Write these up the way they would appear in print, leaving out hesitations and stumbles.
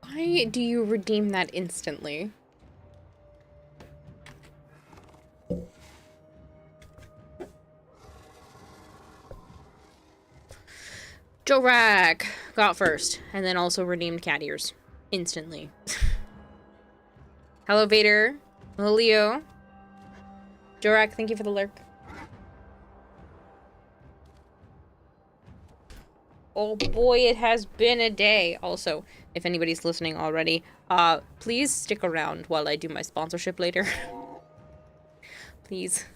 Why do you redeem that instantly? Jorak got first, and then also redeemed cat ears. Instantly. Hello, Vader. Hello, Leo. Jorak, thank you for the lurk. Oh boy, it has been a day. Also, if anybody's listening already, please stick around while I do my sponsorship later. Please.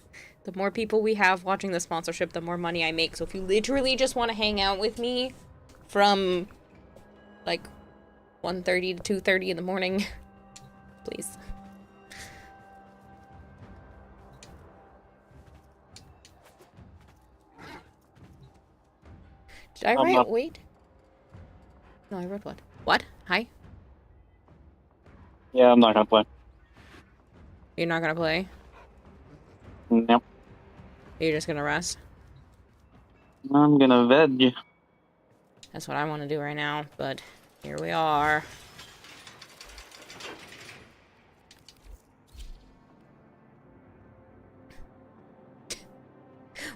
The more people we have watching the sponsorship, the more money I make. So if you literally just want to hang out with me from, like, 1:30 to 2:30 in the morning, please. Did I write wait? No, I wrote what? What? Hi? Yeah, I'm not gonna play. You're not gonna play? Nope. You're just gonna rest? I'm gonna veg. That's what I want to do right now, but here we are.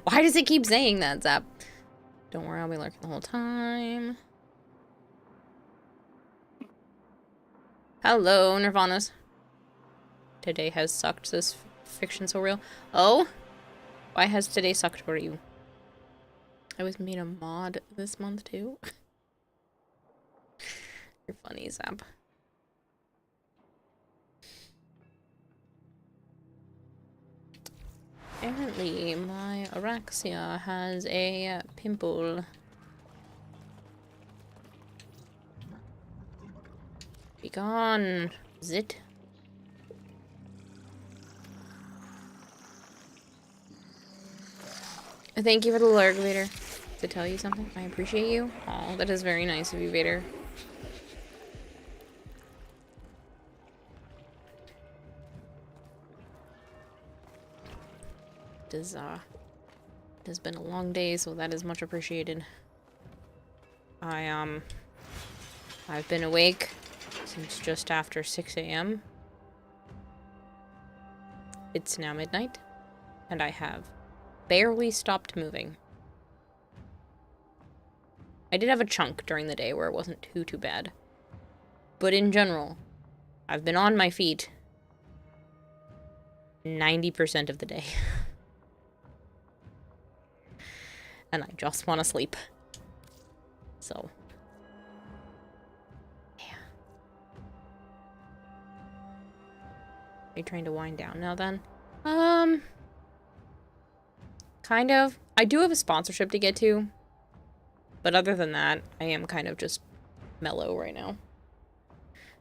Why does it keep saying that, Zap? Don't worry, I'll be lurking the whole time. Hello, Nirvanas. Today has sucked. This fiction so real. Oh? Why has today sucked for you? I was made a mod this month, too. You're funny, Zap. Apparently, my Araxia has a pimple. Be gone, Zit. Thank you for the lurk, Vader. To tell you something, I appreciate you. Oh, that is very nice of you, Vader. It has been a long day, so that is much appreciated. I've been awake since just after 6 a.m. It's now midnight, and I have barely stopped moving. I did have a chunk during the day where it wasn't too bad. But in general, I've been on my feet 90% of the day. And I just want to sleep. So, yeah. Are you trying to wind down now then? Kind of. I do have a sponsorship to get to. But other than that, I am kind of just mellow right now.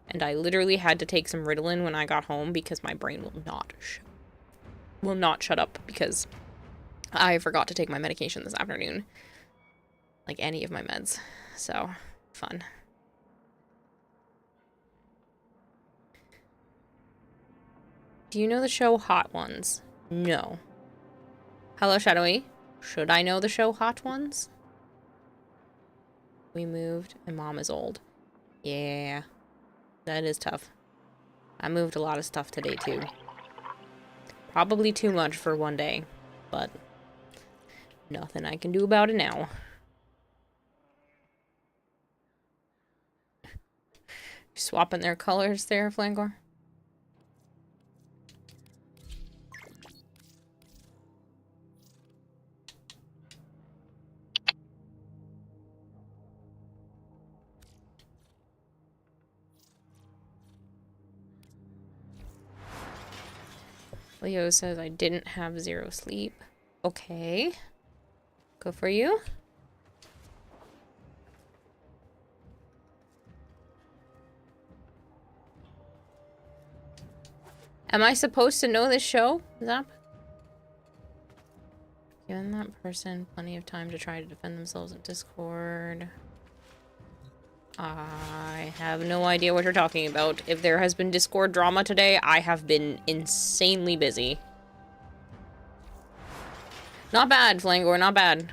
And I literally had to take some Ritalin when I got home because my brain will not shut up because I forgot to take my medication this afternoon. Like any of my meds. So, fun. Do you know the show Hot Ones? No. Hello, Shadowy. Should I know the show Hot Ones? We moved, and Mom is old. Yeah. That is tough. I moved a lot of stuff today, too. Probably too much for one day, but nothing I can do about it now. Swapping their colors there, Flangor. Leo says I didn't have 0 sleep. Okay. Go for you. Am I supposed to know this show, Zap? Given that person plenty of time to try to defend themselves in Discord. I have no idea what you're talking about. If there has been Discord drama today, I have been insanely busy. Not bad, Flangor, not bad.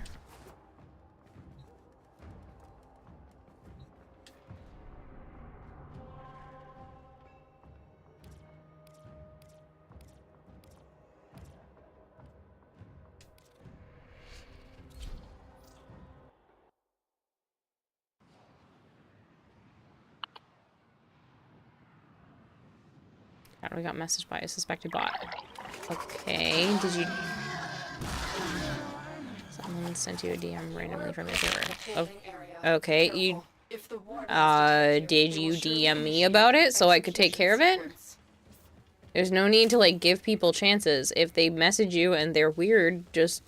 How do we got messaged by a suspected bot? Okay, did you... Someone sent you a DM randomly from your server. Oh, okay, you... did you DM me about it so I could take care of it? There's no need to, like, give people chances. If they message you and they're weird, just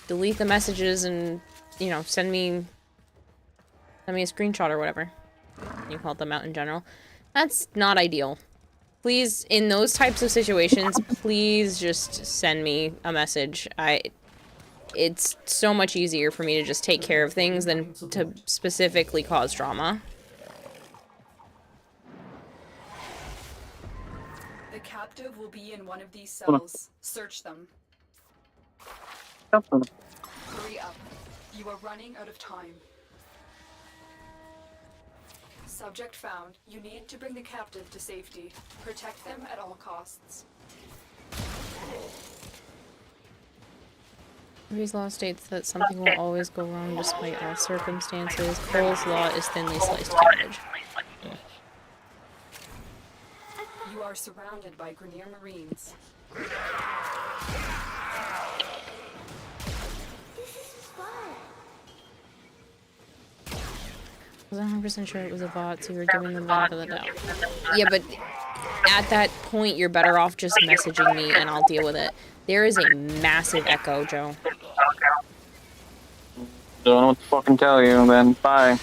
delete the messages and, you know, send me a screenshot or whatever. You call it them out in general. That's not ideal. Please, in those types of situations, please just send me a message. It's so much easier for me to just take care of things than to specifically cause drama. The captive will be in one of these cells. Search them. Something. Hurry up. You are running out of time. Subject found. You need to bring the captive to safety. Protect them at all costs. Murphy's Law states that something will always go wrong despite all circumstances. Cole's Law is thinly sliced cabbage. You are surrounded by Grenier Marines. This is fun. I wasn't 100% sure it was a bot, so you were giving them the benefit of the doubt. Yeah, but at that point, you're better off just messaging me and I'll deal with it. There is a massive echo, Joe. Don't know what to fucking tell you, then bye.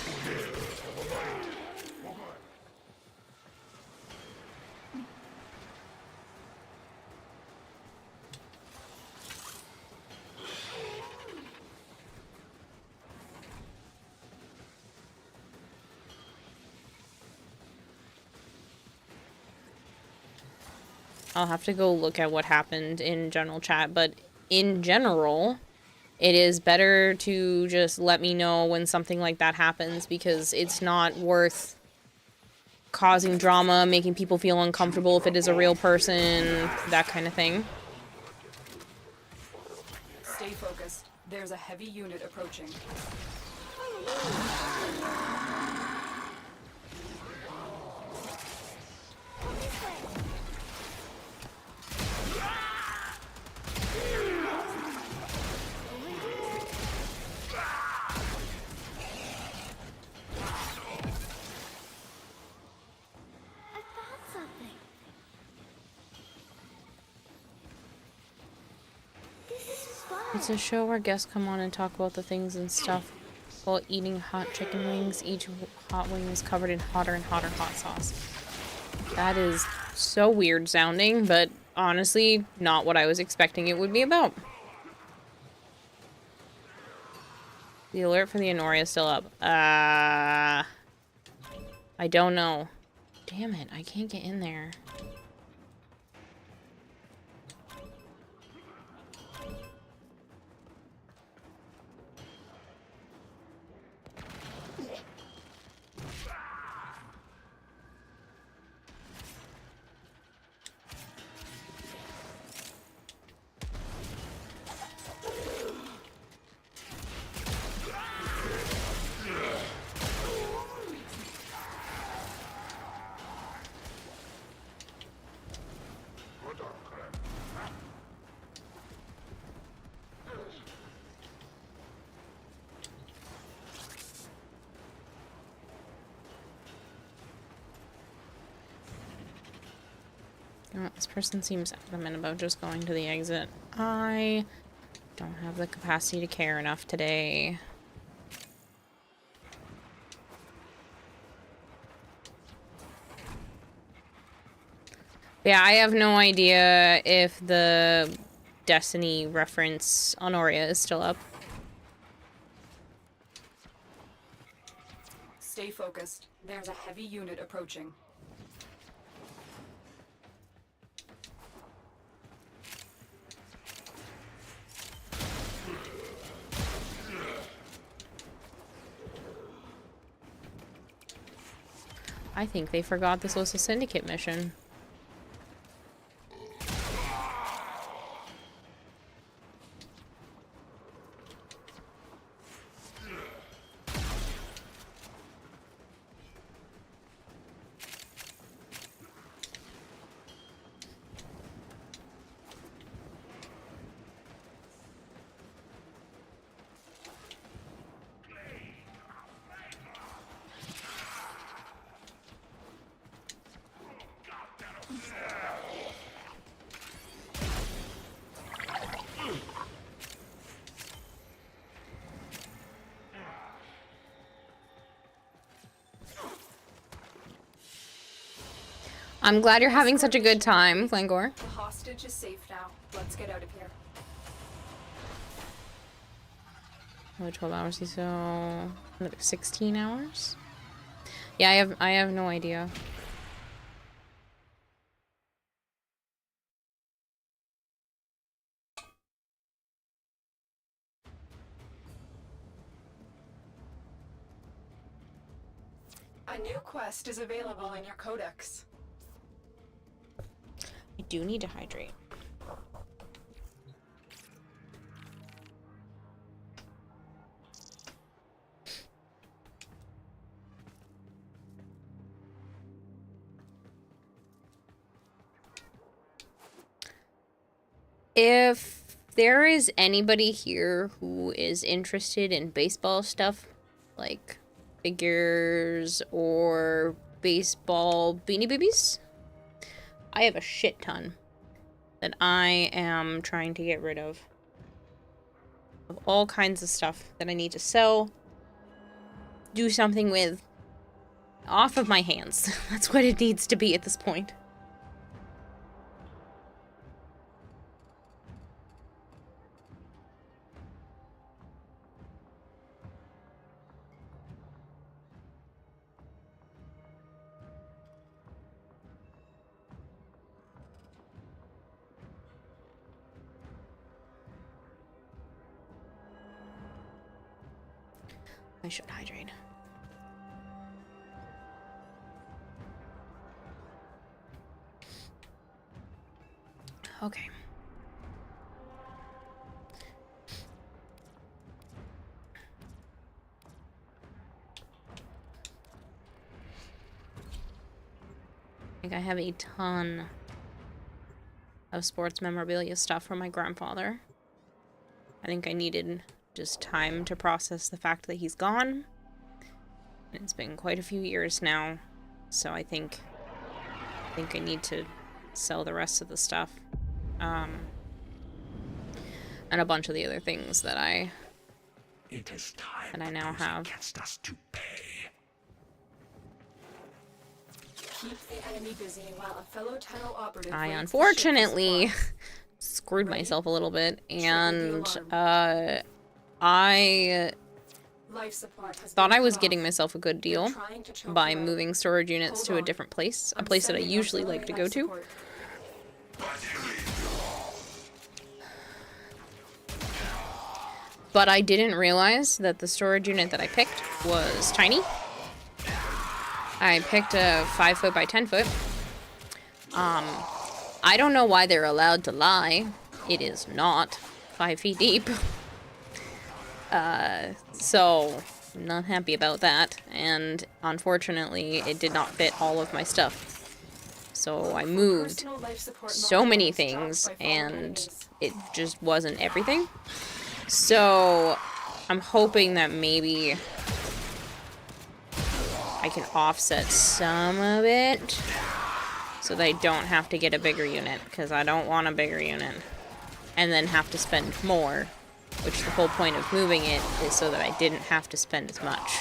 I'll have to go look at what happened in general chat, but in general, it is better to just let me know when something like that happens because it's not worth causing drama, making people feel uncomfortable if it is a real person, that kind of thing. Stay focused. There's a heavy unit approaching. It's a show where guests come on and talk about the things and stuff while eating hot chicken wings. Each hot wing is covered in hotter and hotter hot sauce. That is so weird sounding, but honestly, not what I was expecting it would be about. The alert for the Honoria is still up. I don't know. Damn it, I can't get in there. You know, this person seems adamant about just going to the exit. I don't have the capacity to care enough today. Yeah, I have no idea if the Destiny reference Honoria is still up. Stay focused. There's a heavy unit approaching. I think they forgot this was a syndicate mission. I'm glad you're having such a good time, Glengor. The hostage is safe now. Let's get out of here. Another 12 hours, so another 16 hours? Yeah, I have no idea. A new quest is available in your codex. I do need to hydrate. If there is anybody here who is interested in baseball stuff, like figures or baseball Beanie Babies, I have a shit ton that I am trying to get rid of all kinds of stuff that I need to sell, do something with, off of my hands. That's what it needs to be at this point. I should hydrate. Okay. I think I have a ton of sports memorabilia stuff from my grandfather. I think I needed just time to process the fact that he's gone. It's been quite a few years now, so I think I need to sell the rest of the stuff. And a bunch of the other things that I now have. Us to pay. Keep the enemy busy while a fellow Tenno operative I waits unfortunately to ship screwed Ready? myself a little bit, and Trigger I Life support has thought been I was cut getting off. myself a good They're deal trying to choke by you out. moving storage units Hold to a on. different place, a I'm place that I sending usually auxiliary like to life go to. support. But I didn't realize that the storage unit that I picked was tiny. I picked a 5 foot by 10 foot. I don't know why they're allowed to lie. It is not 5 feet deep. So I'm not happy about that. And unfortunately, it did not fit all of my stuff. So I moved Personal life support so many modules things, dropped by fallen and enemies. it just wasn't everything. So I'm hoping that maybe I can offset some of it so that I don't have to get a bigger unit, because I don't want a bigger unit and then have to spend more, which the whole point of moving it is so that I didn't have to spend as much.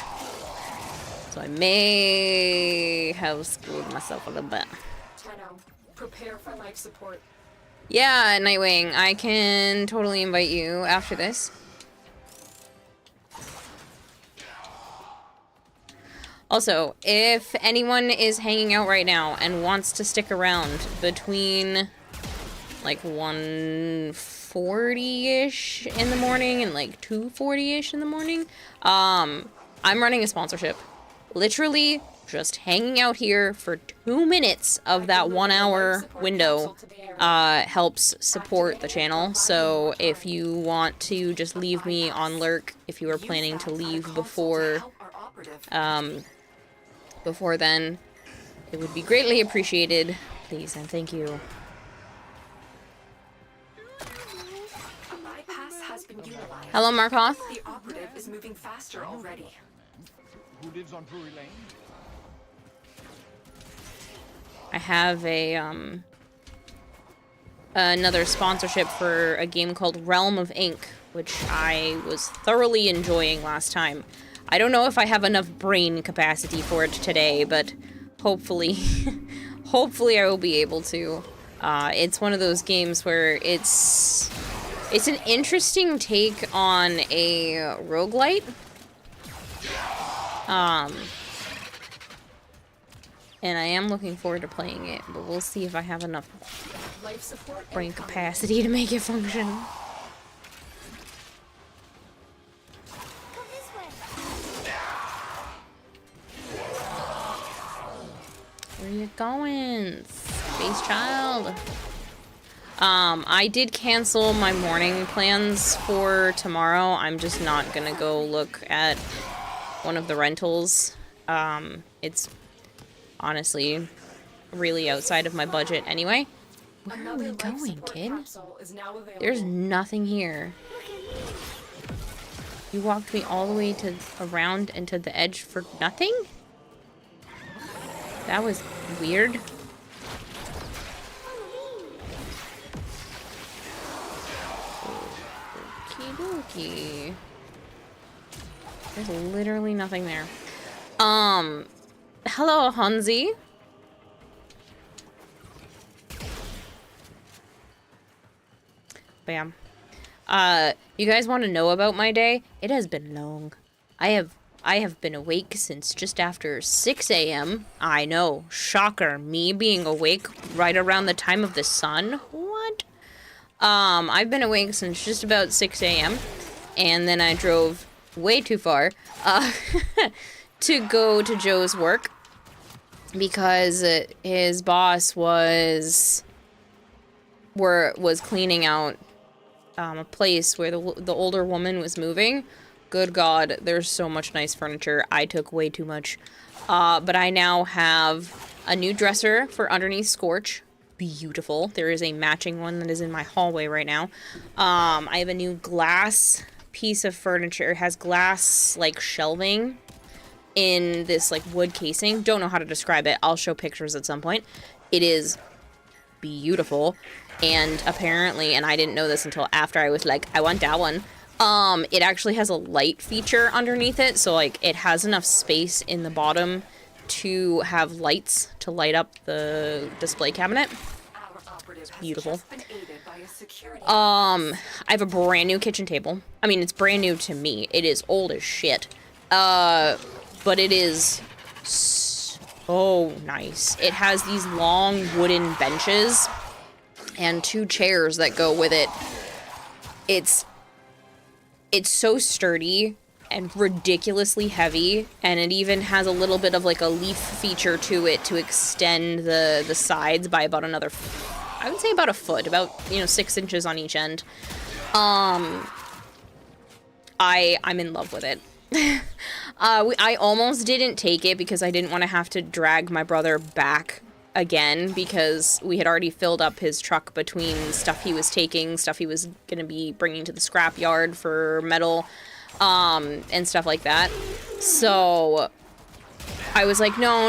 So I may have screwed myself a little bit. Tenno, prepare for life support. Yeah, Nightwing, I can totally invite you after this. Also, if anyone is hanging out right now and wants to stick around between like 1:40-ish in the morning and like 2:40-ish in the morning, I'm running a sponsorship. Literally just hanging out here for 2 minutes of that 1 hour window helps support the channel. So if you want to just leave me on lurk, if you are planning to leave before before then, it would be greatly appreciated. Please and thank you. A bypass has been utilized. Hello, Markoth. The operative is moving faster already. Who lives on Drury Lane? I have a another sponsorship for a game called Realm of Ink, which I was thoroughly enjoying last time. I don't know if I have enough brain capacity for it today, but hopefully Hopefully I will be able to. It's one of those games where it's an interesting take on a roguelite. And I am looking forward to playing it, but we'll see if I have enough Life support brain incoming. capacity to make it function. Where you going, space child? I did cancel my morning plans for tomorrow. I'm just not gonna go look at one of the rentals. It's honestly really outside of my budget anyway. Where are Another we life going, support kid? capsule is now available. There's nothing here. You walked me all the way to around and to the edge for nothing? That was weird. Okie dokie. There's literally nothing there. Hello, Hansi. Bam. You guys want to know about my day? It has been long. I have been awake since just after 6 a.m. I know, shocker, me being awake right around the time of the sun? What? I've been awake since just about 6 a.m. And then I drove way too far, to go to Joe's work. Because his boss was cleaning out a place where the older woman was moving. Good God, there's so much nice furniture. I took way too much. But I now have a new dresser for underneath Scorch. Beautiful. There is a matching one that is in my hallway right now. I have a new glass piece of furniture. It has glass, like, shelving in this, like, wood casing. Don't know how to describe it. I'll show pictures at some point. It is beautiful. And apparently, and I didn't know this until after, I was like, I want that one. It actually has a light feature underneath it, so, like, it has enough space in the bottom to have lights to light up the display cabinet. It's beautiful. I have a brand new kitchen table. I mean, it's brand new to me. It is old as shit. But it is so nice. It has these long wooden benches and 2 chairs that go with it. It's so sturdy and ridiculously heavy, and it even has a little bit of like a leaf feature to it to extend the sides by about another, I would say about a foot, about, 6 inches on each end. I'm in love with it. I almost didn't take it because I didn't want to have to drag my brother back again, because we had already filled up his truck between stuff he was taking, stuff he was going to be bringing to the scrap yard for metal, and stuff like that. So I was like, no,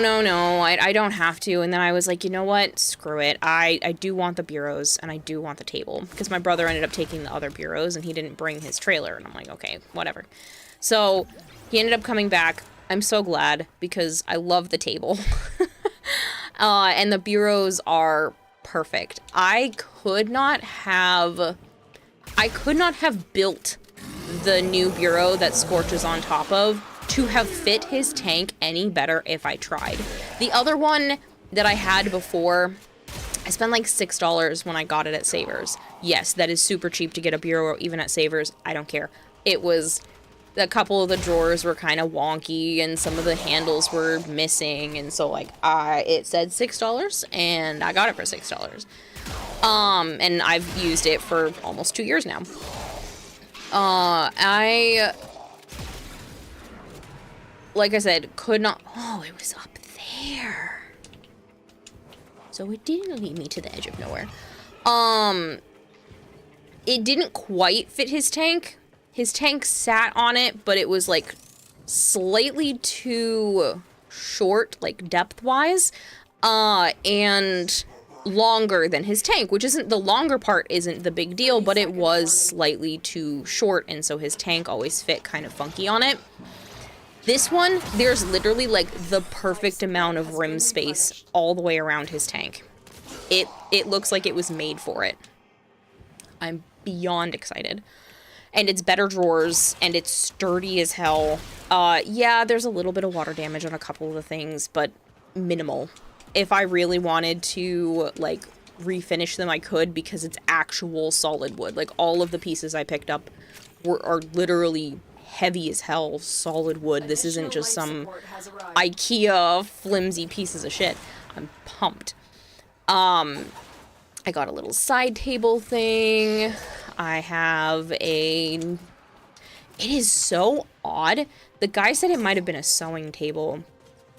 I don't have to. And then I was like, you know what? Screw it. I do want the bureaus, and I do want the table, because my brother ended up taking the other bureaus, and he didn't bring his trailer. And I'm like, okay, whatever. So he ended up coming back. I'm so glad, because I love the table. And the bureaus are perfect. I could not have built the new bureau that Scorch is on top of to have fit his tank any better if I tried. The other one that I had before, I spent like $6 when I got it at Savers. Yes, that is super cheap to get a bureau even at Savers. I don't care. It was... a couple of the drawers were kind of wonky, and some of the handles were missing, and so, like, it said $6, and I got it for $6. And I've used it for almost 2 years now. Like I said, could not... Oh, it was up there. So it didn't lead me to the edge of nowhere. It didn't quite fit his tank. His tank sat on it, but it was, like, slightly too short, like, depth-wise, and longer than his tank, which isn't, the longer part isn't the big deal, but it was slightly too short, and so his tank always fit kind of funky on it. This one, there's literally like the perfect amount of rim space all the way around his tank. It looks like it was made for it. I'm beyond excited. And it's better drawers, and it's sturdy as hell. Yeah, there's a little bit of water damage on a couple of the things, but minimal. If I really wanted to, like, refinish them, I could, because it's actual solid wood. Like, all of the pieces I picked up are literally heavy as hell solid wood. This isn't just some IKEA flimsy pieces of shit. I'm pumped. I got a little side table thing. I have it is so odd. The guy said it might have been a sewing table,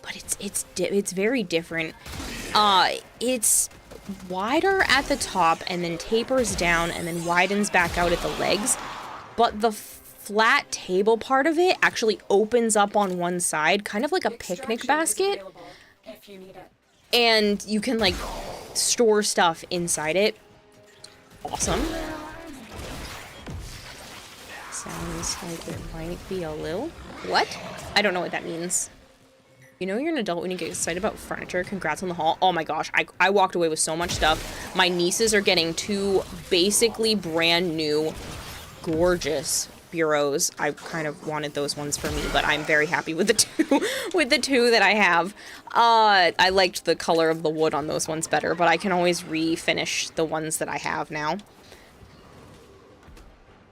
but it's very different. It's wider at the top and then tapers down and then widens back out at the legs, but the flat table part of it actually opens up on one side, kind of like a picnic basket, and you can like store stuff inside it. Awesome. Sounds like it might be a little... What? I don't know what that means. You know you're an adult when you get excited about furniture. Congrats on the haul. Oh my gosh, I walked away with so much stuff. My nieces are getting 2 basically brand new, gorgeous bureaus. I kind of wanted those ones for me, but I'm very happy with the two that I have. I liked the color of the wood on those ones better, but I can always refinish the ones that I have now.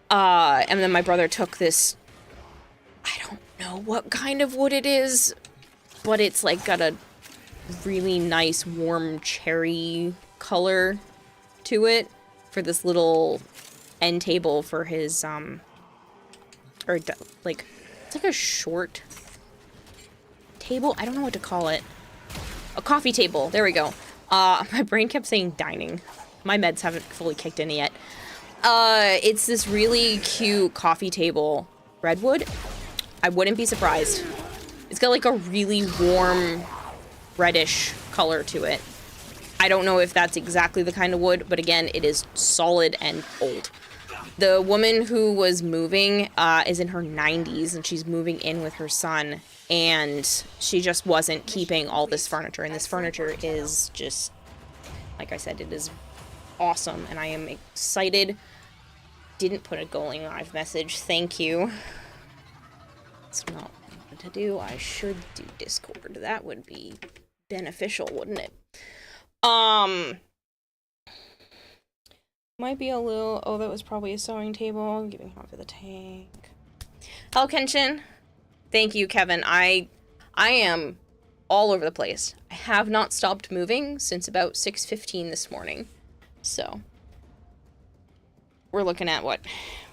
And then my brother took this, I don't know what kind of wood it is, but it's like got a really nice warm cherry color to it for this little end table for his, like, it's like a short table. I don't know what to call it. A coffee table. There we go. My brain kept saying dining. My meds haven't fully kicked in yet. It's this really cute coffee table. Redwood? I wouldn't be surprised. It's got like a really warm reddish color to it. I don't know if that's exactly the kind of wood, but again, it is solid and old. The woman who was moving is in her 90s, and she's moving in with her son, and she just wasn't keeping all this furniture, and this furniture is just, like I said, it is awesome, and I am excited. Didn't put a going live message, thank you. It's not what I wanted to do. I should do Discord. That would be beneficial, wouldn't it? Might be a little... Oh, that was probably a sewing table. I'm giving half of the tank. Hello, Kenshin. Thank you, Kevin. I am all over the place. I have not stopped moving since about 6:15 this morning. So, we're looking at what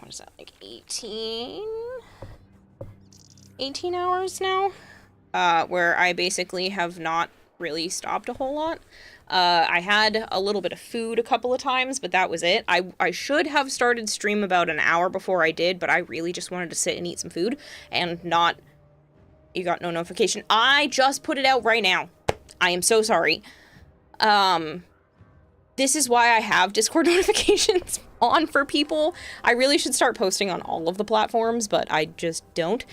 is that, like 18 hours now? Where I basically have not really stopped a whole lot. I had a little bit of food a couple of times, but that was it. I should have started stream about an hour before I did, but I really just wanted to sit and eat some food and not... You got no notification. I just put it out right now. I am so sorry. This is why I have Discord notifications on for people. I really should start posting on all of the platforms, but I just don't.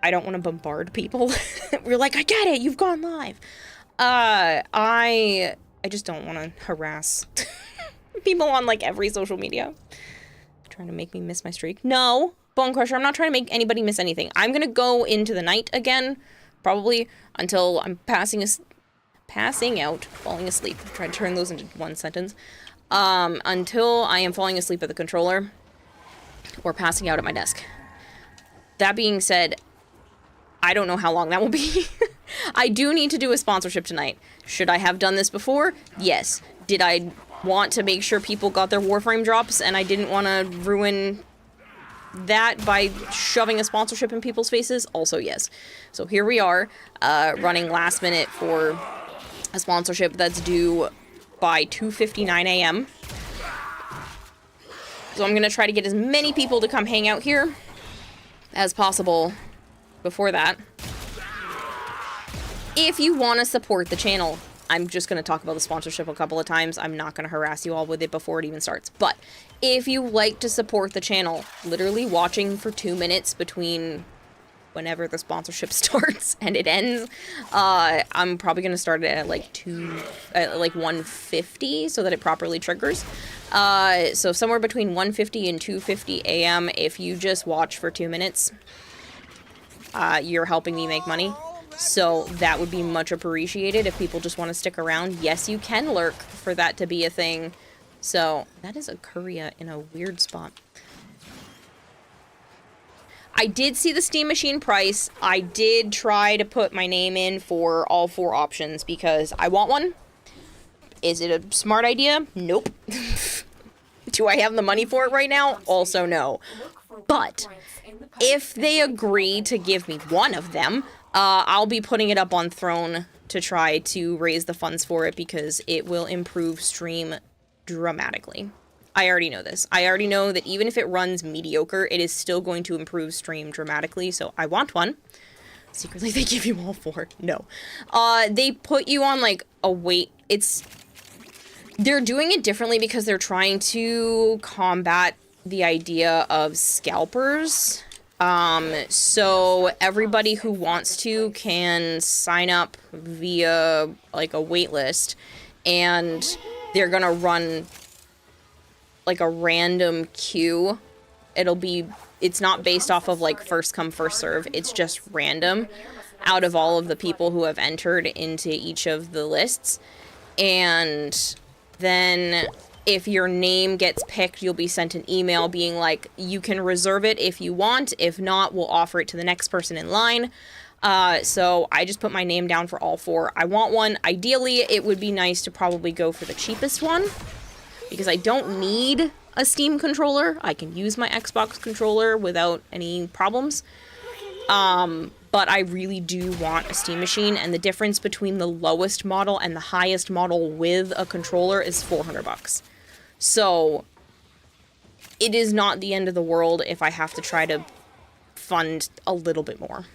I don't want to bombard people. We're like, I get it, you've gone live. I just don't want to harass people on like every social media. Trying to make me miss my streak. No, Bone Crusher, I'm not trying to make anybody miss anything. I'm gonna go into the night again, probably until I'm passing out, falling asleep. Try to turn those into one sentence. Until I am falling asleep at the controller or passing out at my desk. That being said, I don't know how long that will be. I do need to do a sponsorship tonight. Should I have done this before? Yes. Did I want to make sure people got their Warframe drops and I didn't want to ruin that by shoving a sponsorship in people's faces? Also yes. So here we are, running last minute for a sponsorship that's due by 2:59 a.m. So I'm going to try to get as many people to come hang out here as possible before that. If you want to support the channel, I'm just going to talk about the sponsorship a couple of times. I'm not going to harass you all with it before it even starts. But if you like to support the channel, literally watching for 2 minutes between whenever the sponsorship starts and it ends, I'm probably going to start it at like 1:50 so that it properly triggers. So somewhere between 1:50 and 2:50 a.m. if you just watch for 2 minutes, you're helping me make money. So that would be much appreciated if people just want to stick around. Yes, you can lurk for that to be a thing. So that is a Korea in a weird spot. I did see the Steam Machine price. I did try to put my name in for all 4 options because I want one. Is it a smart idea? Nope. Do I have the money for it right now? Also no. But if they agree to give me one of them, I'll be putting it up on Throne to try to raise the funds for it because it will improve stream dramatically. I already know this. I already know that even if it runs mediocre, it is still going to improve stream dramatically, so I want one. Secretly, they give you all 4. No. They put you on, like, a wait. They're doing it differently because they're trying to combat the idea of scalpers. So everybody who wants to can sign up via, like, a wait list, and they're gonna run, like, a random queue. It's not based off of, like, first come, first serve. It's just random out of all of the people who have entered into each of the lists. And then if your name gets picked, you'll be sent an email being like, you can reserve it if you want. If not, we'll offer it to the next person in line. So I just put my name down for all 4. I want one. Ideally, it would be nice to probably go for the cheapest one because I don't need a Steam controller. I can use my Xbox controller without any problems. But I really do want a Steam Machine, and the difference between the lowest model and the highest model with a controller is $400. So it is not the end of the world if I have to try to fund a little bit more.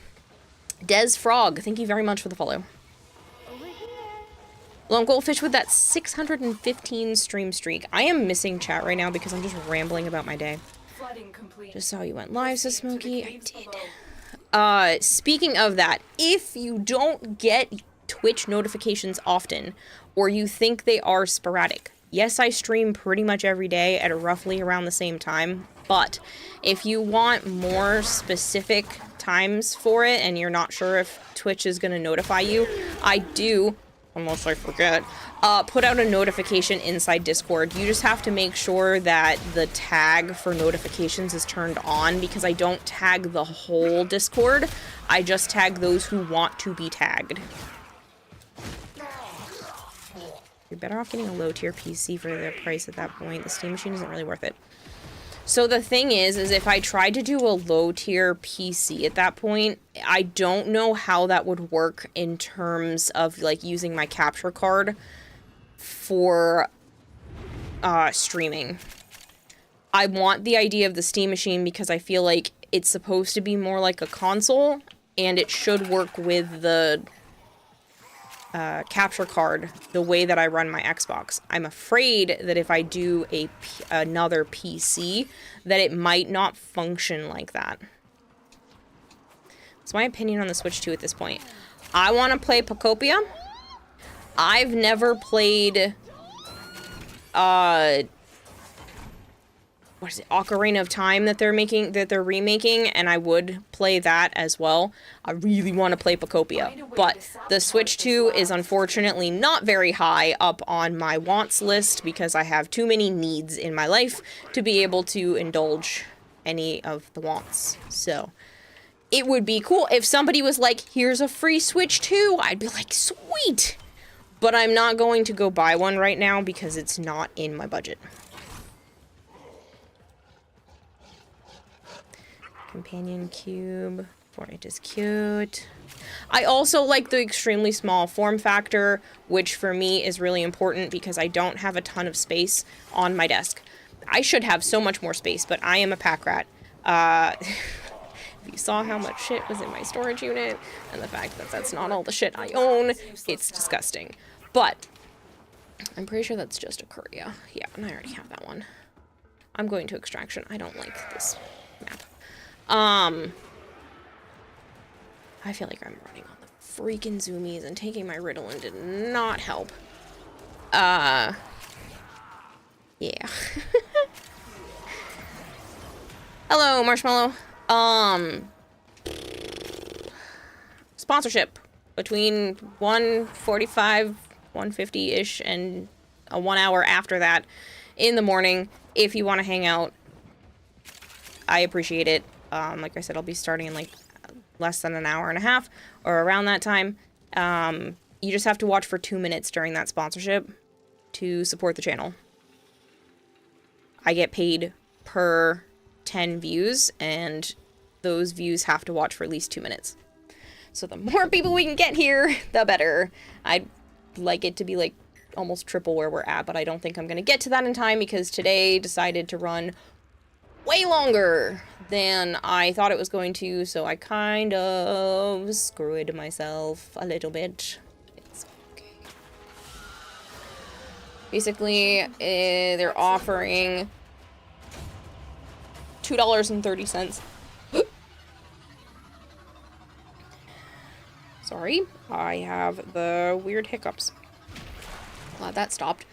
Des Frog, thank you very much for the follow. Lone Goldfish with that 615 stream streak. I am missing chat right now because I'm just rambling about my day. Just saw you went live, says Smokey. I did. Speaking of that, if you don't get Twitch notifications often, or you think they are sporadic, yes, I stream pretty much every day at roughly around the same time, but if you want more specific times for it and you're not sure if Twitch is going to notify you, I do, unless I forget, put out a notification inside Discord. You just have to make sure that the tag for notifications is turned on, because I don't tag the whole Discord. I just tag those who want to be tagged. You're better off getting a low-tier PC for the price at that point. The Steam Machine isn't really worth it. So the thing is if I tried to do a low-tier PC at that point, I don't know how that would work in terms of, like, using my capture card for streaming. I want the idea of the Steam Machine because I feel like it's supposed to be more like a console, and it should work with the capture card the way that I run my Xbox. I'm afraid that if I do another PC, that it might not function like that. That's my opinion on the Switch 2 at this point. I want to play Pocopia. I've never played what is it, Ocarina of Time that they're remaking, and I would play that as well. I really want to play Pocopia, but the Switch 2 is unfortunately not very high up on my wants list because I have too many needs in my life to be able to indulge any of the wants. So it would be cool if somebody was like, here's a free Switch 2. I'd be like, sweet. But I'm not going to go buy one right now because it's not in my budget. Companion cube. Fortnite is cute. I also like the extremely small form factor, which for me is really important because I don't have a ton of space on my desk. I should have so much more space, but I am a pack rat. If you saw how much shit was in my storage unit, and the fact that that's not all the shit I own, it's disgusting. But I'm pretty sure that's just a courier. Yeah, and I already have that one. I'm going to extraction. I don't like this map. I feel like I'm running on the freaking zoomies, and taking my Ritalin did not help. Yeah. Hello, Marshmallow. Sponsorship between 1:45, 1:50-ish, and a 1 hour after that in the morning. If you want to hang out, I appreciate it. Like I said, I'll be starting in like less than an hour and a half or around that time. You just have to watch for 2 minutes during that sponsorship to support the channel. I get paid per 10 views, and those views have to watch for at least 2 minutes. So the more people we can get here, the better. I'd like it to be like almost triple where we're at, but I don't think I'm gonna get to that in time because today decided to run way longer than I thought it was going to, so I kind of screwed myself a little bit. It's okay. Basically, they're offering $2.30. Sorry, I have the weird hiccups. Glad that stopped.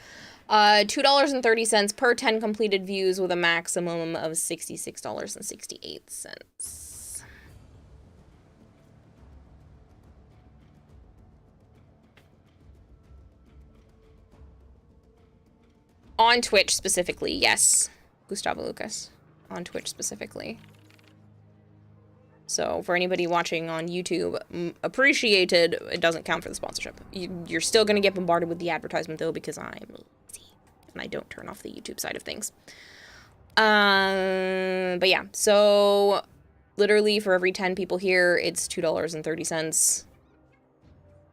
$2.30 per 10 completed views with a maximum of $66.68. On Twitch specifically, yes. Gustavo Lucas. On Twitch specifically. So, for anybody watching on YouTube, appreciated, it doesn't count for the sponsorship. You're still going to get bombarded with the advertisement, though, because I'm lazy. And I don't turn off the YouTube side of things. But yeah, so, literally, for every 10 people here, it's $2.30.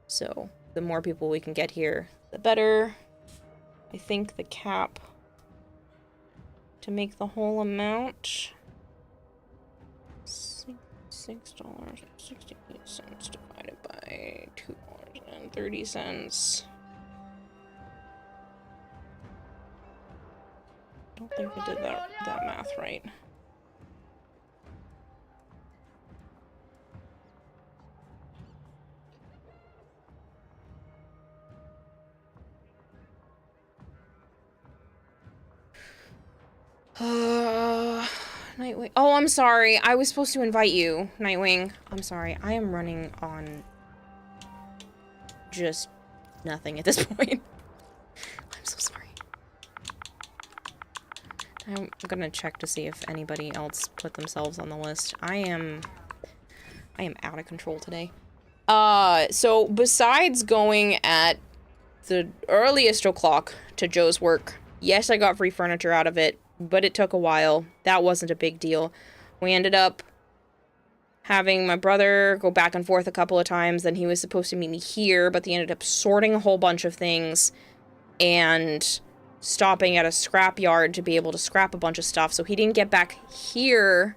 So, the more people we can get here, the better. I think the cap to make the whole amount... $6.68 divided by $2.30. I don't think I did that math right. Nightwing. Oh, I'm sorry. I was supposed to invite you, Nightwing. I'm sorry. I am running on just nothing at this point. I'm so sorry. I'm gonna check to see if anybody else put themselves on the list. I am out of control today. So besides going at the earliest o'clock to Joe's work, yes, I got free furniture out of it, but it took a while. That wasn't a big deal. We ended up having my brother go back and forth a couple of times, then he was supposed to meet me here, but they ended up sorting a whole bunch of things and stopping at a scrap yard to be able to scrap a bunch of stuff, so he didn't get back here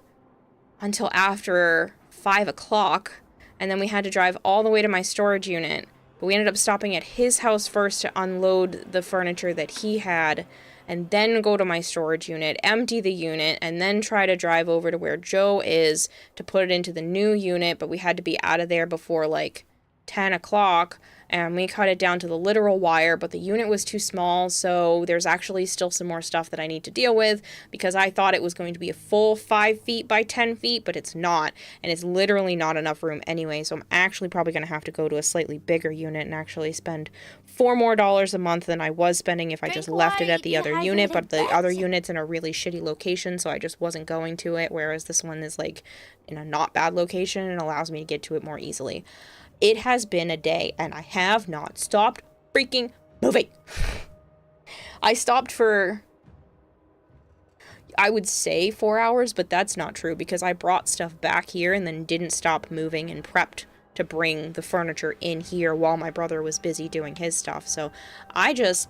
until after 5 o'clock, and then we had to drive all the way to my storage unit. But we ended up stopping at his house first to unload the furniture that he had, and then go to my storage unit, empty the unit, and then try to drive over to where Joe is to put it into the new unit, but we had to be out of there before, like, 10 o'clock, and we cut it down to the literal wire, but the unit was too small, so there's actually still some more stuff that I need to deal with, because I thought it was going to be a full 5 feet by 10 feet, but it's not, and it's literally not enough room anyway, so I'm actually probably going to have to go to a slightly bigger unit and actually spend $4 more a month than I was spending if I just left it at the other unit, but the other unit's in a really shitty location, so I just wasn't going to it, whereas this one is, like, in a not bad location and allows me to get to it more easily. It has been a day, and I have not stopped freaking moving. I stopped for, I would say 4 hours, but that's not true, because I brought stuff back here and then didn't stop moving and prepped to bring the furniture in here while my brother was busy doing his stuff. So I've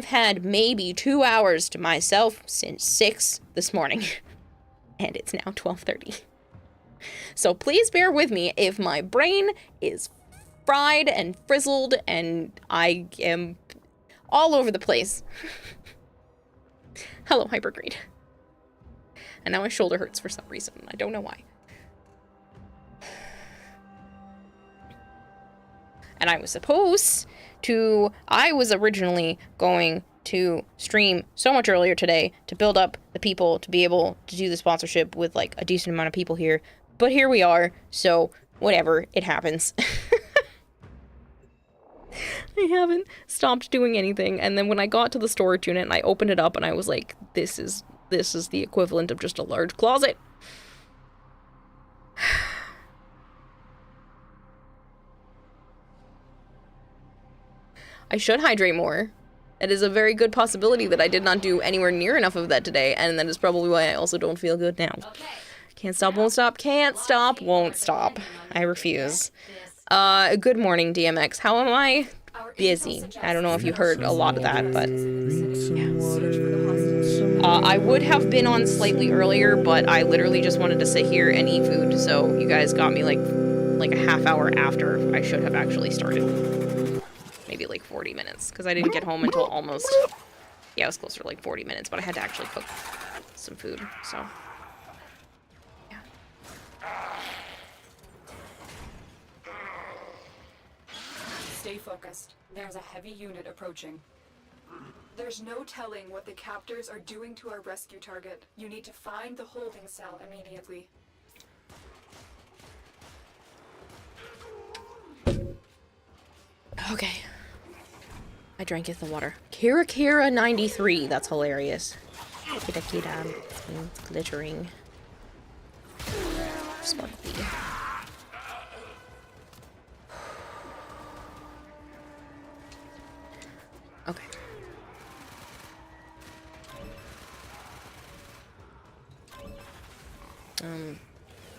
had maybe 2 hours to myself since 6 this morning, and it's now 12:30. So please bear with me if my brain is fried and frizzled, and I am all over the place. Hello, Hypergreen. And now my shoulder hurts for some reason. I don't know why. And I was originally going to stream so much earlier today to build up the people to be able to do the sponsorship with like a decent amount of people here. But here we are, so whatever, it happens. I haven't stopped doing anything, and then when I got to the storage unit and I opened it up and I was like, this is the equivalent of just a large closet. I should hydrate more. It is a very good possibility that I did not do anywhere near enough of that today, and that is probably why I also don't feel good now. Can't stop, won't stop, can't stop, won't stop. I refuse. Good morning, DMX. How am I? Busy. I don't know if you heard a lot of that, but yeah. I would have been on slightly earlier, but I literally just wanted to sit here and eat food, so you guys got me like a half hour after I should have actually started. Maybe like 40 minutes, because I didn't get home until almost, yeah, it was closer to like 40 minutes, but I had to actually cook some food, so, yeah. Stay focused. There's a heavy unit approaching. There's no telling what the captors are doing to our rescue target. You need to find the holding cell immediately. Okay. I drank the water. Kira 93. That's hilarious. Kira. It's glittering. Sparkly. Okay.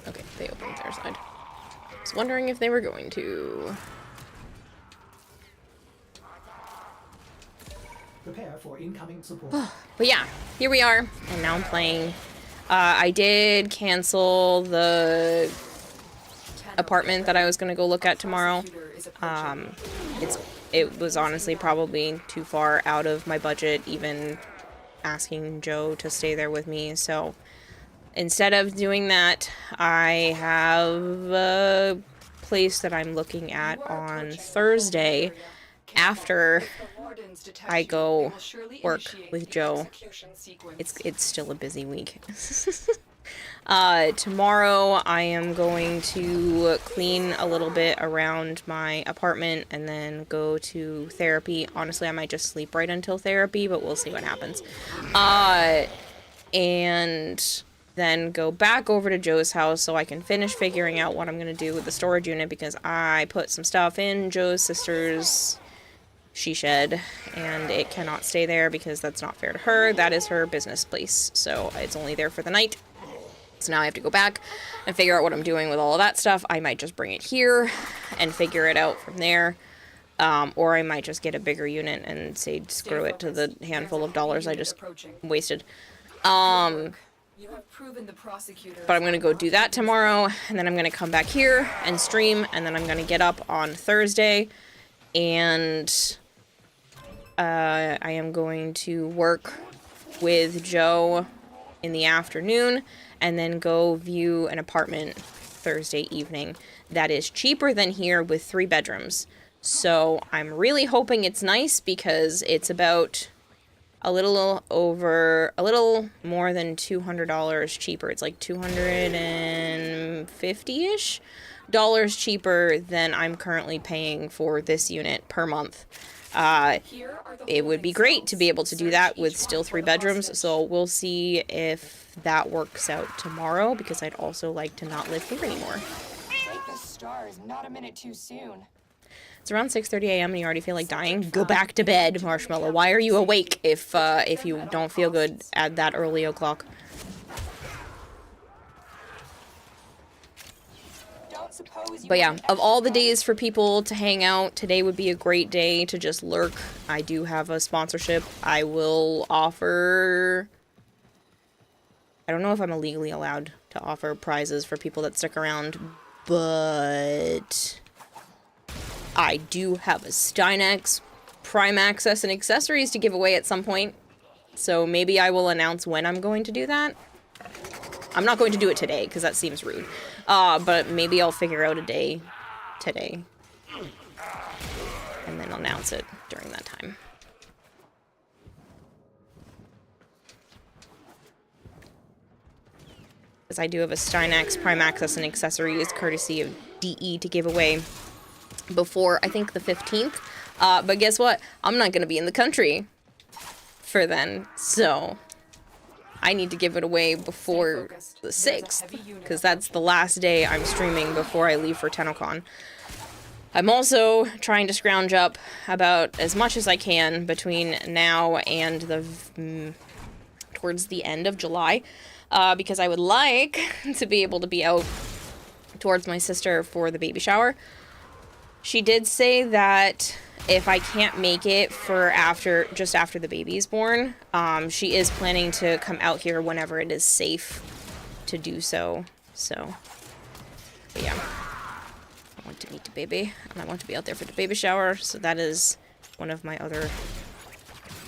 Okay, they opened their side. I was wondering if they were going to. Prepare for incoming support. But yeah, here we are, and now I'm playing. I did cancel the apartment that I was gonna go look at tomorrow. It was honestly probably too far out of my budget, even asking Joe to stay there with me, so instead of doing that, I have a place that I'm looking at on Thursday after I go work with Joe. It's still a busy week. Tomorrow I am going to clean a little bit around my apartment and then go to therapy. Honestly, I might just sleep right until therapy, but we'll see what happens. And then go back over to Joe's house so I can finish figuring out what I'm going to do with the storage unit, because I put some stuff in Joe's sister's she shed, and it cannot stay there because that's not fair to her. That is her business place, so it's only there for the night. So now I have to go back and figure out what I'm doing with all of that stuff. I might just bring it here and figure it out from there, or I might just get a bigger unit and say screw it to the handful of dollars I just wasted. But I'm going to go do that tomorrow, and then I'm going to come back here and stream, and then I'm going to get up on Thursday, and I am going to work with Joe in the afternoon, and then go view an apartment Thursday evening that is cheaper than here with 3 bedrooms. So I'm really hoping it's nice, because it's about a little more than $200 cheaper. It's like $250-ish dollars cheaper than I'm currently paying for this unit per month. It would be great to be able to do that with still 3 bedrooms, so we'll see if that works out tomorrow, because I'd also like to not live here anymore. Break the stars, not a minute too soon. It's around 6:30 a.m. and you already feel like dying. Go back to bed, Marshmallow. Why are you awake if you don't feel good at that early o'clock? But yeah, of all the days for people to hang out, today would be a great day to just lurk. I do have a sponsorship. I will offer... I don't know if I'm legally allowed to offer prizes for people that stick around, but... I do have a Stynex Prime Access and accessories to give away at some point. So maybe I will announce when I'm going to do that. I'm not going to do it today, because that seems rude. But maybe I'll figure out a day today. And then announce it during that time. Because I do have a Stynex Prime Access and accessories courtesy of DE to give away before, I think, the 15th. But guess what? I'm not going to be in the country for then, so I need to give it away before the 6th, because that's the last day I'm streaming before I leave for TennoCon. I'm also trying to scrounge up about as much as I can between now and the towards the end of July, because I would like to be able to be out towards my sister for the baby shower. She did say that if I can't make it for just after the baby's born, she is planning to come out here whenever it is safe to do so. So, but yeah. I want to meet the baby, and I want to be out there for the baby shower, so that is one of my other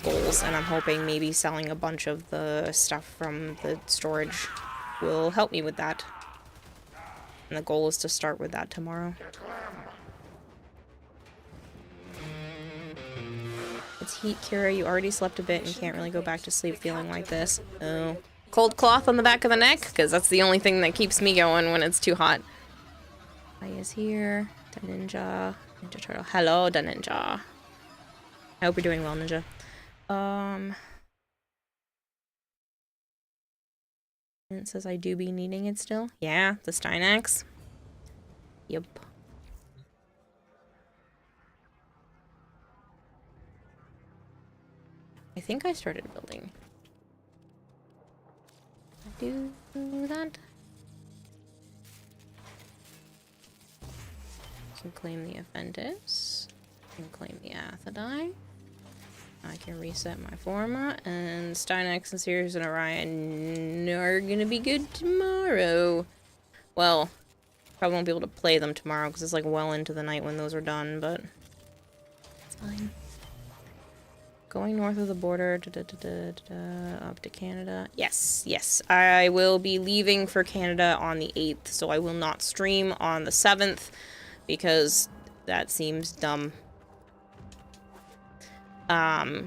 goals, and I'm hoping maybe selling a bunch of the stuff from the storage will help me with that. And the goal is to start with that tomorrow. It's heat, Kira. You already slept a bit and can't really go back to sleep feeling like this. Oh. Cold cloth on the back of the neck? Because that's the only thing that keeps me going when it's too hot. Is here. The Ninja. Ninja Turtle. Hello, the Ninja. I hope you're doing well, Ninja. It says I do be needing it still. Yeah, the Stynex. Yep. I think I started building. I do that. Can claim the Offendus. Can claim the Athidai. I can reset my format, and Stynex and Sirius and Orion are gonna be good tomorrow. Well, probably won't be able to play them tomorrow because it's like well into the night when those are done, but it's fine. Going north of the border, up to Canada. Yes, yes. I will be leaving for Canada on the 8th, so I will not stream on the 7th. Because that seems dumb. Yeah.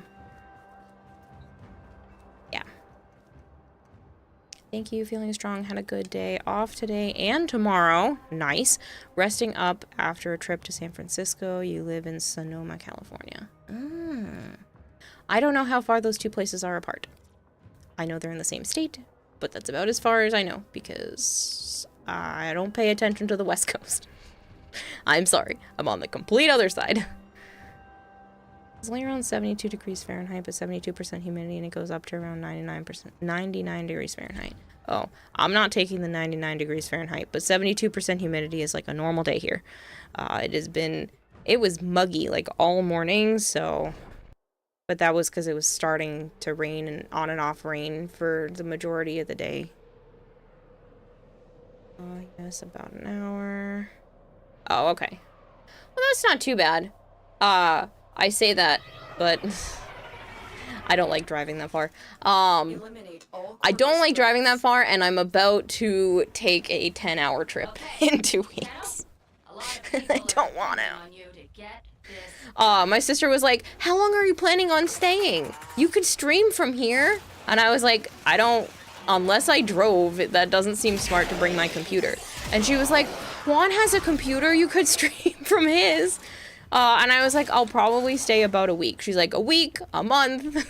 Thank you, feeling strong, had a good day off today and tomorrow. Nice. Resting up after a trip to San Francisco. You live in Sonoma, California. I don't know how far those two places are apart. I know they're in the same state, but that's about as far as I know, because I don't pay attention to the West Coast. I'm sorry. I'm on the complete other side. It's only around 72 degrees Fahrenheit, but 72% humidity, and it goes up to around 99 degrees Fahrenheit. Oh, I'm not taking the 99 degrees Fahrenheit, but 72% humidity is like a normal day here. It was muggy like all morning, so... But that was because it was starting to rain and on and off rain for the majority of the day. Oh, yes, about an hour... Oh, okay. Well, that's not too bad. I say that, but I don't like driving that far. I don't like driving that far, and I'm about to take a 10-hour trip in 2 weeks. I don't want to. My sister was like, how long are you planning on staying? You could stream from here. And I was like, unless I drove, that doesn't seem smart to bring my computer. And she was like, Juan has a computer, you could stream from his. And I was like, I'll probably stay about a week. She's like, a week, a month.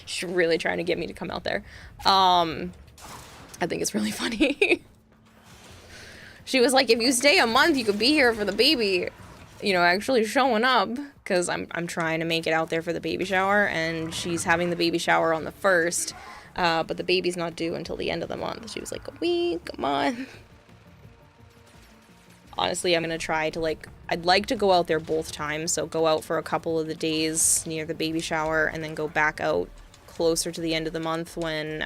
She's really trying to get me to come out there. I think it's really funny. She was like, if you stay a month, you could be here for the baby. You know, actually showing up. Because I'm trying to make it out there for the baby shower. And she's having the baby shower on the 1st. But the baby's not due until the end of the month. She was like, a week, a month. Honestly, I'm going to try to, I'd like to go out there both times. So go out for a couple of the days near the baby shower and then go back out closer to the end of the month when,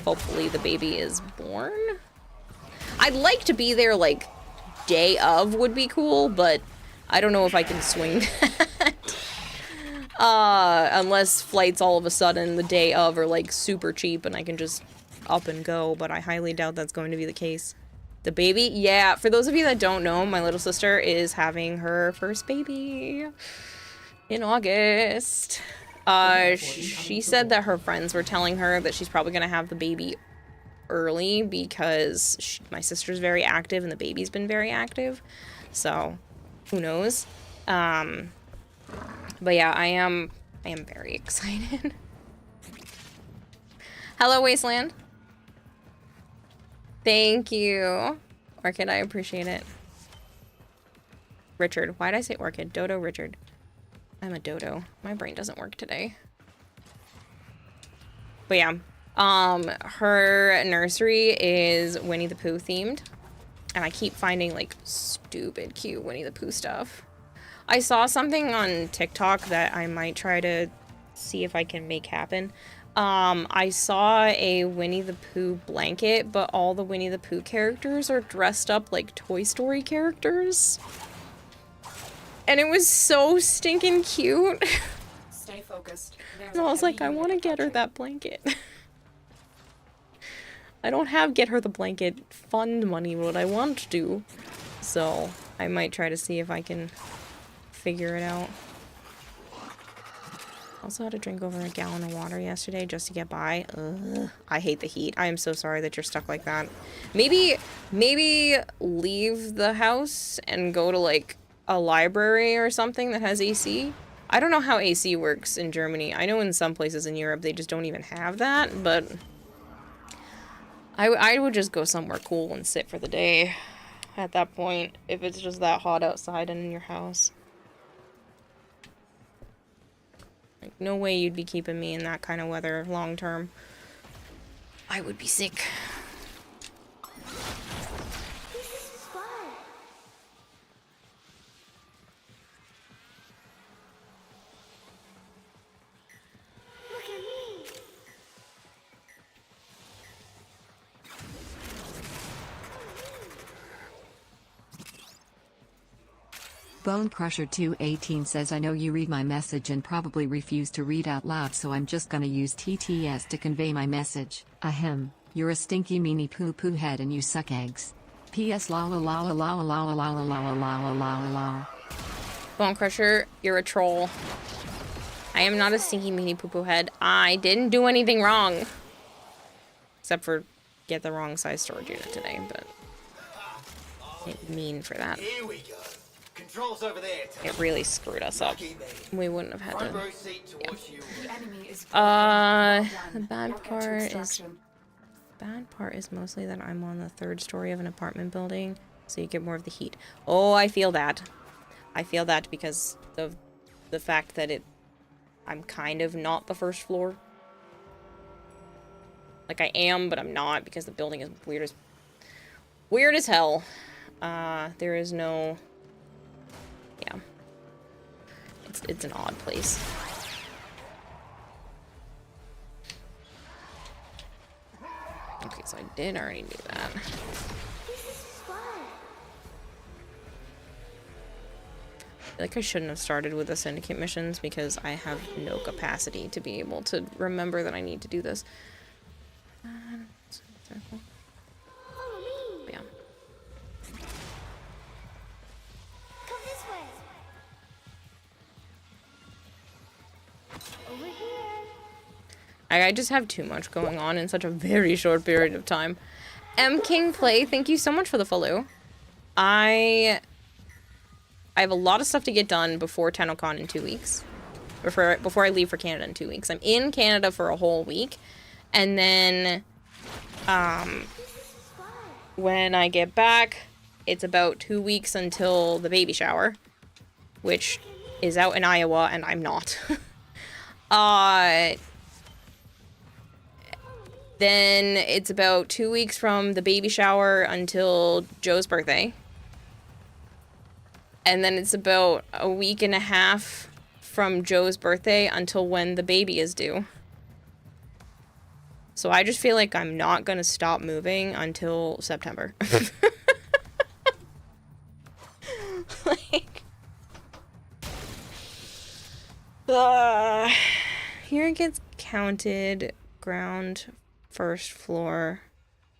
hopefully the baby is born. I'd like to be there, day of would be cool, but I don't know if I can swing that. Unless flights all of a sudden the day of are like super cheap and I can just up and go, but I highly doubt that's going to be the case. The baby? Yeah, for those of you that don't know, my little sister is having her first baby in August. She said that her friends were telling her that she's probably gonna have the baby early because my sister's very active and the baby's been very active. So, who knows? But yeah, I am very excited. Hello, Wasteland. Thank you. Orchid, I appreciate it. Richard. Why did I say Orchid? Dodo Richard. I'm a dodo. My brain doesn't work today. But yeah. Her nursery is Winnie the Pooh themed. And I keep finding like stupid cute Winnie the Pooh stuff. I saw something on TikTok that I might try to see if I can make happen. I saw a Winnie the Pooh blanket, but all the Winnie the Pooh characters are dressed up like Toy Story characters. And it was so stinking cute. Stay focused. And I was like, I want to get her that blanket. I don't have get her the blanket fund money, what I want to do. So, I might try to see if I can figure it out. Also had to drink over a gallon of water yesterday just to get by. Ugh, I hate the heat. I am so sorry that you're stuck like that. Maybe leave the house and go to like a library or something that has AC. I don't know how AC works in Germany. I know in some places in Europe they just don't even have that, but I would just go somewhere cool and sit for the day at that point if it's just that hot outside and in your house. Like, no way you'd be keeping me in that kind of weather long term. I would be sick. Bone Crusher 218 says, I know you read my message and probably refuse to read out loud, so I'm just gonna use TTS to convey my message. Ahem, you're a stinky meanie poo poo head and you suck eggs. P.S. la la la la la la la la la la la la la la. Bone Crusher, you're a troll. I am not a stinky meanie poo poo head. I didn't do anything wrong. Except for get the wrong size storage unit today, but I didn't mean for that. Here we go. Controls over there. It really screwed us up. We wouldn't have had to. The enemy is The bad part is mostly that I'm on the 3rd story of an apartment building, so you get more of the heat. Oh, I feel that. I feel that because of the fact that I'm kind of not the 1st floor. Like I am, but I'm not because the building is weird as hell. There is no. Yeah. It's an odd place. Okay, so I did already do that. I feel like I shouldn't have started with the syndicate missions because I have no capacity to be able to remember that I need to do this. Yeah. I just have too much going on in such a very short period of time. M King Play, thank you so much for the follow. I have a lot of stuff to get done before TennoCon in 2 weeks. Before I leave for Canada in 2 weeks. I'm in Canada for a whole week. And then when I get back, it's about 2 weeks until the baby shower, which is out in Iowa, and I'm not. Then it's about 2 weeks from the baby shower until Joe's birthday. And then it's about a week and a half from Joe's birthday until when the baby is due. So I just feel like I'm not gonna stop moving until September. Like... here it gets counted. Ground, first floor.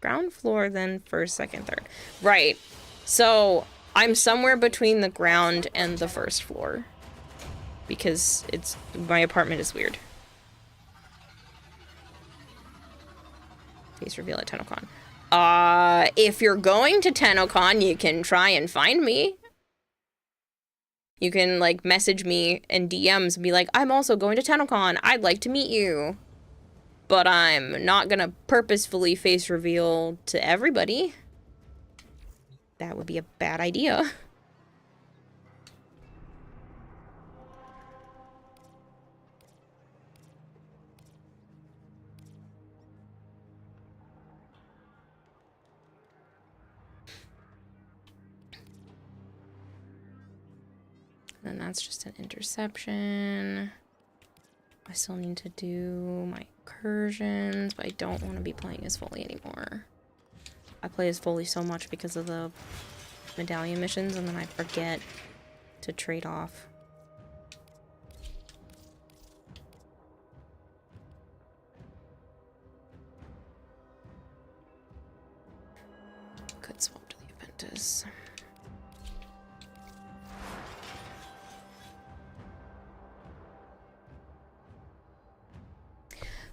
Ground floor, then first, second, third. Right. So, I'm somewhere between the ground and the first floor. Because it's... my apartment is weird. Face reveal at TennoCon. If you're going to TennoCon, you can try and find me. You can, like, message me in DMs and be like, I'm also going to TennoCon. I'd like to meet you. But I'm not gonna purposefully face reveal to everybody. That would be a bad idea. And that's just an interception. I still need to do my incursions, but I don't want to be playing as Foley anymore. I play as Foley so much because of the medallion missions, and then I forget to trade off. Could swap to the Aventus.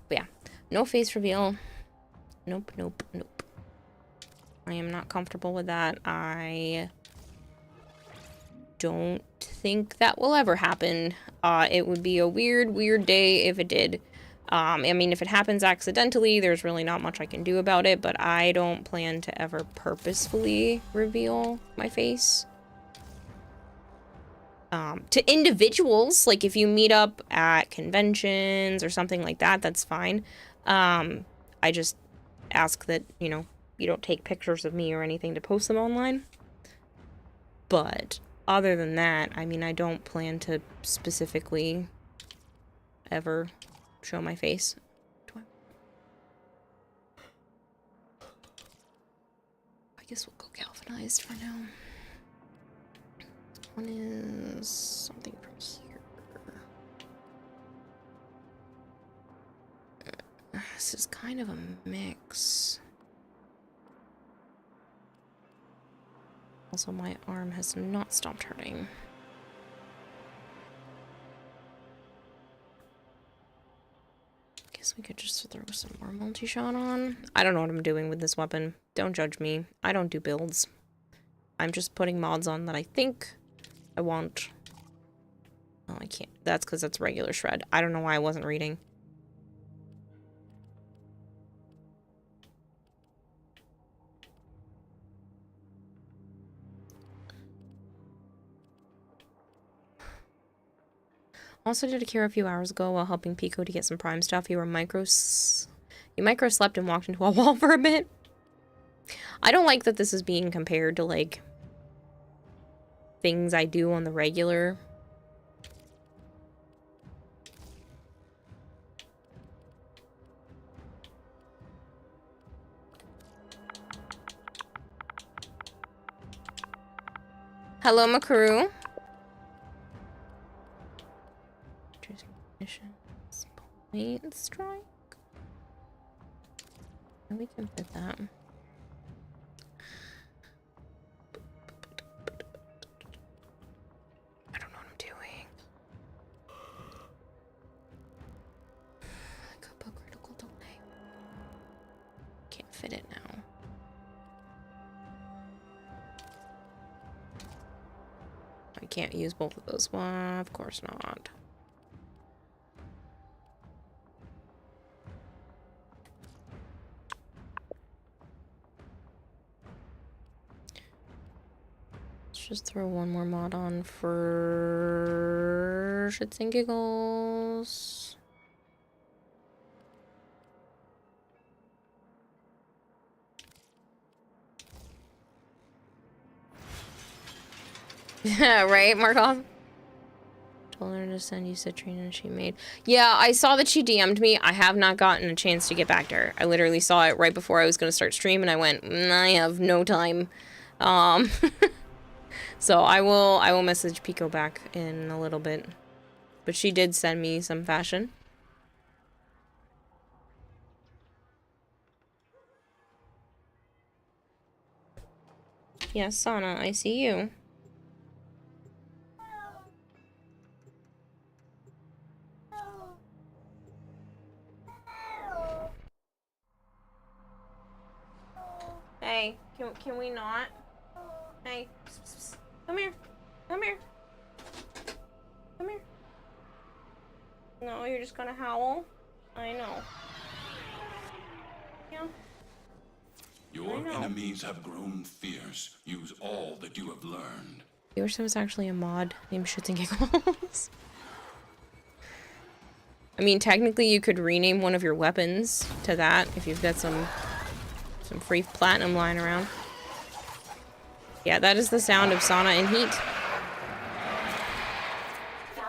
But yeah, no face reveal. Nope, nope, nope. I am not comfortable with that. I don't think that will ever happen. It would be a weird, weird day if it did. I mean, if it happens accidentally, there's really not much I can do about it, but I don't plan to ever purposefully reveal my face. To individuals, like if you meet up at conventions or something like that, that's fine. I just ask that, you know, you don't take pictures of me or anything to post them online. But other than that, I mean, I don't plan to specifically ever show my face. I guess we'll go galvanized for now. One is something from here. This is kind of a mix. Also, my arm has not stopped hurting. Guess we could just throw some more multi-shot on. I don't know what I'm doing with this weapon. Don't judge me. I don't do builds. I'm just putting mods on that I think I want. Oh, I can't. That's because that's regular shred. I don't know why I wasn't reading. Also did a cure a few hours ago while helping Pico to get some prime stuff. You micro slept and walked into a wall for a bit. I don't like that this is being compared to, like, things I do on the regular. Hello, Makaru. Missions. Point strike. And we can fit that. I don't know what I'm doing. I could put critical delay. Can't fit it now. I can't use both of those. Well, of course not. Just throw one more mod on for shits and giggles. Yeah, right, Markov? Told her to send you citrine and she made... Yeah, I saw that she DM'd me. I have not gotten a chance to get back to her. I literally saw it right before I was going to start stream and I went, I have no time. So I will message Pico back in a little bit. But she did send me some fashion. Yes, Sana, I see you. Hey, can we not? Hey, come here. Come here. Come here. No, you're just gonna howl? I know. Yeah. Your enemies have grown fierce. Use all that you have learned. I wish there was actually a mod named Shits and Giggles. I mean, technically you could rename one of your weapons to that if you've got some free platinum lying around. Yeah, that is the sound of Sana in heat.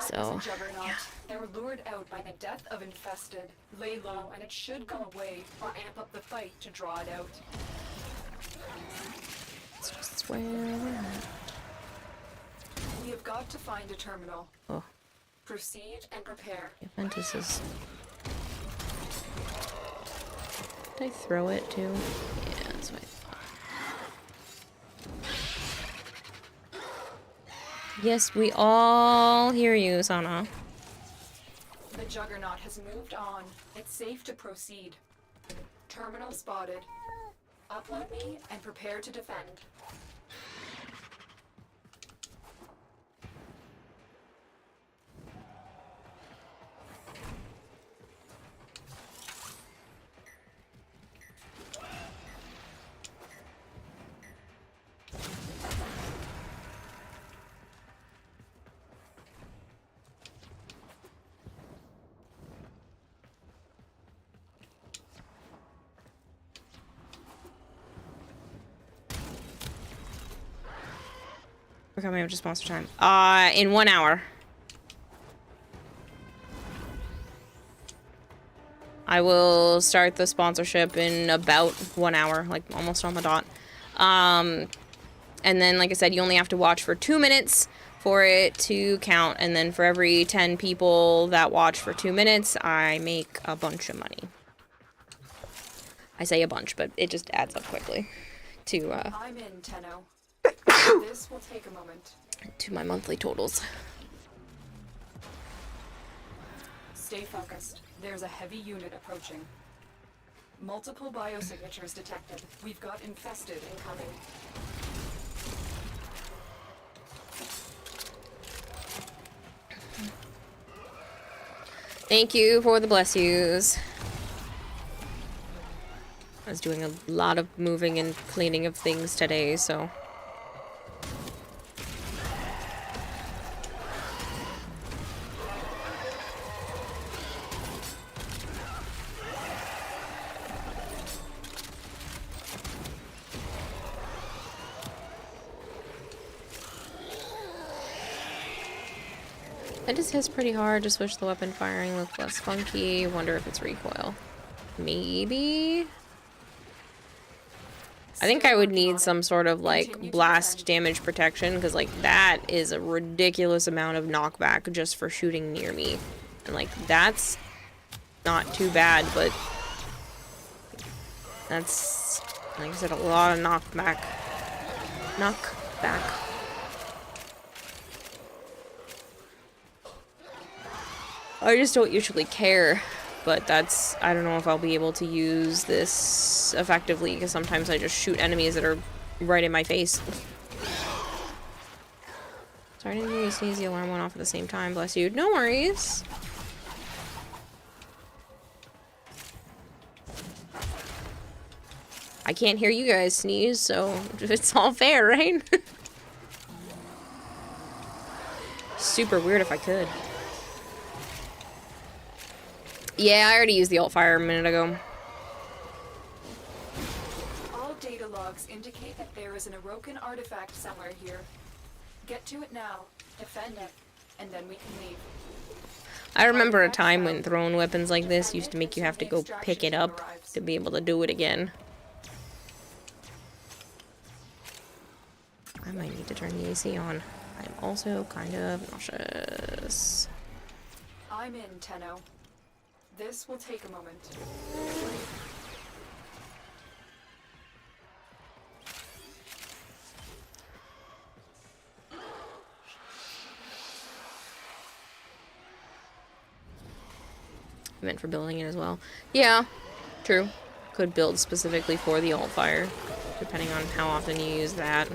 So, yeah. They were lured out by the death of infested. Lay low and it should go away, or amp up the fight to draw it out. It's just where we're at. We have got to find a terminal. Oh. Proceed and prepare. Ventus is... Did I throw it too? Yeah, that's what I thought. Yes, we all hear you, Sana. The Juggernaut has moved on. It's safe to proceed. Terminal spotted. Upload me and prepare to defend. We're coming up to sponsor time. In 1 hour. I will start the sponsorship in about 1 hour, like almost on the dot. And then, like I said, you only have to watch for 2 minutes for it to count. And then for every 10 people that watch for 2 minutes, I make a bunch of money. I say a bunch, but it just adds up quickly to, I'm in, Tenno. This will take a moment. To my monthly totals. Stay focused. There's a heavy unit approaching. Multiple biosignatures detected. We've got infested incoming. Thank you for the bless yous. I was doing a lot of moving and cleaning of things today, so... It just hits pretty hard to switch the weapon firing, look less funky. Wonder if it's recoil. Maybe? I think I would need some sort of, like, blast damage protection, because, like, that is a ridiculous amount of knockback just for shooting near me. And, like, that's not too bad, but that's, like I said, a lot of knockback. Knockback. I just don't usually care, but that's, I don't know if I'll be able to use this effectively, because sometimes I just shoot enemies that are right in my face. Sorry, I didn't hear you sneeze, the alarm went off at the same time, bless you. No worries. I can't hear you guys sneeze, so it's all fair, right? Super weird if I could. Yeah, I already used the alt fire a minute ago. All data logs indicate that there is an Orokin artifact somewhere here. Get to it now, defend it, and then we can leave. I remember a time when throwing weapons like this used to make you have to go pick it up to be able to do it again. I I might need to turn the AC on. I'm also kind of nauseous. I'm in, Tenno. This will take a moment. I meant for building it as well. Yeah, true. Could build specifically for the alt fire, depending on how often you use that.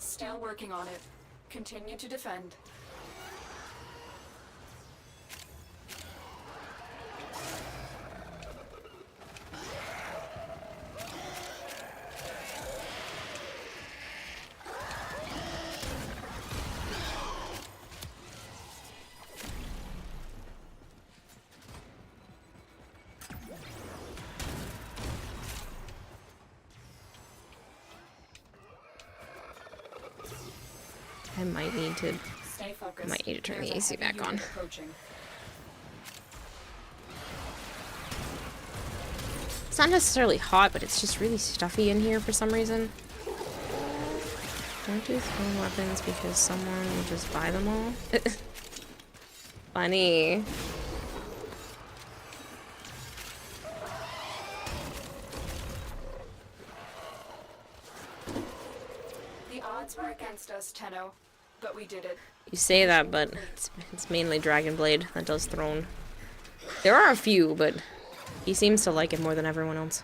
Still working on it. Continue to defend. I might need to Stay focused. Might need to turn There's the a AC heavy back unit on. Approaching. It's not necessarily hot, but it's just really stuffy in here for some reason. Don't do thrown weapons because someone will just buy them all. Funny. The odds were against us, Tenno, but we did it. You say that, but it's mainly Dragon Blade that does thrown. There are a few, but he seems to like it more than everyone else.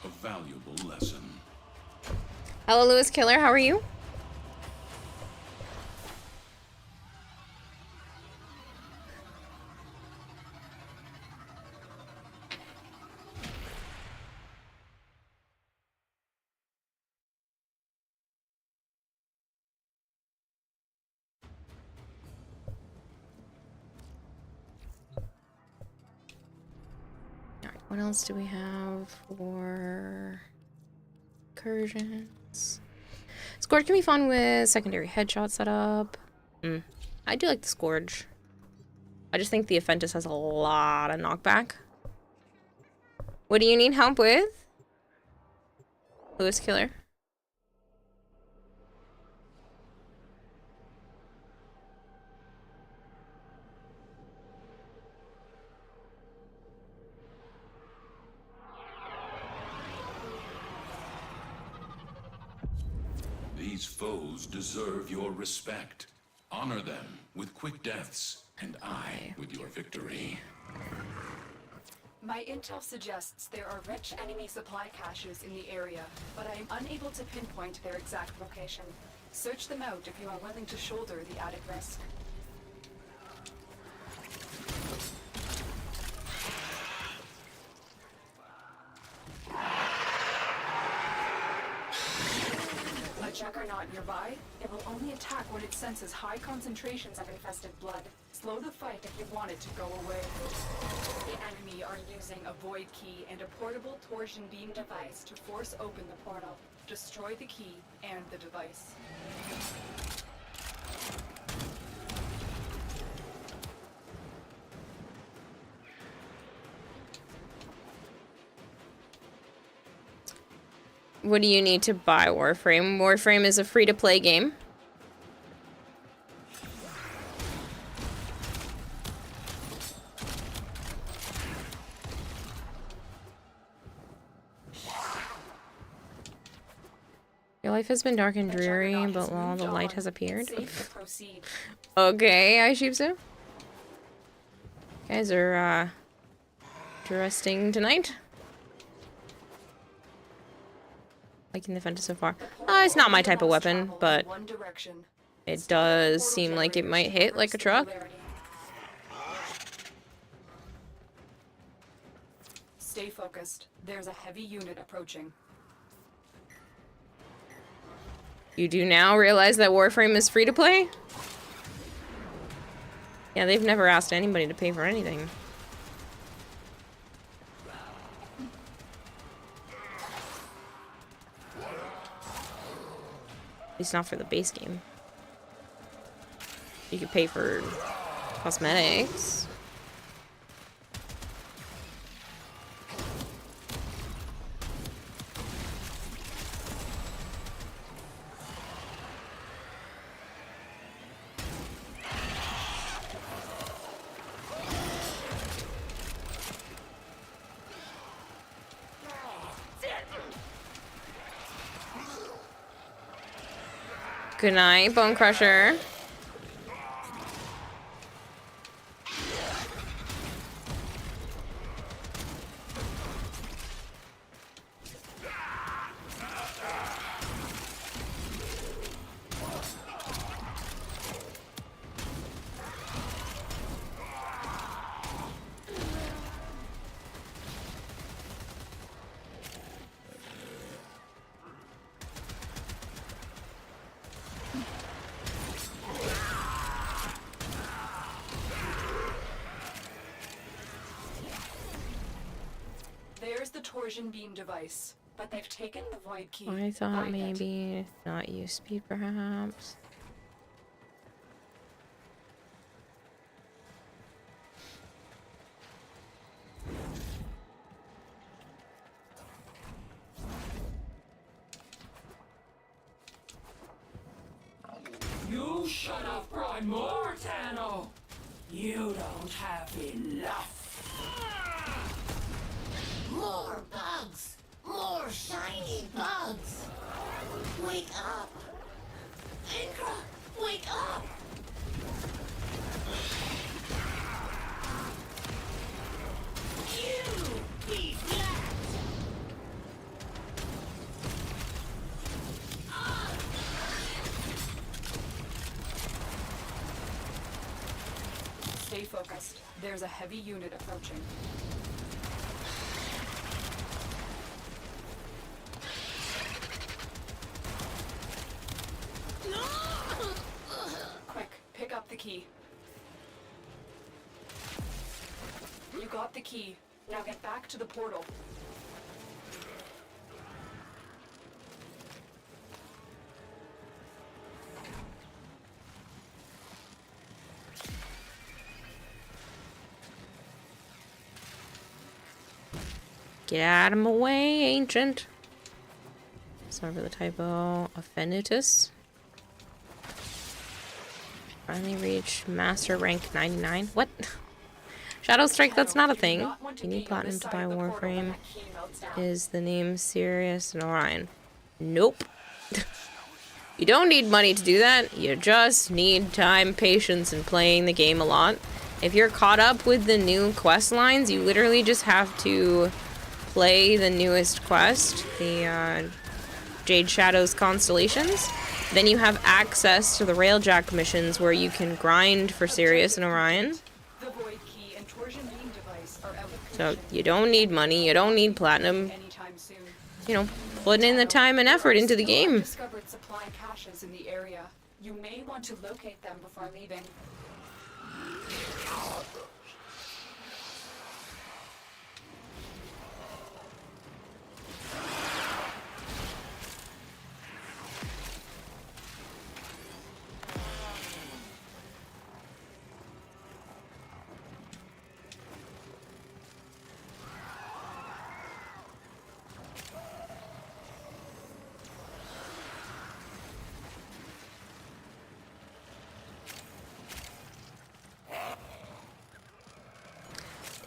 A valuable lesson. Hello, Lewis Killer. How are you? Alright, what else do we have for incursions? Scourge can be fun with secondary headshot setup. I do like the Scourge. I just think the Aphentis has a lot of knockback. What do you need help with? Lewis Killer. These foes deserve your respect. Honor them with quick deaths, and I with your victory. My intel suggests there are rich enemy supply caches in the area, but I am unable to pinpoint their exact location. Search them out if you are willing to shoulder the added risk. A juggernaut nearby? It will only attack when it senses high concentrations of infested blood. Slow the fight if you want it to go away. The enemy are using a void key and a portable torsion beam device to force open the portal. Destroy the key and the device. What do you need to buy Warframe? Warframe is a free-to-play game. Your life has been dark and dreary, Juggernaut but has while the moved light on. has appeared. It's safe to proceed. Okay, I sheep so. Guys are interesting tonight. Liking the Fenta so far. It's not my type of weapon, but One direction. it does seem like it might hit like a truck. Stay focused. There's a heavy unit approaching. You do now realize that Warframe is free to play? Yeah, they've never asked anybody to pay for anything. At least not for the base game. You could pay for cosmetics. Good night, Bone Crusher. There's the torsion beam device, but they've taken the void key. I thought Find it. maybe not use speed, perhaps. You shut up, Primortano! You don't have enough! More bugs! More shiny bugs! Wake up! Inkra, wake up! You be flat! Stay focused. There's a heavy unit approaching. Quick, pick up the key. You got the key. Now get back to the portal. Get out of my way, ancient. Sorry for the typo. Affinitus. Finally reached master rank 99. What? Shadow Strike, that's not a thing. You need platinum to buy Warframe. Is the name Sirius and Orion? Nope. You don't need money to do that. You just need time, patience, and playing the game a lot. If you're caught up with the new quest lines, you literally just have to play the newest quest, the Jade Shadows Constellations. Then you have access to the Railjack missions where you can grind for Sirius and Orion. The void key and torsion beam device are out of So commission. you don't need money, you don't need platinum. Anytime soon. You know, putting in the time and effort into the game. Discovered supply caches in the area. You may want to locate them before leaving.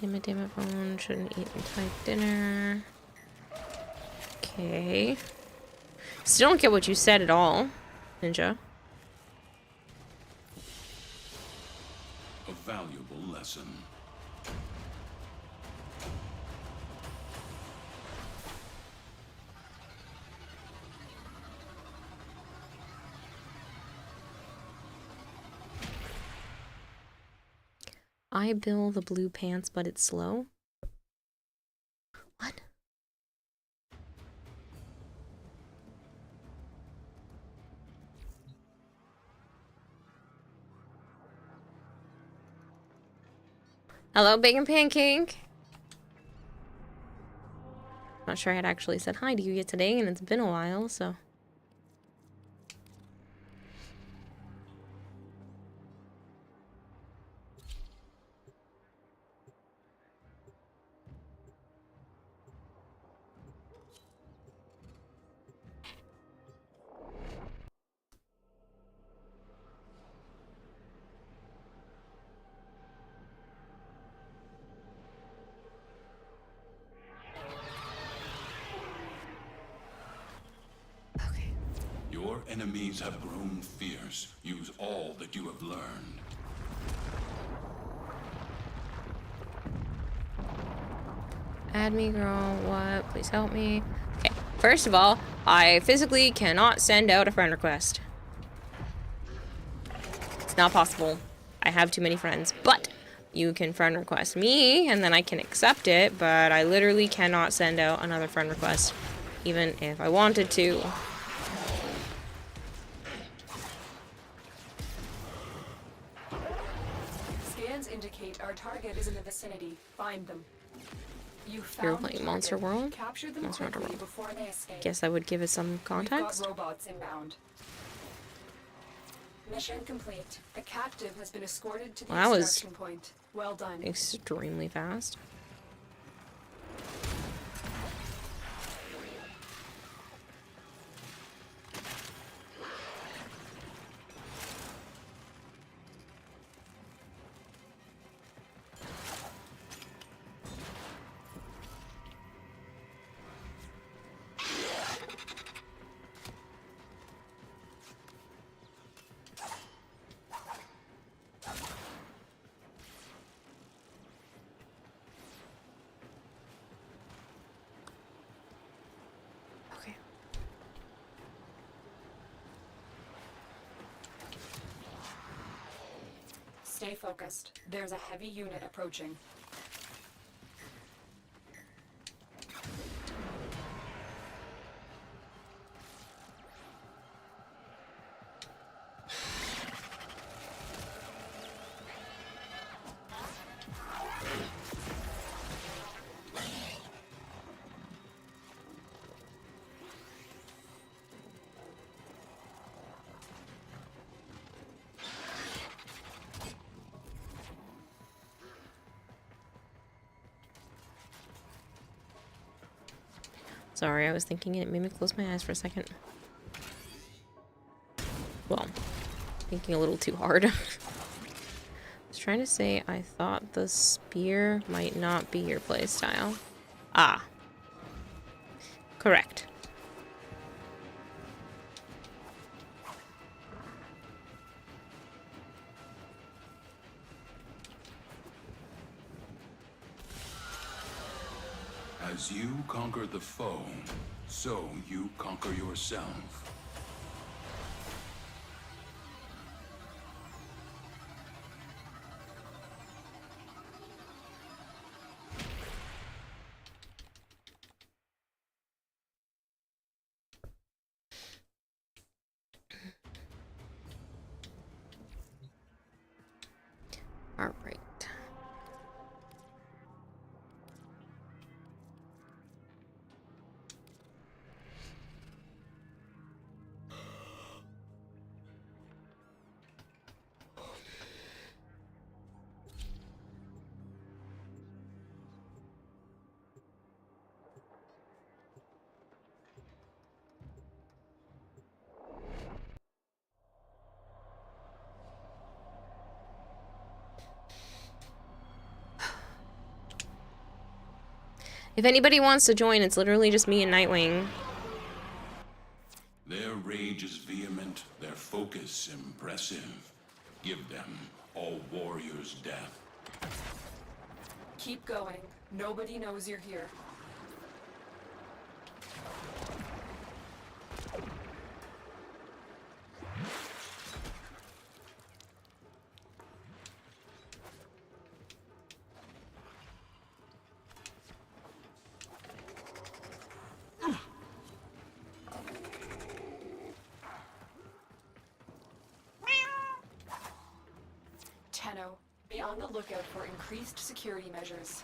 Damn it, phone. Shouldn't eat and type dinner. Okay. Still don't get what you said at all, Ninja. A valuable lesson. I bill the blue pants, but it's slow. What? Hello, Bacon Pancake. Not sure I had actually said hi to you yet today, and it's been a while, so. Your enemies have grown fierce. Use all that you have learned. Add me, girl. What? Please help me. Okay. First of all, I physically cannot send out a friend request. It's not possible. I have too many friends. But you can friend request me, and then I can accept it, but I literally cannot send out another friend request, even if I wanted to. Scans indicate our target is in the vicinity. Find them. You You're found playing the Monster target. World? Capture them Monster Hunter quickly World. before they escape. Guess I would give it some context. We've got robots inbound. Mission complete. The captive has been escorted to the Well, that was extraction point. Well done. extremely fast. Stay focused. There's a heavy unit approaching. Sorry, I was thinking it made me close my eyes for a second. Well, thinking a little too hard. I was trying to say I thought the spear might not be your playstyle. Ah. Correct. As you conquer the foe, so you conquer yourself. All right. If anybody wants to join, it's literally just me and Nightwing. That's impressive. Give them a warrior's death. Keep going. Nobody knows you're here. Tenno, be on the lookout for increased security measures.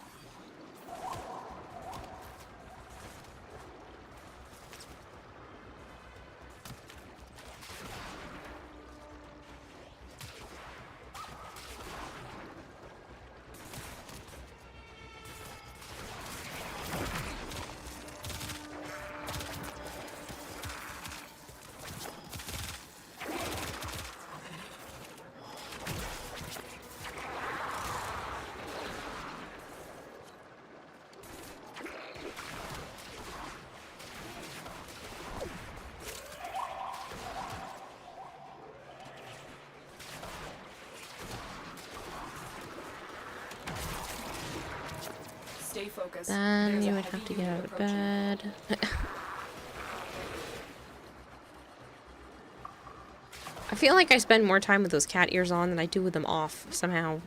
Stay focused. Then There's you a would heavy have to get unit out of approaching. bed. I feel like I spend more time with those cat ears on than I do with them off, somehow.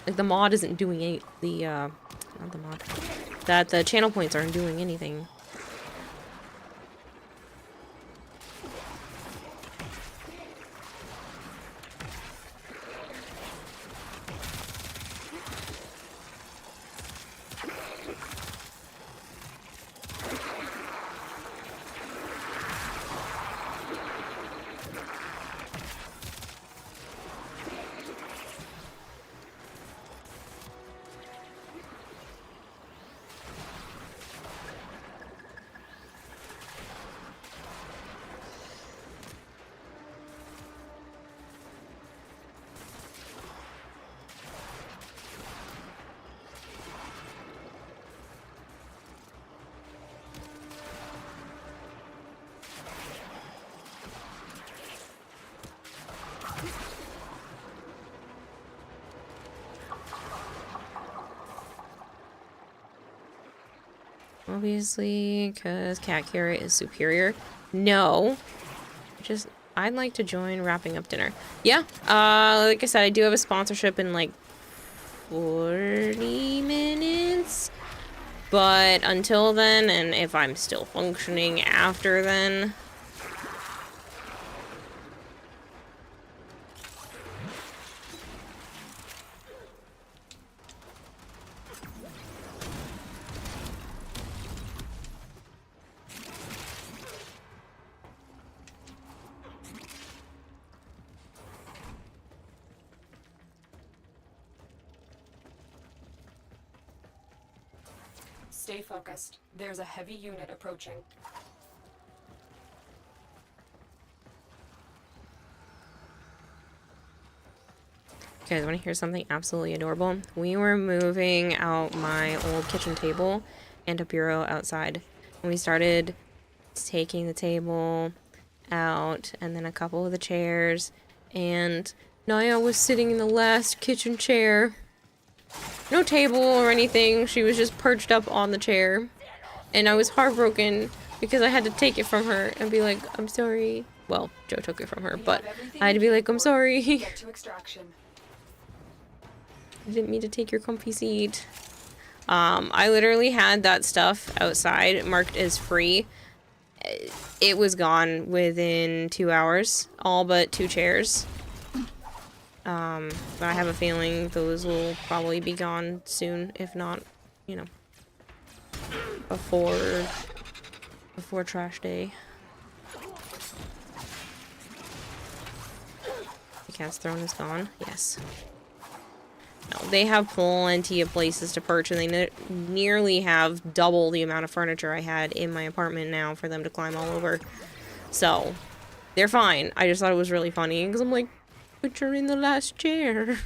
Like, the mod isn't doing any... not the mod. That the channel points aren't doing anything. Obviously, because cat carrot is superior. No. Just, I'd like to join wrapping up dinner. Yeah, like I said, I do have a sponsorship in like 40 minutes. But until then, and if I'm still functioning after then... Stay focused. There's a heavy unit approaching. You guys want to hear something absolutely adorable? We were moving out my old kitchen table and a bureau outside. And we started taking the table out and then a couple of the chairs. And Naya was sitting in the last kitchen chair. No table or anything. She was just perched up on the chair. And I was heartbroken because I had to take it from her and be like, I'm sorry. Well, Joe took it from her, but I had to be like, I'm sorry. Get to extraction. I didn't mean to take your comfy seat. I literally had that stuff outside marked as free. It was gone within 2 hours. All but 2 chairs. But I have a feeling those will probably be gone soon, if not, you know, before trash day. The cat's throne is gone. Yes. No, they have plenty of places to perch, and they nearly have double the amount of furniture I had in my apartment now for them to climb all over. So, they're fine. I just thought it was really funny, because I'm like, but you're in the last chair.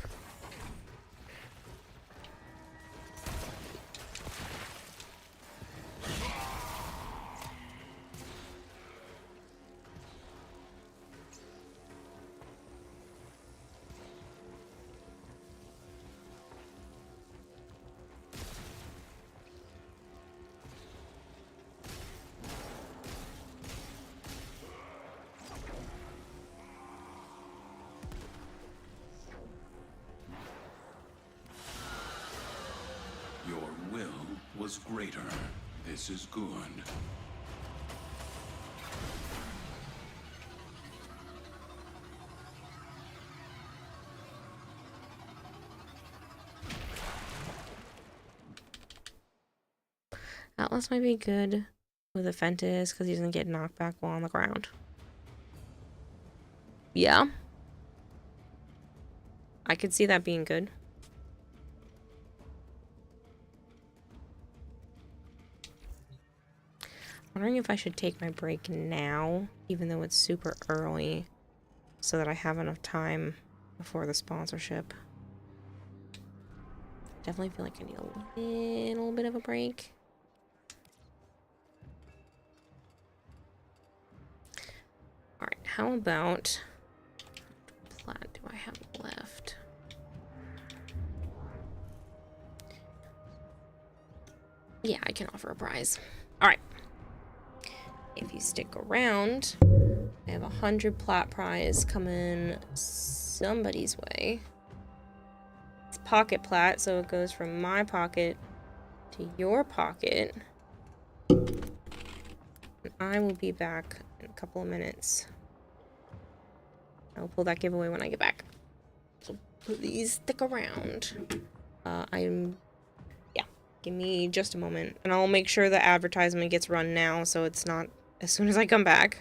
is greater. This is good. Atlas might be good with a Fentis because he doesn't get knocked back while on the ground. Yeah. I could see that being good. Wondering if I should take my break now, even though it's super early, so that I have enough time before the sponsorship. Definitely feel like I need a little bit of a break. Alright, how about... What plat do I have left? Yeah, I can offer a prize. Alright. If you stick around, I have 100 plat prize coming somebody's way. It's pocket plat, so it goes from my pocket to your pocket. And I will be back in a couple of minutes. I'll pull that giveaway when I get back. So please stick around. Yeah, give me just a moment. And I'll make sure the advertisement gets run now so it's not as soon as I come back.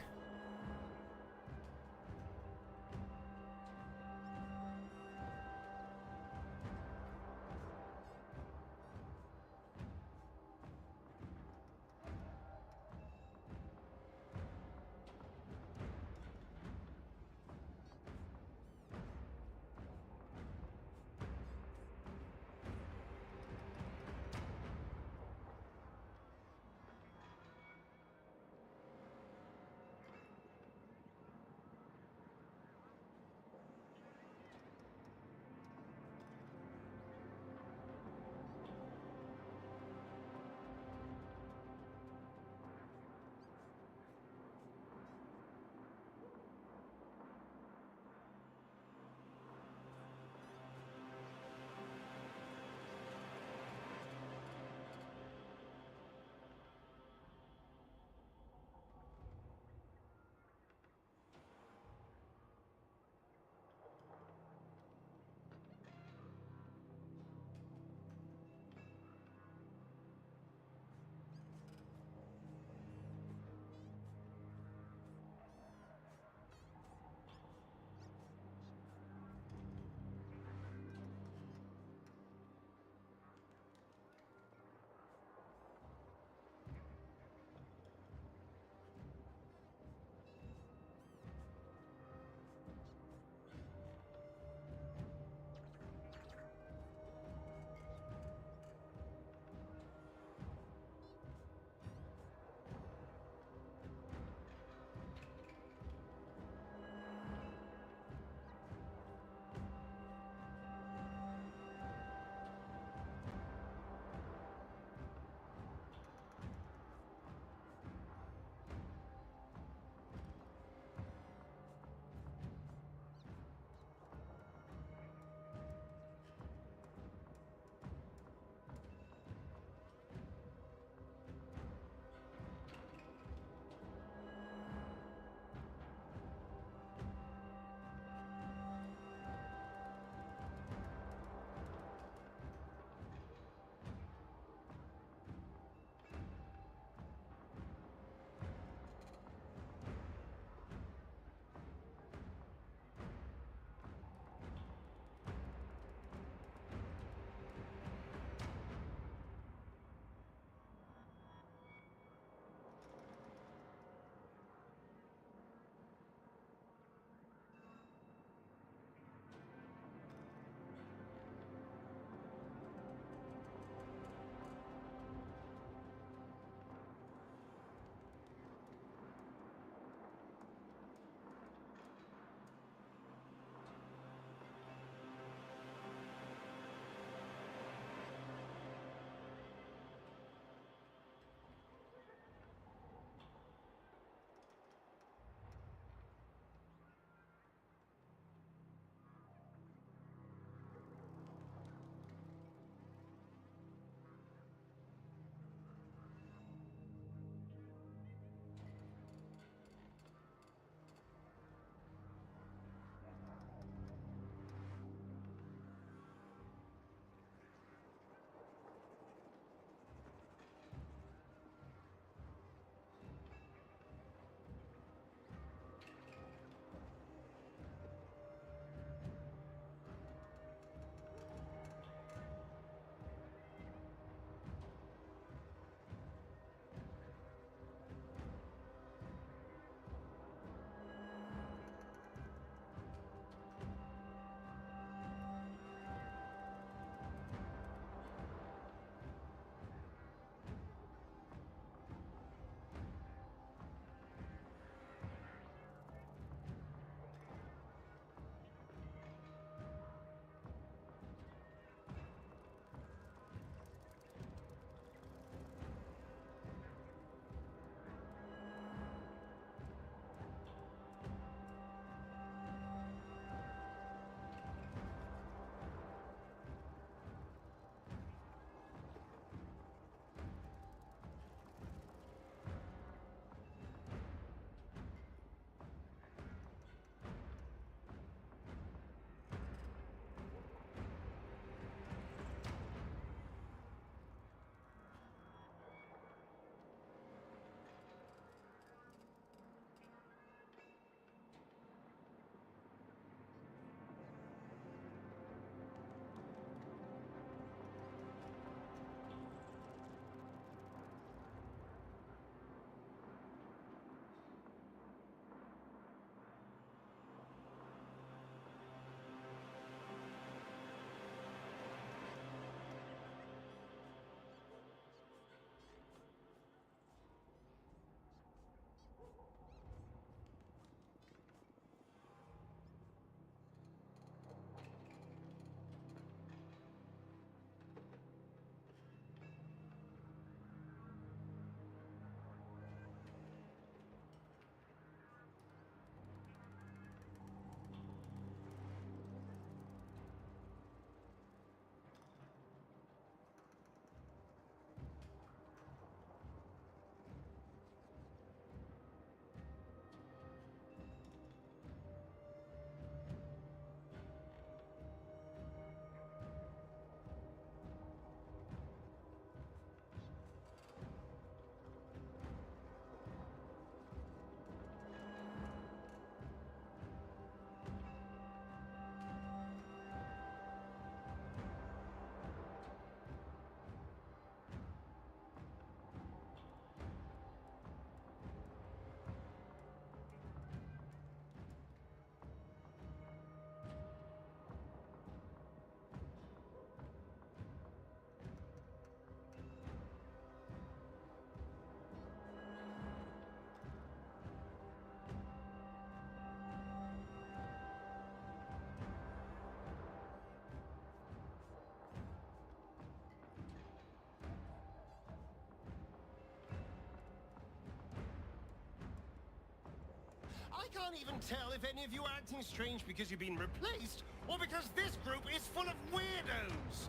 I can't even tell if any of you are acting strange because you've been replaced, or because this group is full of weirdos.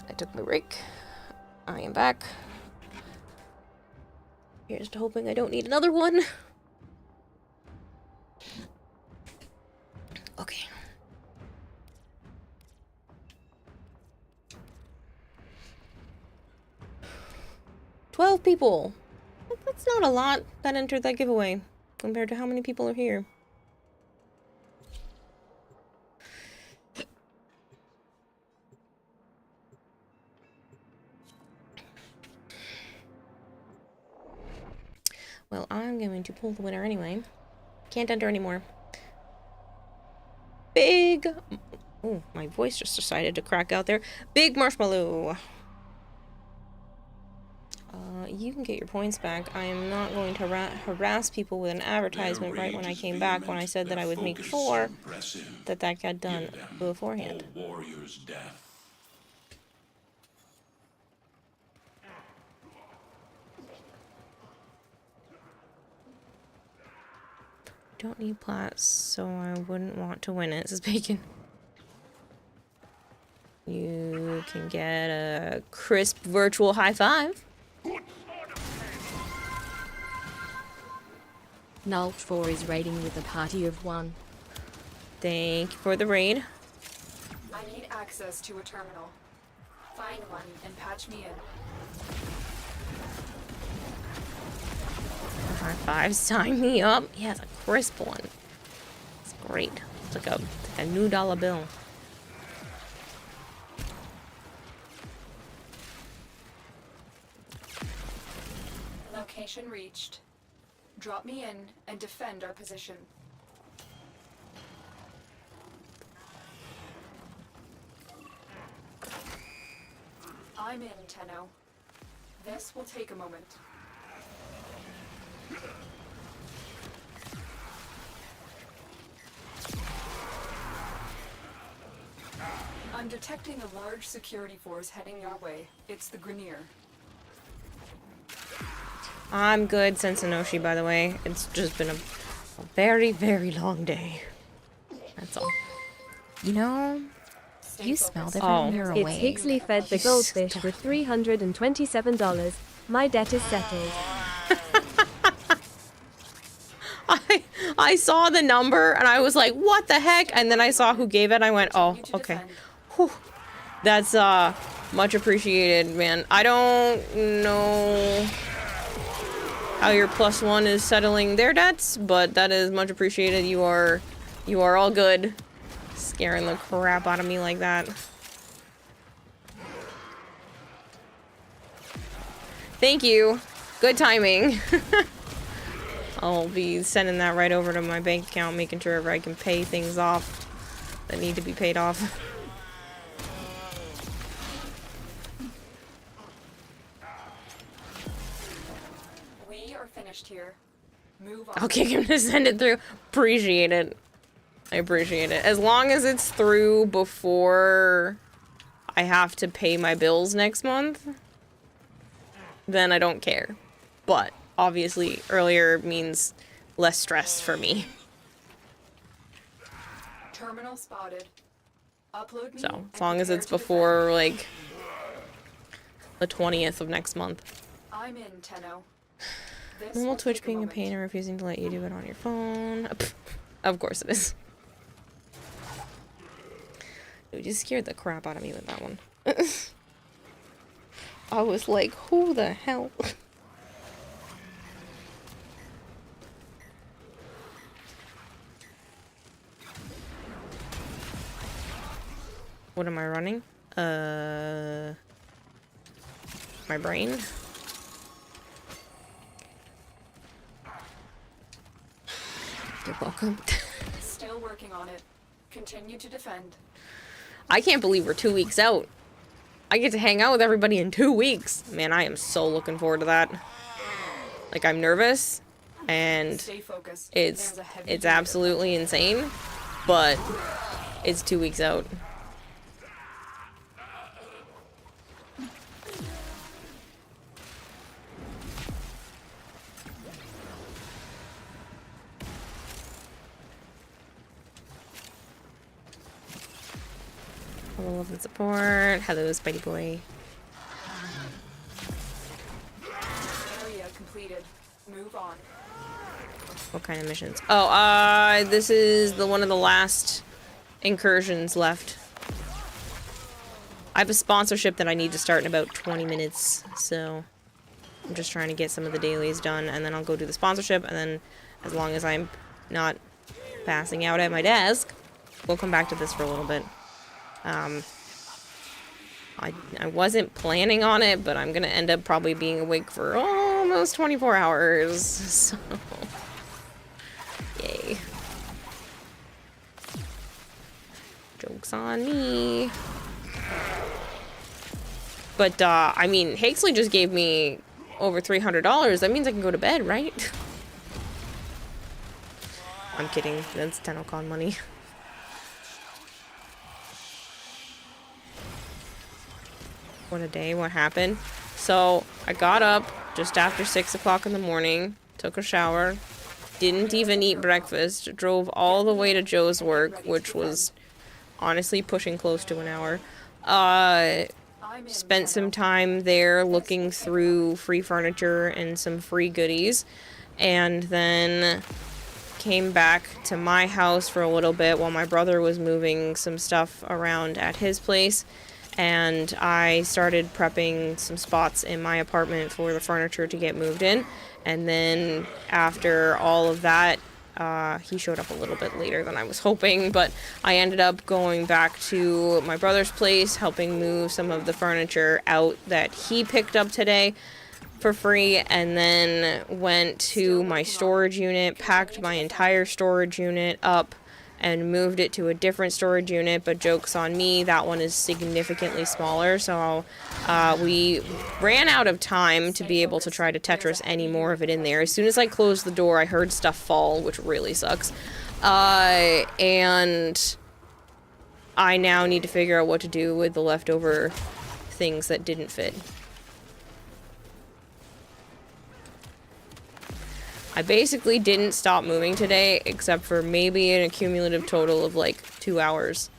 I took my break. I am back. Here's to hoping I don't need another one. Okay. "12 people. That's not a lot that entered that giveaway compared to how many people are here. Well, I'm going to pull the winner anyway. Can't enter anymore. Big... Oh, my voice just decided to crack out there. Big Marshmallow. You can get your points back. I am not going to harass people with an advertisement right when I came back when I said that I would make sure that that got done beforehand. Warrior's death. Don't need plats, so I wouldn't want to win it, says Bacon. You can get a crisp virtual high five. Nult 4 is raiding with a party of 1. Thank you for the raid. I need access to a terminal. Find one and patch me in. High five, sign me up. Yeah, it's a crisp one. It's great. It's like a new dollar bill. Location reached. Drop me in and defend our position. I'm in, Tenno. This will take a moment. I'm detecting a large security force heading your way. It's the Grenier. I'm good, Sensinoshi, by the way. It's just been a very, very long day. That's all. You know, you smell different when you're away. It's Hixley fed the goldfish with $327. My debt is settled. I saw the number and I was like, what the heck? And then I saw who gave it and I went, oh, okay. Whew. That's much appreciated, man. I don't know how your +1 is settling their debts, but that is much appreciated. You are all good. Scaring the crap out of me like that. Thank you. Good timing. I'll be sending that right over to my bank account, making sure I can pay things off that need to be paid off. We are finished here. Move on. I'll kick him to send it through. Appreciate it. I appreciate it. As long as it's through before I have to pay my bills next month, then I don't care. But obviously earlier means less stress for me. Terminal spotted. Upload me So, as and long as prepare it's to before, like, the 20th of next month. defend. I'm in, Tenno. This Normal will Twitch take a being a moment. pain and refusing to let you do it on your phone. Of course it is. Dude, you scared the crap out of me with that one. I was like, who the hell? What am I running? My brain? You're welcome. Still working on it. Continue to defend. I can't believe we're 2 weeks out. I get to hang out with everybody in 2 weeks. Man, I am so looking forward to that. Like, I'm nervous, and Stay focused. it's There's a heavy absolutely insane, but it's 2 weeks out. Hello, love and support. Hello, Spidey boy. area completed. Move on. What kind of missions? Oh, this is one of the last incursions left. I have a sponsorship that I need to start in about 20 minutes, so I'm just trying to get some of the dailies done, and then I'll go do the sponsorship, and then as long as I'm not passing out at my desk, we'll come back to this for a little bit. I wasn't planning on it, but I'm gonna end up probably being awake for almost 24 hours, so yay. Joke's on me. But, I mean, Hakesley just gave me over $300. That means I can go to bed, right? I'm kidding. That's TennoCon money. What a day. What happened? So, I got up just after 6 o'clock in the morning, took a shower, didn't even eat breakfast, drove all the way to Joe's work, which was honestly pushing close to an hour. Spent some time there looking through free furniture and some free goodies, and then came back to my house for a little bit while my brother was moving some stuff around at his place, and I started prepping some spots in my apartment for the furniture to get moved in. And then after all of that, he showed up a little bit later than I was hoping, but I ended up going back to my brother's place, helping move some of the furniture out that he picked up today for free, and then went to my storage unit, packed my entire storage unit up, and moved it to a different storage unit, but joke's on me, that one is significantly smaller, so we ran out of time to be able to try to Tetris any more of it in there. As soon as I closed the door, I heard stuff fall, which really sucks. And I now need to figure out what to do with the leftover things that didn't fit. I basically didn't stop moving today, except for maybe an accumulative total of like 2 hours.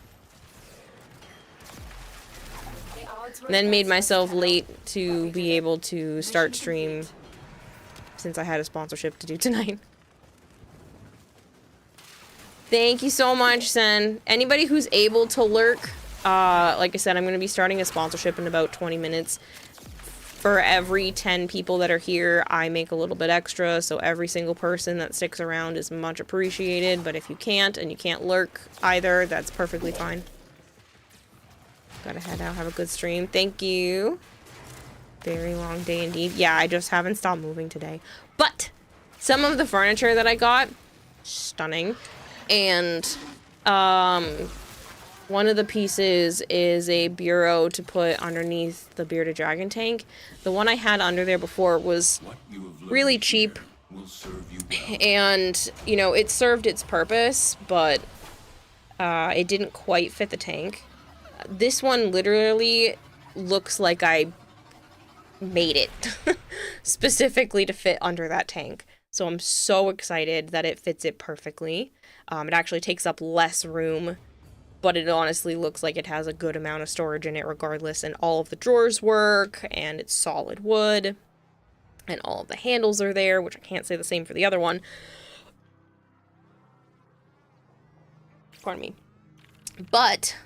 And then made myself late to be able to start stream, since I had a sponsorship to do tonight. Thank you so much, Sen. Anybody who's able to lurk, like I said, I'm going to be starting a sponsorship in about 20 minutes. For every 10 people that are here, I make a little bit extra, so every single person that sticks around is much appreciated, but if you can't, and you can't lurk either, that's perfectly fine. Gotta head out, have a good stream. Thank you. Very long day indeed. Yeah, I just haven't stopped moving today. But some of the furniture that I got, stunning. And one of the pieces is a bureau to put underneath the bearded dragon tank. The one I had under there before was really cheap. And, you know, it served its purpose, but it didn't quite fit the tank. This one literally looks like I made it specifically to fit under that tank. So I'm so excited that it fits it perfectly. It actually takes up less room, but it honestly looks like it has a good amount of storage in it regardless, and all of the drawers work, and it's solid wood, and all of the handles are there, which I can't say the same for the other one. Pardon me. But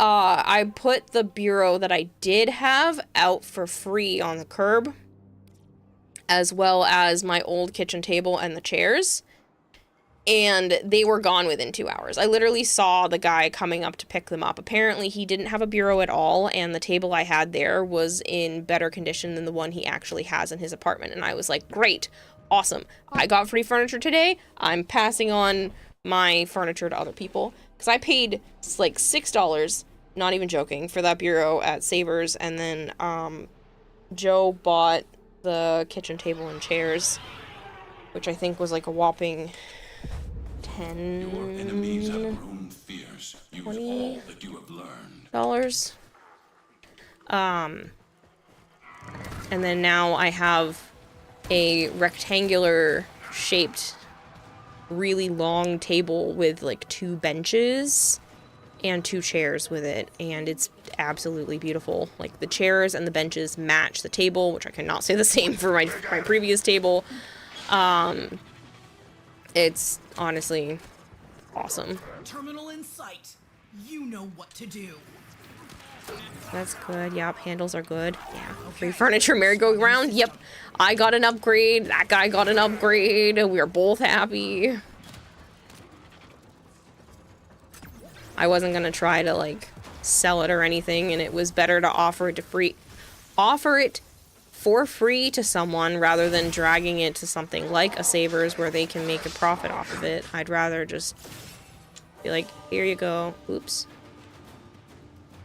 I put the bureau that I did have out for free on the curb, as well as my old kitchen table and the chairs, and they were gone within 2 hours. I literally saw the guy coming up to pick them up. Apparently he didn't have a bureau at all, and the table I had there was in better condition than the one he actually has in his apartment, and I was like, great, awesome, I got free furniture today, I'm passing on my furniture to other people, because I paid like $6, not even joking, for that bureau at Savers, and then Joe bought the kitchen table and chairs, which I think was like a whopping $10. Your enemies have grown fierce. Use all that you have learned. And then now I have a rectangular shaped, really long table with like 2 benches and 2 chairs with it, and it's absolutely beautiful. Like, the chairs and the benches match the table, which I cannot say the same for my previous table. It's honestly awesome. Terminal in sight. You know what to do. That's good. Yep, handles are good. Yeah. Free furniture merry-go-round. Yep. I got an upgrade. That guy got an upgrade. We are both happy. I wasn't gonna try to, like, sell it or anything, and it was better to offer it for free to someone rather than dragging it to something like a Savers where they can make a profit off of it. I'd rather just be like, here you go. Oops.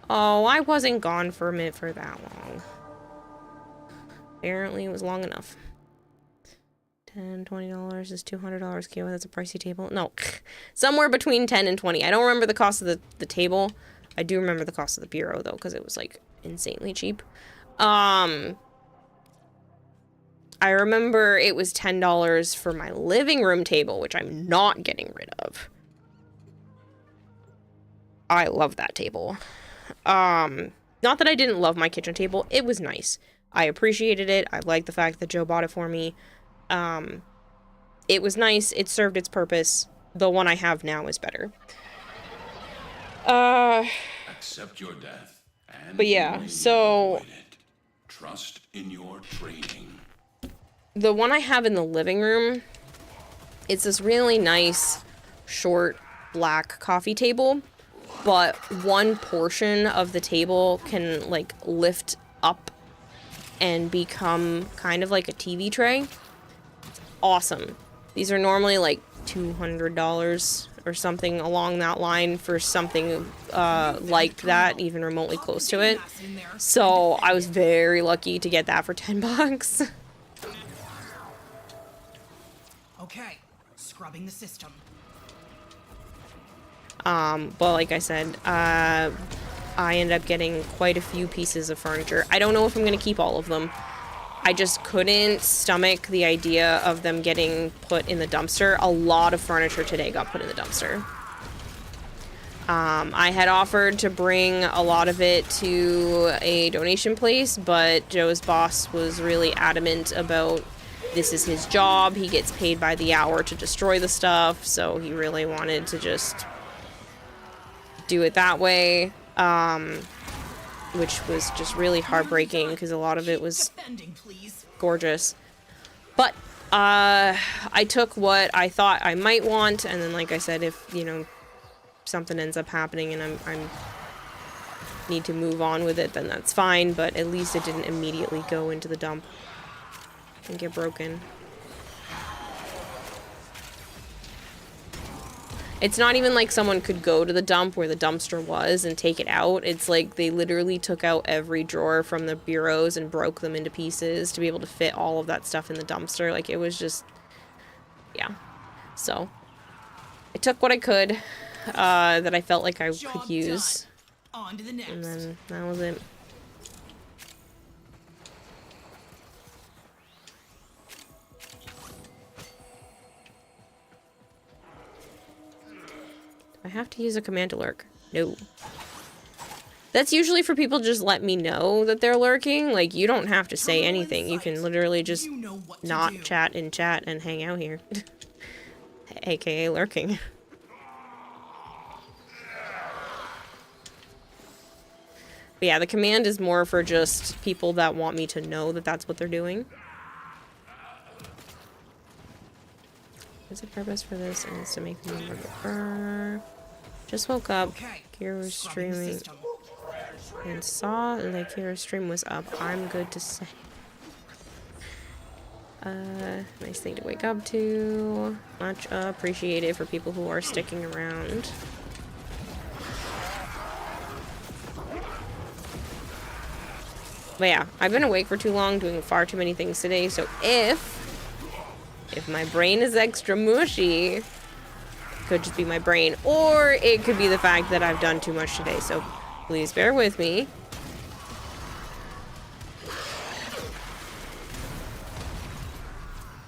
Oh, I wasn't gone for a minute for that long. Apparently it was long enough. $10, $20 is $200. Kilo, that's a pricey table. No, somewhere between 10 and 20. I don't remember the cost of the table. I do remember the cost of the bureau though, because it was like insanely cheap. I remember it was $10 for my living room table, which I'm not getting rid of. I love that table. Not that I didn't love my kitchen table. It was nice. I appreciated it. I liked the fact that Joe bought it for me. It was nice. It served its purpose. The one I have now is better. Accept your death. And but yeah, so trust in your training. The one I have in the living room, it's this really nice, short, black coffee table, but one portion of the table can, like, lift up and become kind of like a TV tray. It's awesome. These are normally, like, $200 or something along that line for something like that, even remotely close to it. So I was very lucky to get that for $10. Okay, scrubbing the system. But like I said, I ended up getting quite a few pieces of furniture. I don't know if I'm gonna keep all of them. I just couldn't stomach the idea of them getting put in the dumpster. A lot of furniture today got put in the dumpster. I had offered to bring a lot of it to a donation place, but Joe's boss was really adamant about this is his job. He gets paid by the hour to destroy the stuff, so he really wanted to just do it that way, which was just really heartbreaking because a lot of it was gorgeous. But I took what I thought I might want, and then, like I said, if, you know, something ends up happening and I'm need to move on with it, then that's fine, but at least it didn't immediately go into the dump and get broken. It's not even like someone could go to the dump where the dumpster was and take it out. It's like they literally took out every drawer from the bureaus and broke them into pieces to be able to fit all of that stuff in the dumpster. Like, it was just, yeah. So, I took what I could that I felt like I could use. On to the next. And then that was it. I have to use a command to lurk. No. That's usually for people just let me know that they're lurking. Like, you don't have to say anything. You can literally just not chat in chat and hang out here. AKA lurking. But yeah, the command is more for just people that want me to know that that's what they're doing. What's the purpose for this? And it's to make me remember. Just woke up. Kira was streaming. And saw that Kira's stream was up. I'm good to say. Nice thing to wake up to. Much appreciated for people who are sticking around. But yeah, I've been awake for too long, doing far too many things today, so if my brain is extra mushy, it could just be my brain, or it could be the fact that I've done too much today, so please bear with me.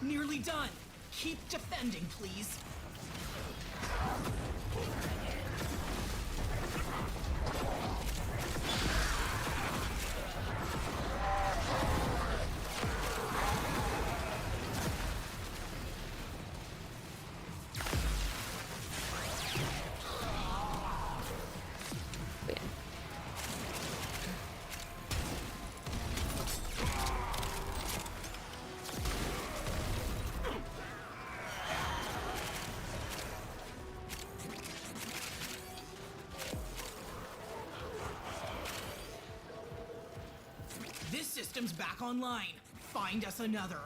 Nearly done. Keep defending, please. This system's back online. Find us another.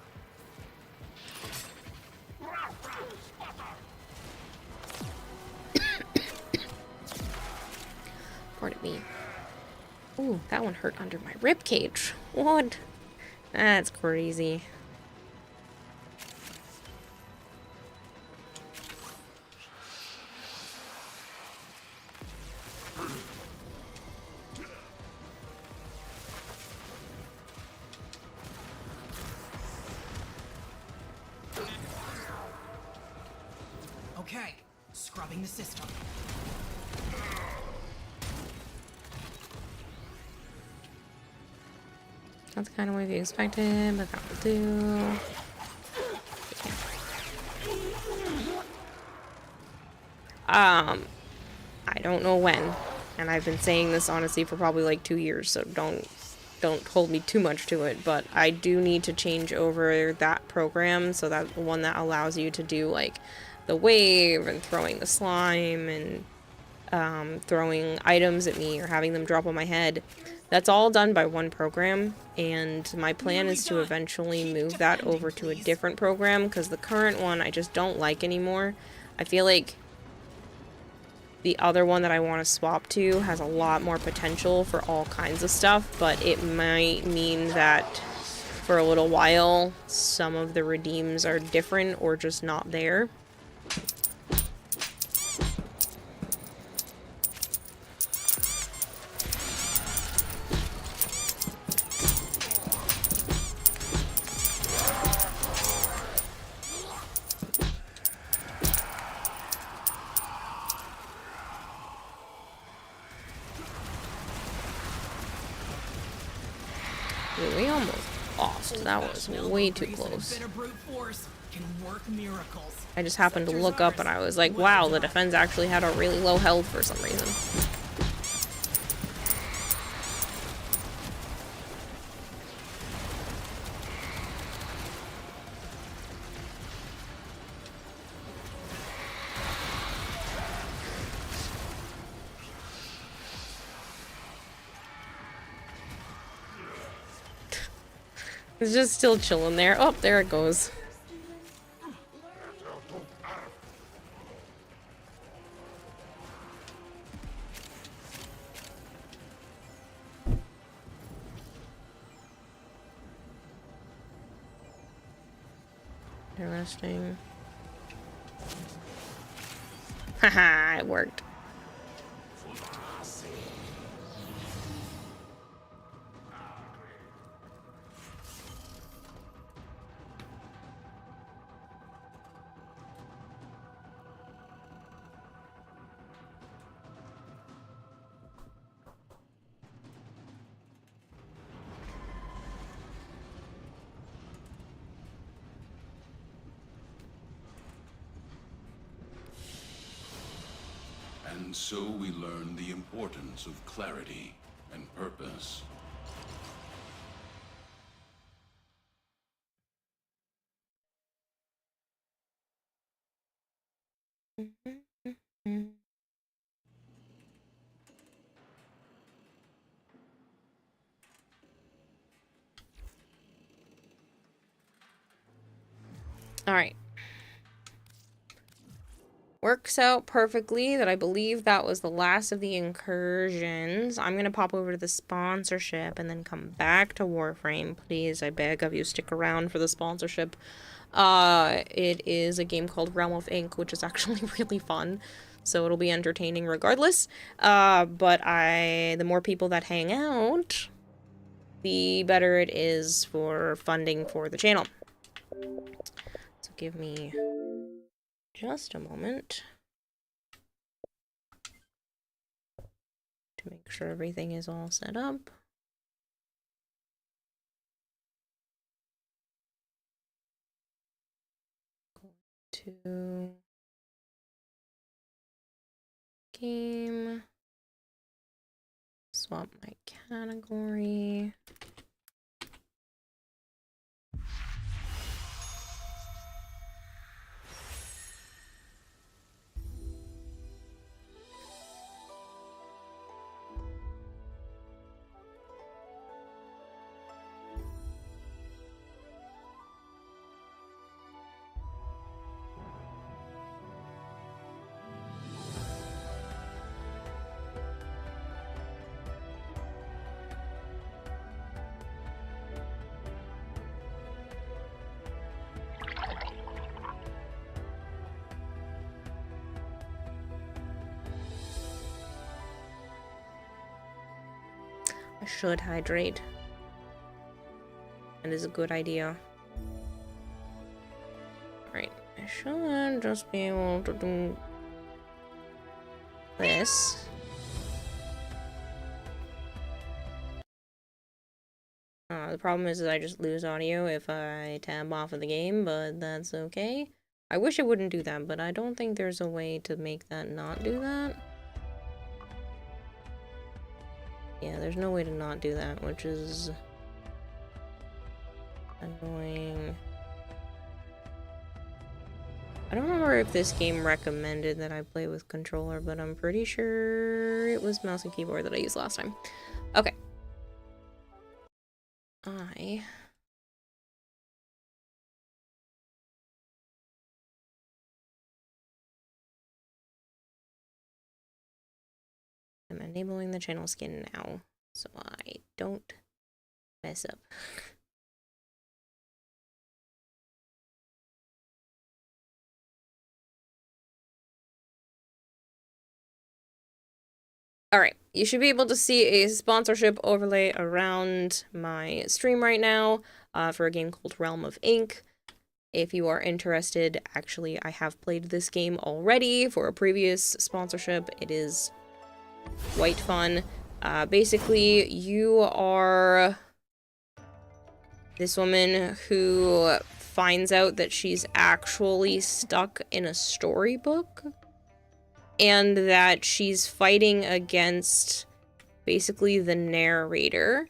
Pardon me. Ooh, that one hurt under my ribcage. What? That's crazy. Okay, scrubbing the system. That's kind of what we expected, but that will do. I don't know when, and I've been saying this honestly for probably like 2 years, so don't hold me too much to it, but I do need to change over that program, so that one that allows you to do like the wave and throwing the slime and throwing items at me or having them drop on my head. That's all done by one program, and my plan is to eventually move that over to a different program, because the current one I just don't like anymore. I feel like the other one that I want to swap to has a lot more potential for all kinds of stuff, but it might mean that for a little while some of the redeems are different or just not there. We almost lost. That was way too close. I just happened to look up and I was like, wow, the defense actually had a really low health for some reason. It's just still chilling there. Oh, there it goes. Interesting. Haha, it worked. And so we learn the importance of clarity and purpose. All right. Works out perfectly that I believe that was the last of the incursions. I'm going to pop over to the sponsorship and then come back to Warframe. Please, I beg of you, stick around for the sponsorship. It is a game called Realm of Ink, which is actually really fun. So it'll be entertaining regardless. But the more people that hang out, the better it is for funding for the channel. So give me just a moment to make sure everything is all set up. Go to game, swap my category. I should hydrate. That is a good idea. Alright, I should just be able to do this. The problem is that I just lose audio if I tab off of the game, but that's okay. I wish it wouldn't do that, but I don't think there's a way to make that not do that. Yeah, there's no way to not do that, which is annoying. I don't remember if this game recommended that I play with controller, but I'm pretty sure it was mouse and keyboard that I used last time. Okay. I am enabling the channel skin now, so I don't mess up. Alright, you should be able to see a sponsorship overlay around my stream right now for a game called Realm of Ink. If you are interested, actually, I have played this game already for a previous sponsorship. It is quite fun. Basically, you are this woman who finds out that she's actually stuck in a storybook. And that she's fighting against basically the narrator,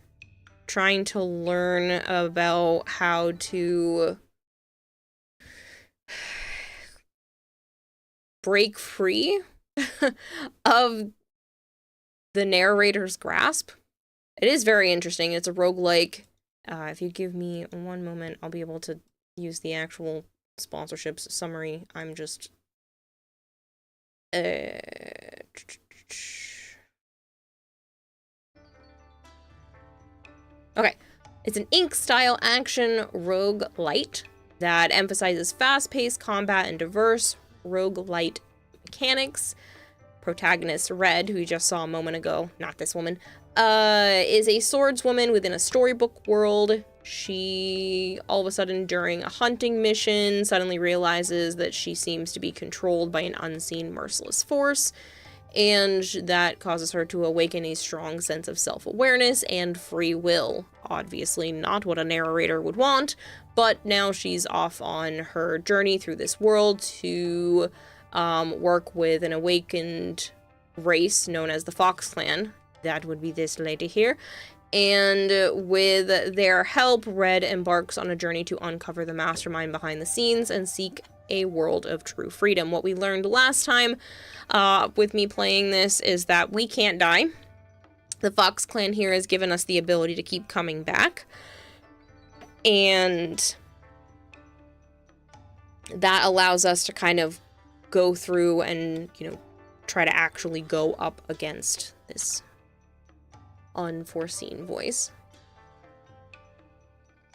trying to learn about how to break free of the narrator's grasp. It is very interesting. It's a roguelike. If you give me one moment, I'll be able to use the actual sponsorships summary. I'm just... Okay. It's an ink-style action roguelite that emphasizes fast-paced combat and diverse roguelite mechanics. Protagonist Red, who you just saw a moment ago, not this woman, is a swordswoman within a storybook world. She, all of a sudden, during a hunting mission, suddenly realizes that she seems to be controlled by an unseen, merciless force, and that causes her to awaken a strong sense of self-awareness and free will. Obviously not what a narrator would want, but now she's off on her journey through this world to work with an awakened race known as the Fox Clan. That would be this lady here. And with their help, Red embarks on a journey to uncover the mastermind behind the scenes and seek a world of true freedom. What we learned last time with me playing this is that we can't die. The Fox Clan here has given us the ability to keep coming back. And that allows us to kind of go through and, you know, try to actually go up against this unforeseen voice.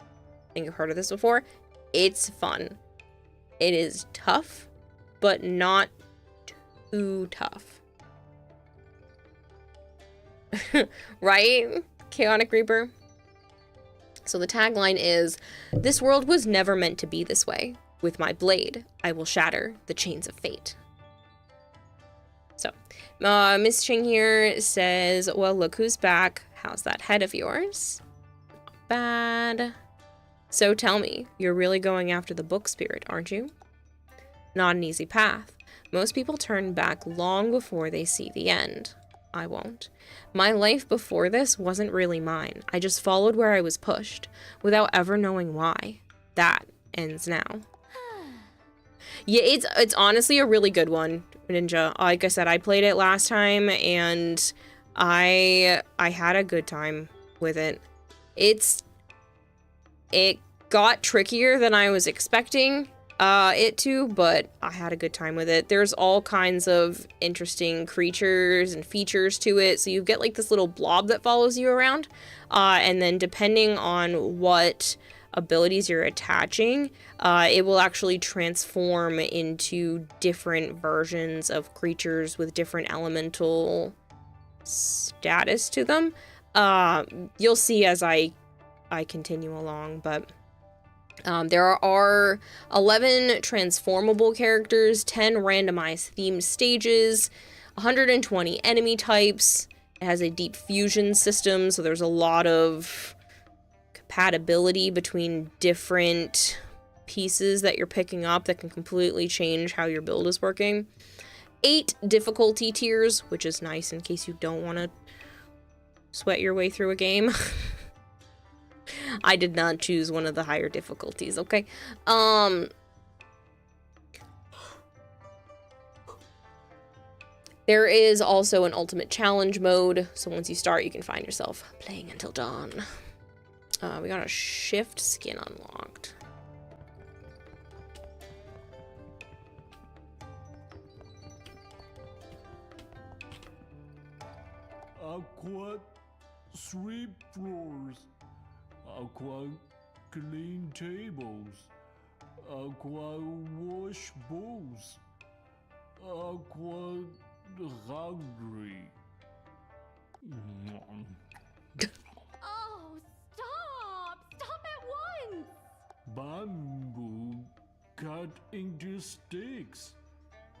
I think you've heard of this before. It's fun. It is tough, but not too tough. Right? Chaotic Reaper? So the tagline is, "This world was never meant to be this way. With my blade, I will shatter the chains of fate." So, Miss Ching here says, "Well, look who's back. How's that head of yours?" Not bad. "So tell me, you're really going after the book spirit, aren't you?" "Not an easy path. Most people turn back long before they see the end. I won't. My life before this wasn't really mine. I just followed where I was pushed, without ever knowing why. That ends now." Yeah, it's honestly a really good one, Ninja. Like I said, I played it last time, and I had a good time with it. It got trickier than I was expecting it to, but I had a good time with it. There's all kinds of interesting creatures and features to it, so you get like this little blob that follows you around, and then depending on what abilities you're attaching, it will actually transform into different versions of creatures with different elemental status to them. You'll see as I continue along, but there are 11 transformable characters, 10 randomized themed stages, 120 enemy types. It has a deep fusion system, so there's a lot of compatibility between different pieces that you're picking up that can completely change how your build is working. 8 difficulty tiers, which is nice in case you don't want to sweat your way through a game. I did not choose one of the higher difficulties, okay? There is also an ultimate challenge mode, so once you start, you can find yourself playing until dawn. We got a shift skin unlocked. Aqua sweep floors. Aqua clean tables. Aqua wash bowls. Aqua hungry. Oh, stop! Stop at once! Bamboo cut into sticks.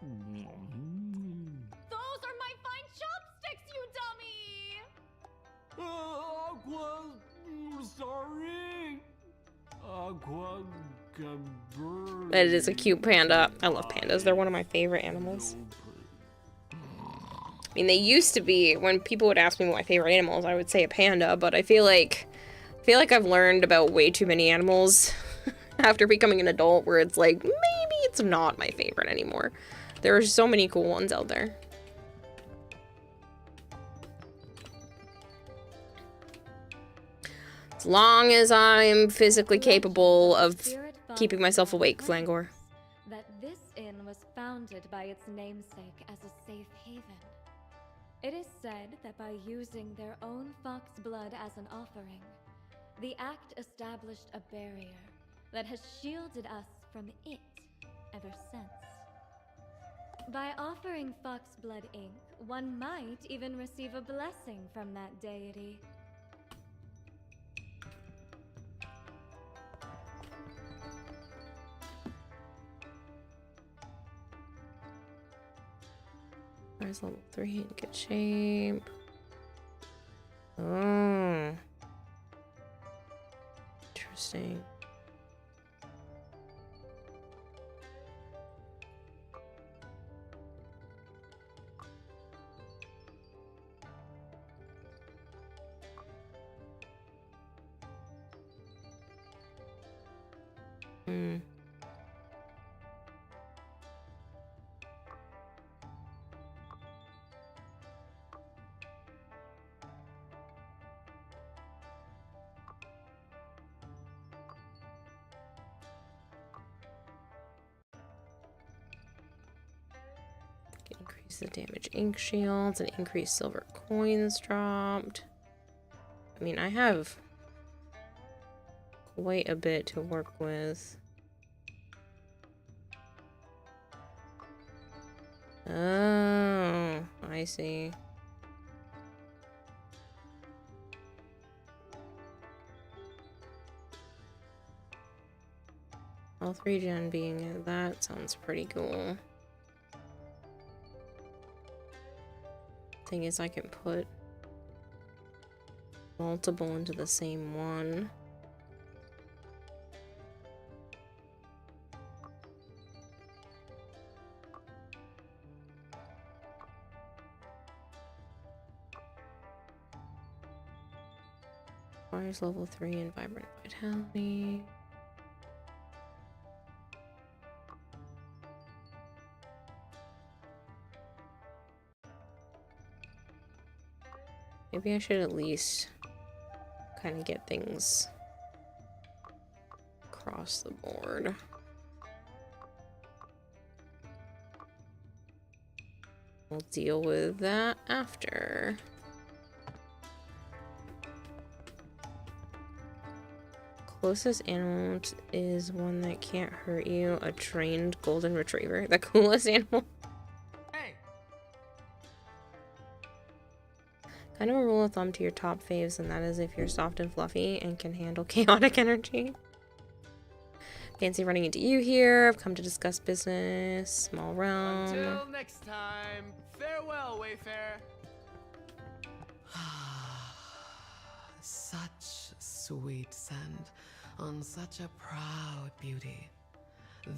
Those are my fine chopsticks, you dummy! Aqua, sorry. Aqua can It is a cute panda. I love pandas. They're one of my favorite animals. I mean, they used to be, when people would ask me what my favorite animal is, I would say a panda, but I feel like I've learned about way too many animals after becoming an adult, where it's like, maybe it's not my favorite anymore. There are so many cool ones out there. As long as I'm physically capable of keeping myself awake, Flangor. That this inn was founded by its namesake as a safe haven. It is said that by using their own fox blood as an offering, the act established a barrier that has shielded us from it ever since. By offering foxblood ink, one might even receive a blessing from that deity. Where's level 3 in good shape? Oh. Interesting. Increase the damage ink shields and increase silver coins dropped. I mean, I have quite a bit to work with. Oh, I see. All 3 gen being that sounds pretty cool. Thing is, I can put multiple into the same one. Requires level 3 in vibrant vitality. Maybe I should at least kind of get things across the board. We'll deal with that after. Closest animal is one that can't hurt you. A trained golden retriever. The coolest animal. Kind of a rule of thumb to your top faves, and that is if you're soft and fluffy and can handle chaotic energy. Fancy running into you here. I've come to discuss business. Small realm. Until next time, farewell, Wayfarer. Such sweet scent on such a proud beauty.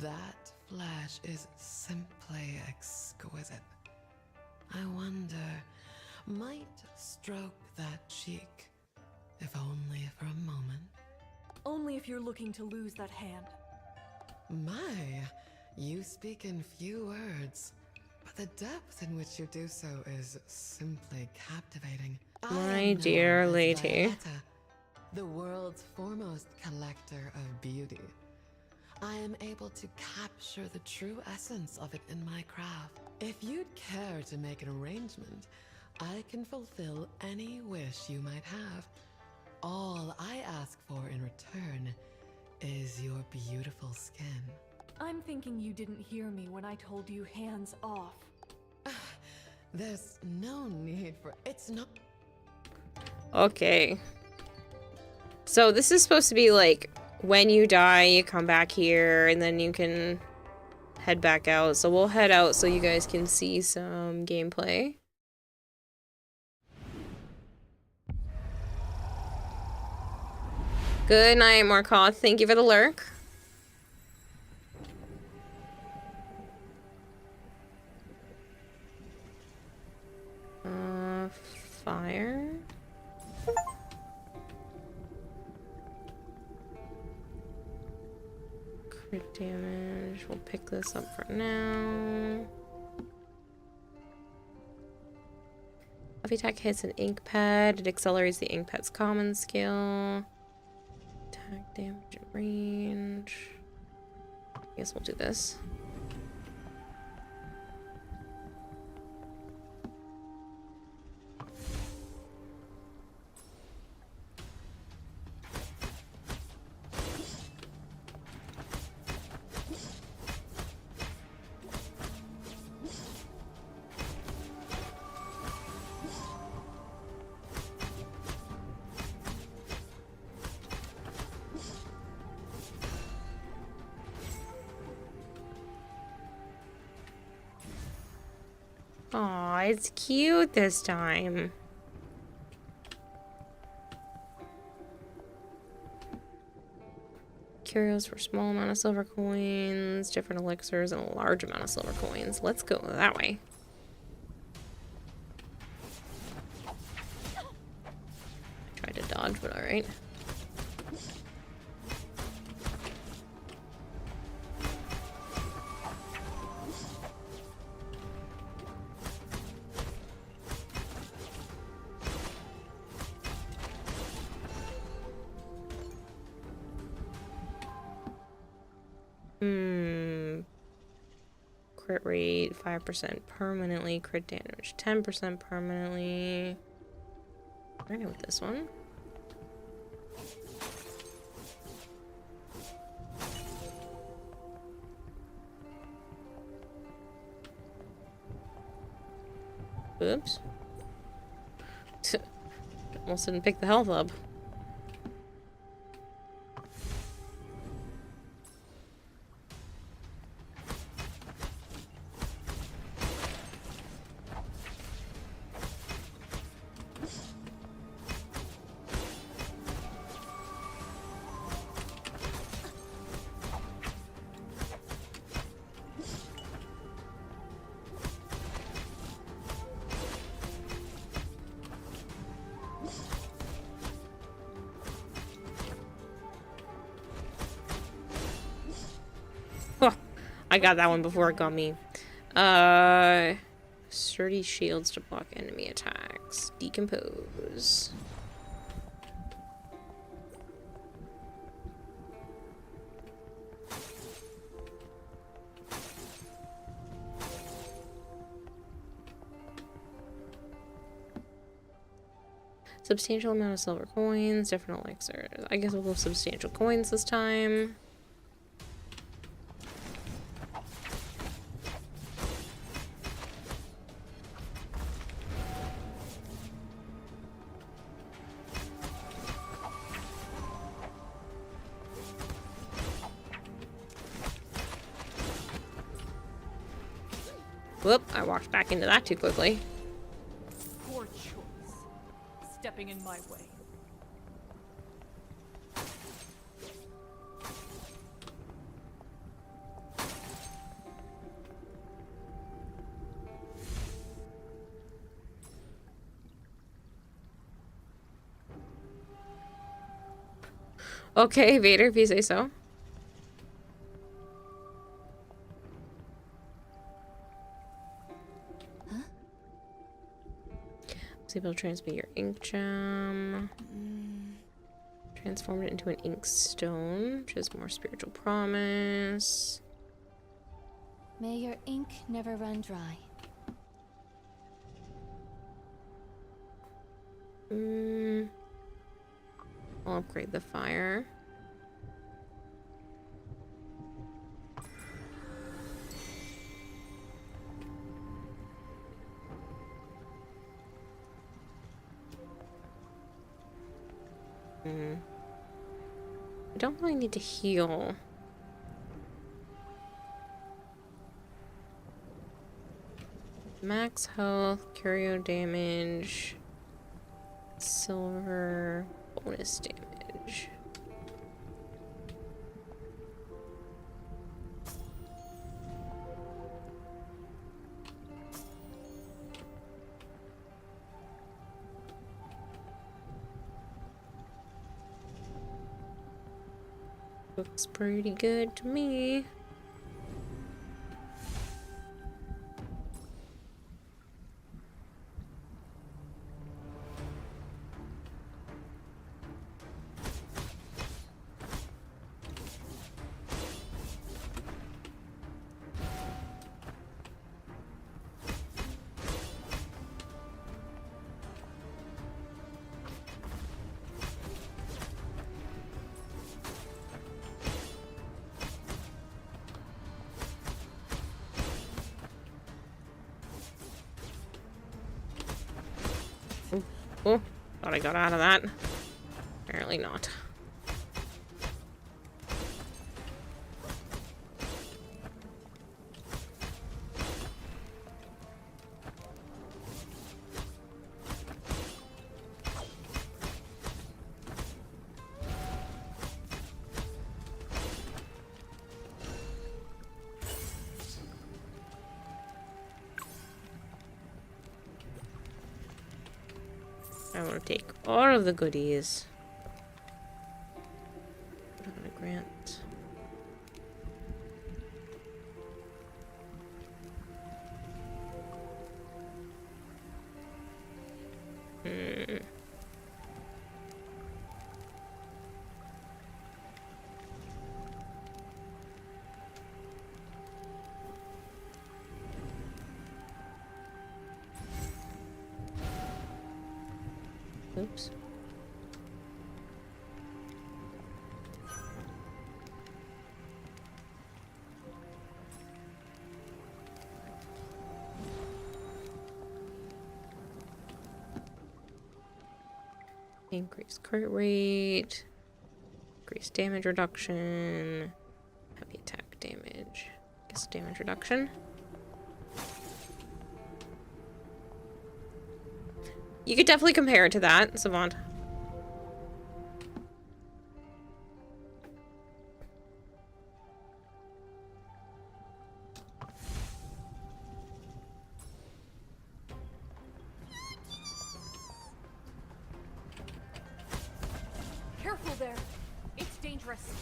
That flesh is simply exquisite. I wonder, might stroke that cheek, if only for a moment. Only if you're looking to lose that hand. My, you speak in few words, but the depth in which you do so is simply captivating. My dear lady. Violetta, the world's foremost collector of beauty. I am able to capture the true essence of it in my craft. If you'd care to make an arrangement, I can fulfill any wish you might have. All I ask for in return is your beautiful skin. I'm thinking you didn't hear me when I told you hands off. There's no need for it's not. Okay. So this is supposed to be like when you die, you come back here and then you can head back out. So we'll head out so you guys can see some gameplay. Good night, Morkoth. Thank you for the lurk. Fire. Crit damage. We'll pick this up for now. Heavy attack hits an ink pad. It accelerates the ink pad's common skill. Damage and range. I guess we'll do this. Aw, it's cute this time. Curios for small amount of silver coins, different elixirs, and a large amount of silver coins. Let's go that way. Tried to dodge, but alright. Crit rate 5% permanently, crit damage 10% permanently. Alright with this one. Oops. Almost didn't pick the health up. I got that one before it got me. Sturdy shields to block enemy attacks. Decompose. Substantial amount of silver coins, different elixirs. I guess we'll go substantial coins this time. Whoop, I walked back into that too quickly. Poor choice. Stepping in my way. Okay, Vader, if you say so. Able to transmit your ink gem. Transform it into an ink stone, which is more spiritual promise. May your ink never run dry. I'll upgrade the fire. I don't really need to heal. Max health, curio damage, silver, bonus damage. Looks pretty good to me. Oh, thought I got out of that. Apparently not. I want to take all of the goodies. I'm gonna grant. Oops. Increase crit rate, increase damage reduction, heavy attack damage. Guess damage reduction. You could definitely compare it to that, Savant. Careful there. It's dangerous.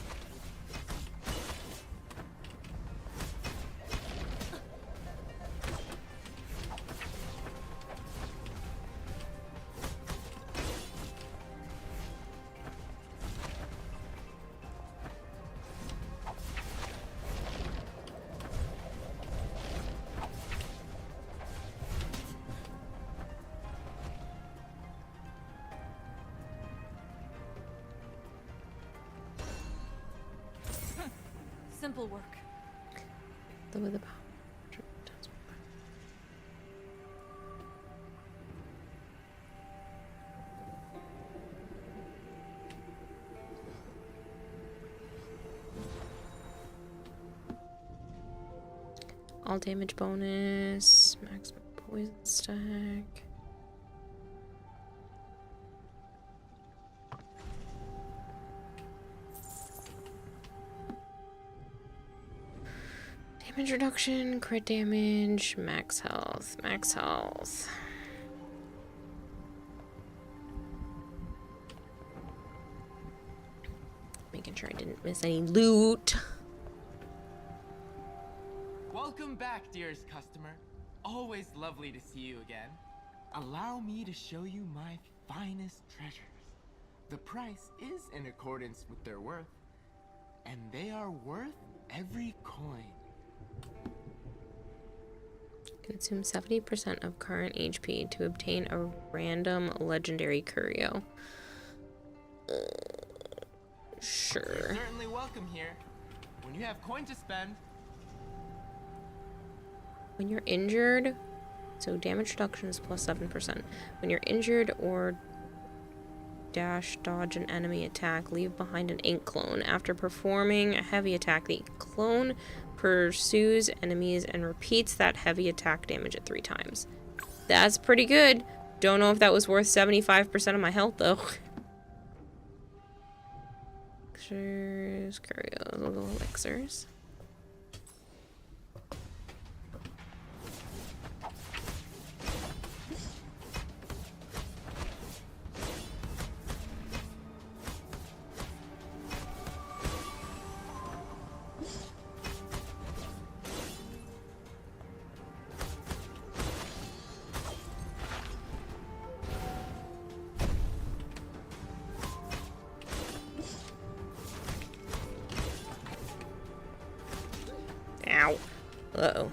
Simple work. The with the all damage bonus, maximum poison stack. Damage reduction, crit damage, max health, max health. Making sure I didn't miss any loot. Welcome back, dearest customer. Always lovely to see you again. Allow me to show you my finest treasures. The price is in accordance with their worth, and they are worth every coin. Consume 70% of current HP to obtain a random legendary curio. Sure. You're certainly welcome here. When you have coin to spend. When you're injured, so damage reduction is plus 7%. When you're injured or dash dodge an enemy attack, leave behind an ink clone. After performing a heavy attack, the clone pursues enemies and repeats that heavy attack damage at 3 times. That's pretty good. Don't know if that was worth 75% of my health though. Elixirs, curios, little elixirs. Ow. Uh-oh.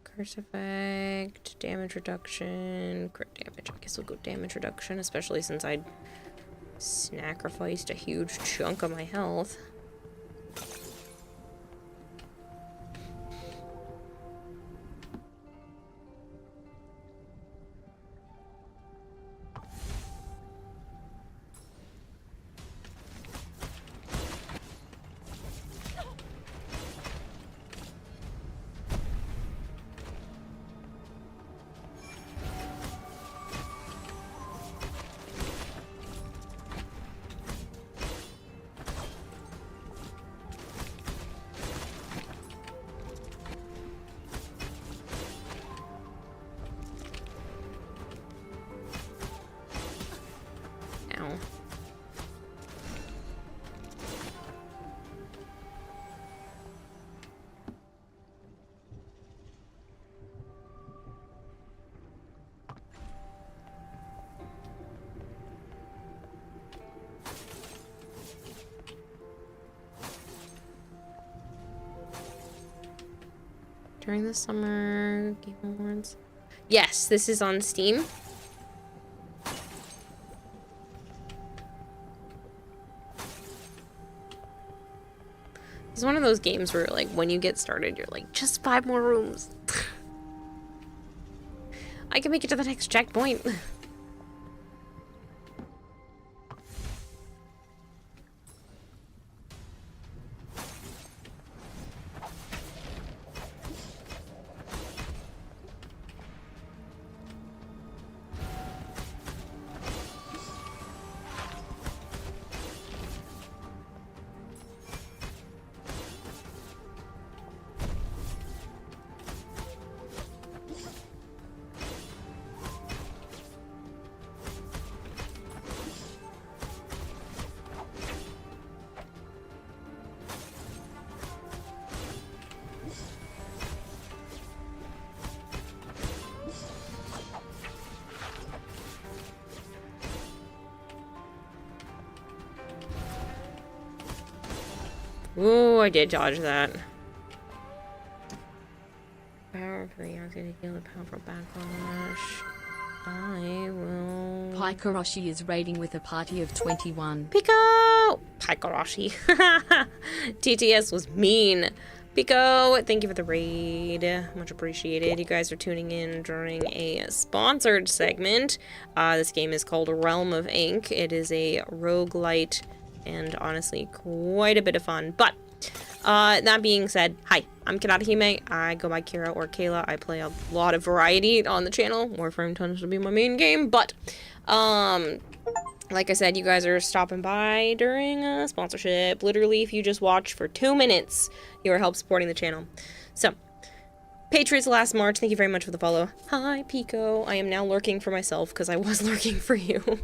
Curse effect, damage reduction, crit damage. I guess we'll go damage reduction, especially since I sacrificed a huge chunk of my health. during the summer Game Awards. Yes, this is on Steam. It's one of those games where, like, when you get started, you're like, just 5 more rooms. I can make it to the next checkpoint. Ooh, I did dodge that. Power 3, I was gonna heal the powerful backlash. I will... Pikarashi is raiding with a party of 21. Pico! Pikarashi. TTS was mean. Pico, thank you for the raid. Much appreciated. You guys are tuning in during a sponsored segment. This game is called Realm of Ink. It is a roguelite and honestly quite a bit of fun. But that being said, hi, I'm Kirahime. I go by Kira or Kayla. I play a lot of variety on the channel. Warframe tends to be my main game, but like I said, you guys are stopping by during a sponsorship. Literally, if you just watch for 2 minutes, you are help supporting the channel. So, Patriots last March, thank you very much for the follow. Hi, Pico. I am now lurking for myself because I was lurking for you.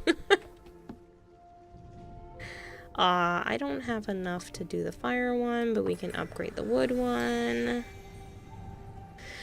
I don't have enough to do the fire one, but we can upgrade the wood one.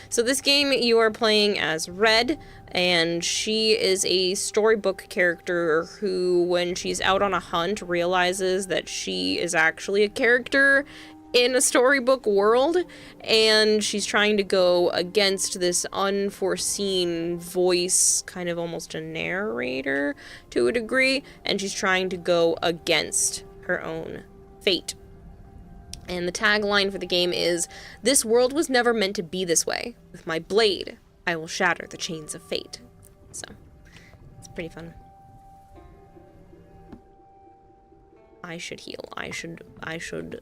So this game, you are playing as Red, and she is a storybook character who, when she's out on a hunt, realizes that she is actually a character in a storybook world, and she's trying to go against this unforeseen voice, kind of almost a narrator to a degree, and she's trying to go against her own fate. And the tagline for the game is, "This world was never meant to be this way. With my blade, I will shatter the chains of fate." So, it's pretty fun. I should heal. I should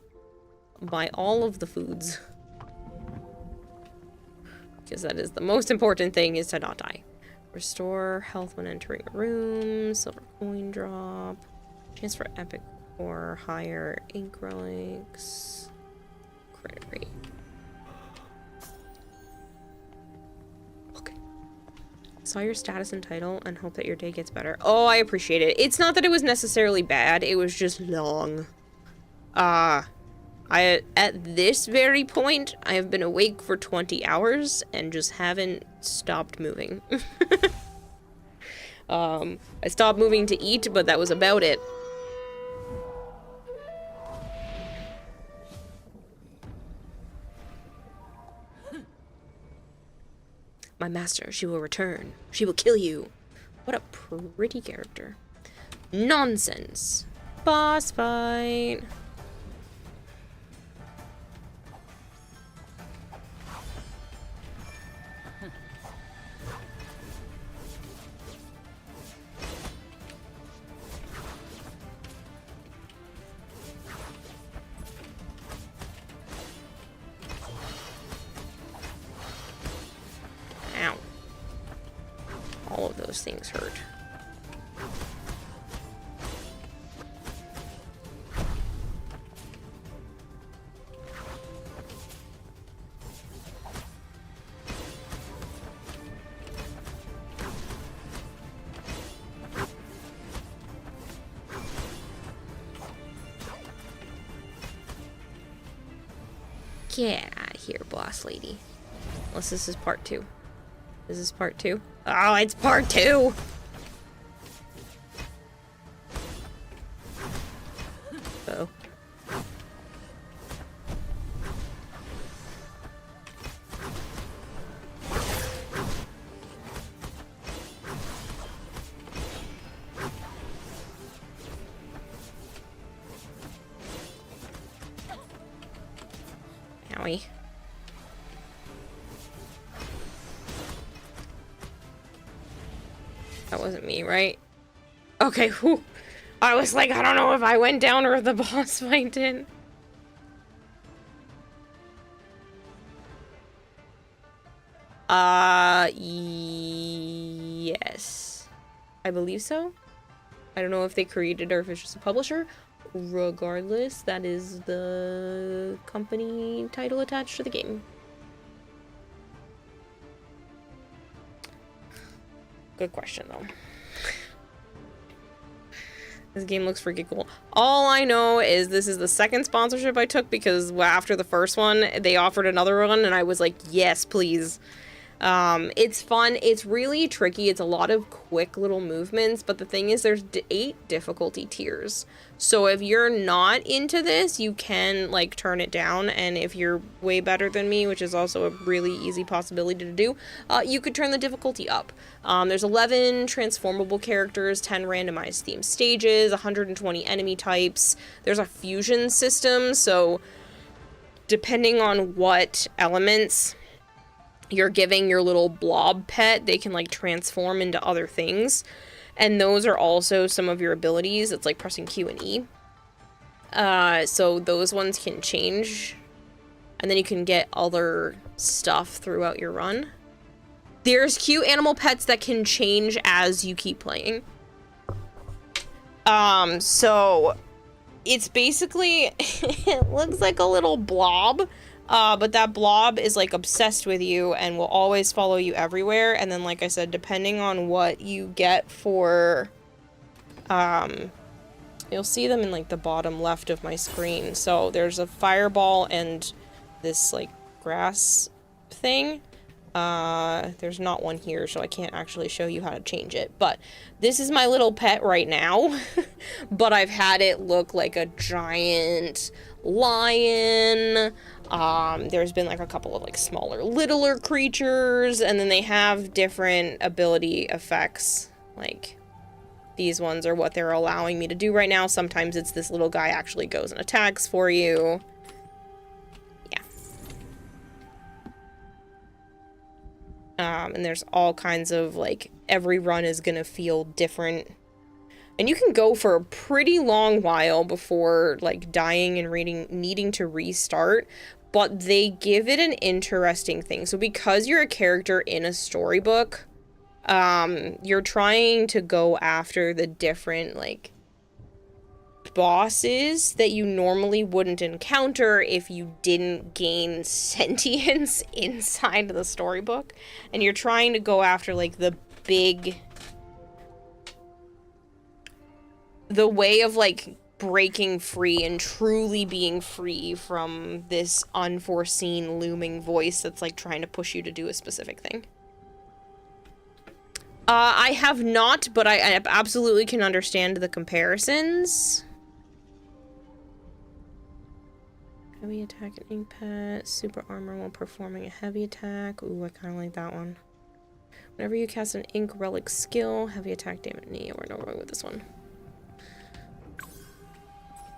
buy all of the foods. Because that is the most important thing, is to not die. Restore health when entering a room. Silver coin drop. Chance for epic or higher ink relics. Credit rate. Okay. Saw your status and title and hope that your day gets better. Oh, I appreciate it. It's not that it was necessarily bad, it was just long. At this very point, I have been awake for 20 hours and just haven't stopped moving. I stopped moving to eat, but that was about it. My master, she will return. She will kill you. What a pretty character. Nonsense. Boss fight. Ow. All of those things hurt. Get out of here, boss lady. Unless this is part 2. Is this part 2? Oh, it's part 2! Uh-oh. me, right? Okay, whew. I was like, I don't know if I went down or if the boss fight did. Yes. I believe so. I don't know if they created or if it's just a publisher. Regardless, that is the company title attached to the game. Good question, though. This game looks freaking cool. All I know is this is the second sponsorship I took because after the first one, they offered another one, and I was like, yes, please. It's fun. It's really tricky. It's a lot of quick little movements, but the thing is there's 8 difficulty tiers. So if you're not into this, you can like turn it down, and if you're way better than me, which is also a really easy possibility to do, you could turn the difficulty up. There's 11 transformable characters, 10 randomized theme stages, 120 enemy types. There's a fusion system, so depending on what elements you're giving your little blob pet, they can like transform into other things, and those are also some of your abilities. It's like pressing Q and E, so those ones can change, and then you can get other stuff throughout your run. There's cute animal pets that can change as you keep playing. So it's basically it looks like a little blob. But that blob is like obsessed with you and will always follow you everywhere. And then, like I said, depending on what you get for, you'll see them in like the bottom left of my screen. So there's a fireball and this like grass thing. There's not one here, so I can't actually show you how to change it. But this is my little pet right now. But I've had it look like a giant lion. There's been like a couple of like smaller, littler creatures, and then they have different ability effects. Like these ones are what they're allowing me to do right now. Sometimes it's this little guy actually goes and attacks for you. Yeah. And there's all kinds of like, every run is gonna feel different. And you can go for a pretty long while before like dying and needing to restart, but they give it an interesting thing. So because you're a character in a storybook, you're trying to go after the different like bosses that you normally wouldn't encounter if you didn't gain sentience inside the storybook. And you're trying to go after like the way of like breaking free and truly being free from this unforeseen looming voice that's like trying to push you to do a specific thing. I have not, but I absolutely can understand the comparisons. Heavy attack and ink pet, super armor while performing a heavy attack. Ooh, I kind of like that one. Whenever you cast an ink relic skill, heavy attack damage. Yeah, we're not wrong with this one.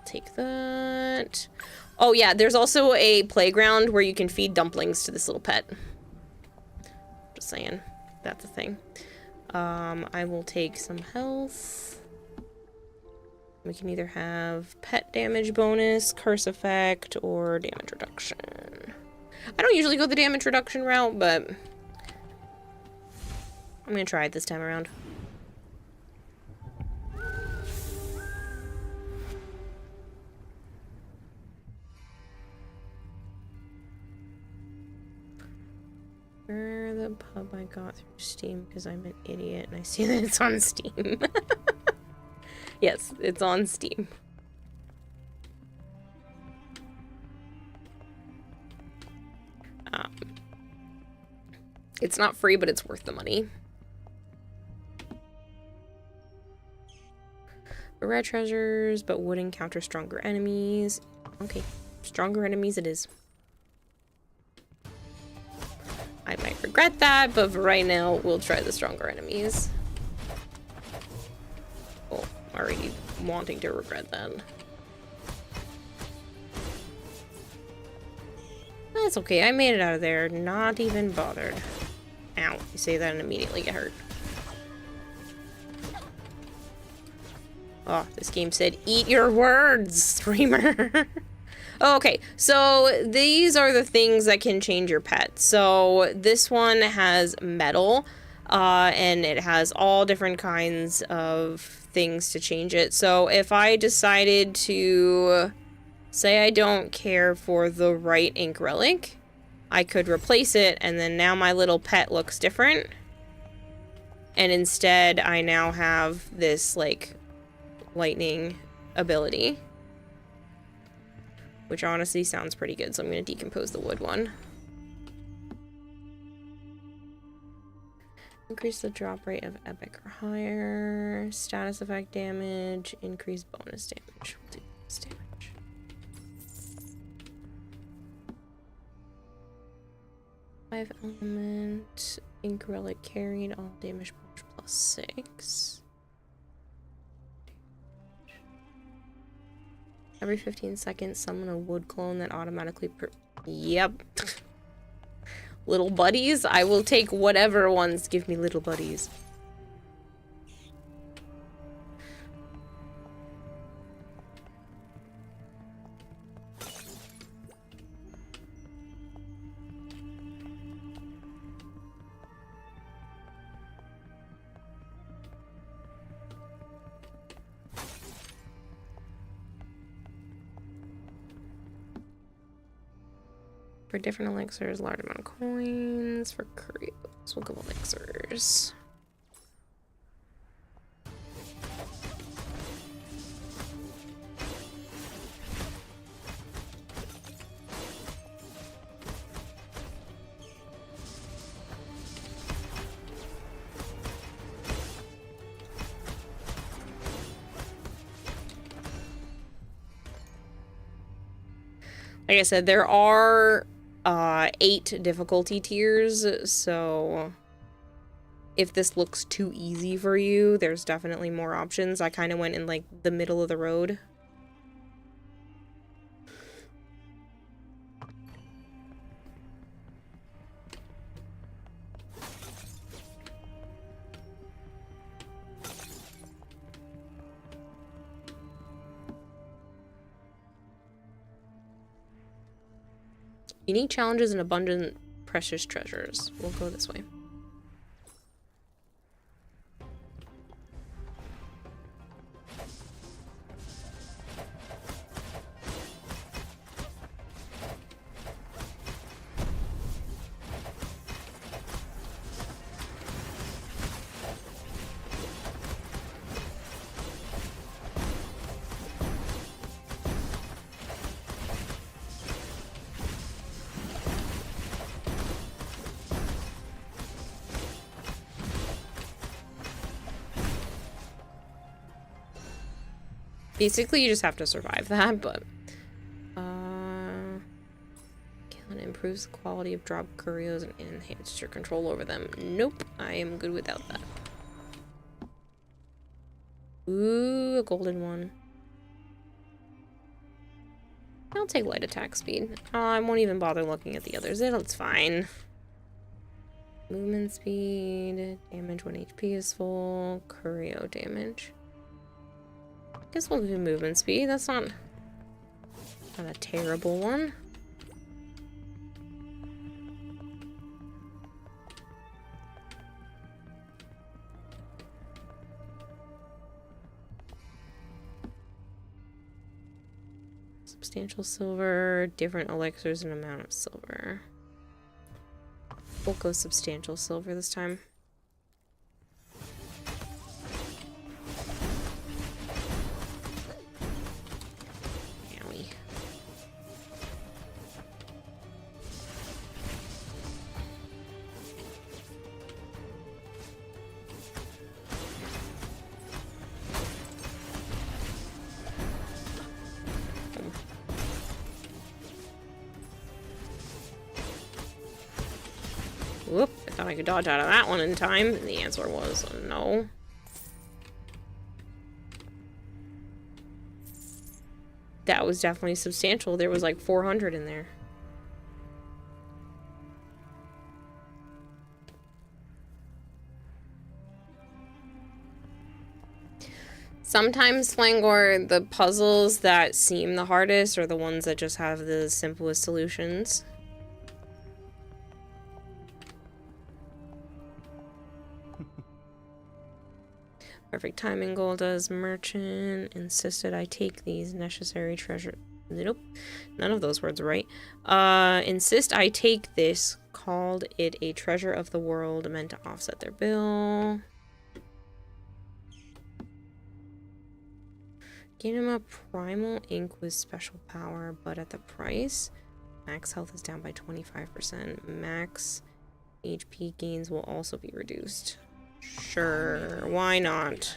Take that. Oh yeah, there's also a playground where you can feed dumplings to this little pet. Just saying, that's a thing. I will take some health. We can either have pet damage bonus, curse effect, or damage reduction. I don't usually go the damage reduction route, but I'm gonna try it this time around. Where the pub I got through Steam because I'm an idiot and I see that it's on Steam. Yes, it's on Steam. It's not free, but it's worth the money. Rare treasures, but would encounter stronger enemies. Okay, stronger enemies it is. I might regret that, but for right now, we'll try the stronger enemies. Oh, already wanting to regret that. That's okay, I made it out of there, not even bothered. Ow, you say that and immediately get hurt. Oh, this game said, eat your words, streamer. Okay, so these are the things that can change your pet. So this one has metal, and it has all different kinds of things to change it. So if I decided to say I don't care for the right ink relic, I could replace it, and then now my little pet looks different. And instead, I now have this, like, lightning ability. Which honestly sounds pretty good, so I'm going to decompose the wood one. Increase the drop rate of epic or higher. Status effect damage. Increase bonus damage. We'll do bonus damage. Five element. Ink relic carried. All damage plus 6. Every 15 seconds, summon a wood clone that automatically Yep. Little buddies? I will take whatever ones give me little buddies. For different elixirs, large amount of coins. For curios, we'll go elixirs. Like I said, there are 8 difficulty tiers, so if this looks too easy for you, there's definitely more options. I kind of went in like the middle of the road. Unique challenges and abundant precious treasures. We'll go this way. Basically, you just have to survive that, but killing improves the quality of drop curios and enhances your control over them. Nope, I am good without that. Ooh, a golden one. I'll take light attack speed. I won't even bother looking at the others. It's fine. Movement speed, damage when HP is full, curio damage. Guess we'll do movement speed. That's not a terrible one. Substantial silver, different elixirs and amount of silver. We'll go substantial silver this time. Whoop, I thought I could dodge out of that one in time. And the answer was no. That was definitely substantial. There was like 400 in there. Sometimes, Flangor, the puzzles that seem the hardest are the ones that just have the simplest solutions. Perfect timing, Golda's merchant insisted I take these necessary treasure. Nope, none of those words are right. Insist I take this, called it a treasure of the world, meant to offset their bill. Gain him a primal ink with special power, but at the price. Max health is down by 25%. Max HP gains will also be reduced. Sure, why not?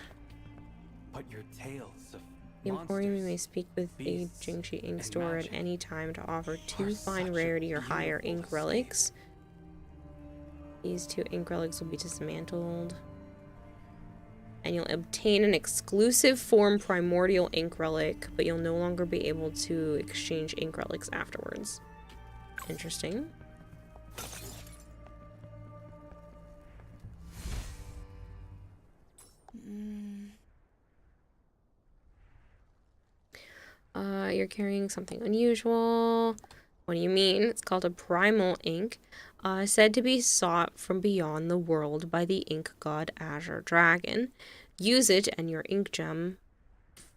But your tales of The Emporium, you may speak with the Jingxi ink store at any time to offer 2 fine rarity or higher ink relics. These 2 ink relics will be dismantled. And you'll obtain an exclusive form primordial ink relic, but you'll no longer be able to exchange ink relics afterwards. Interesting. You're carrying something unusual. What do you mean? It's called a primal ink. Said to be sought from beyond the world by the ink god Azure Dragon. Use it and your ink gem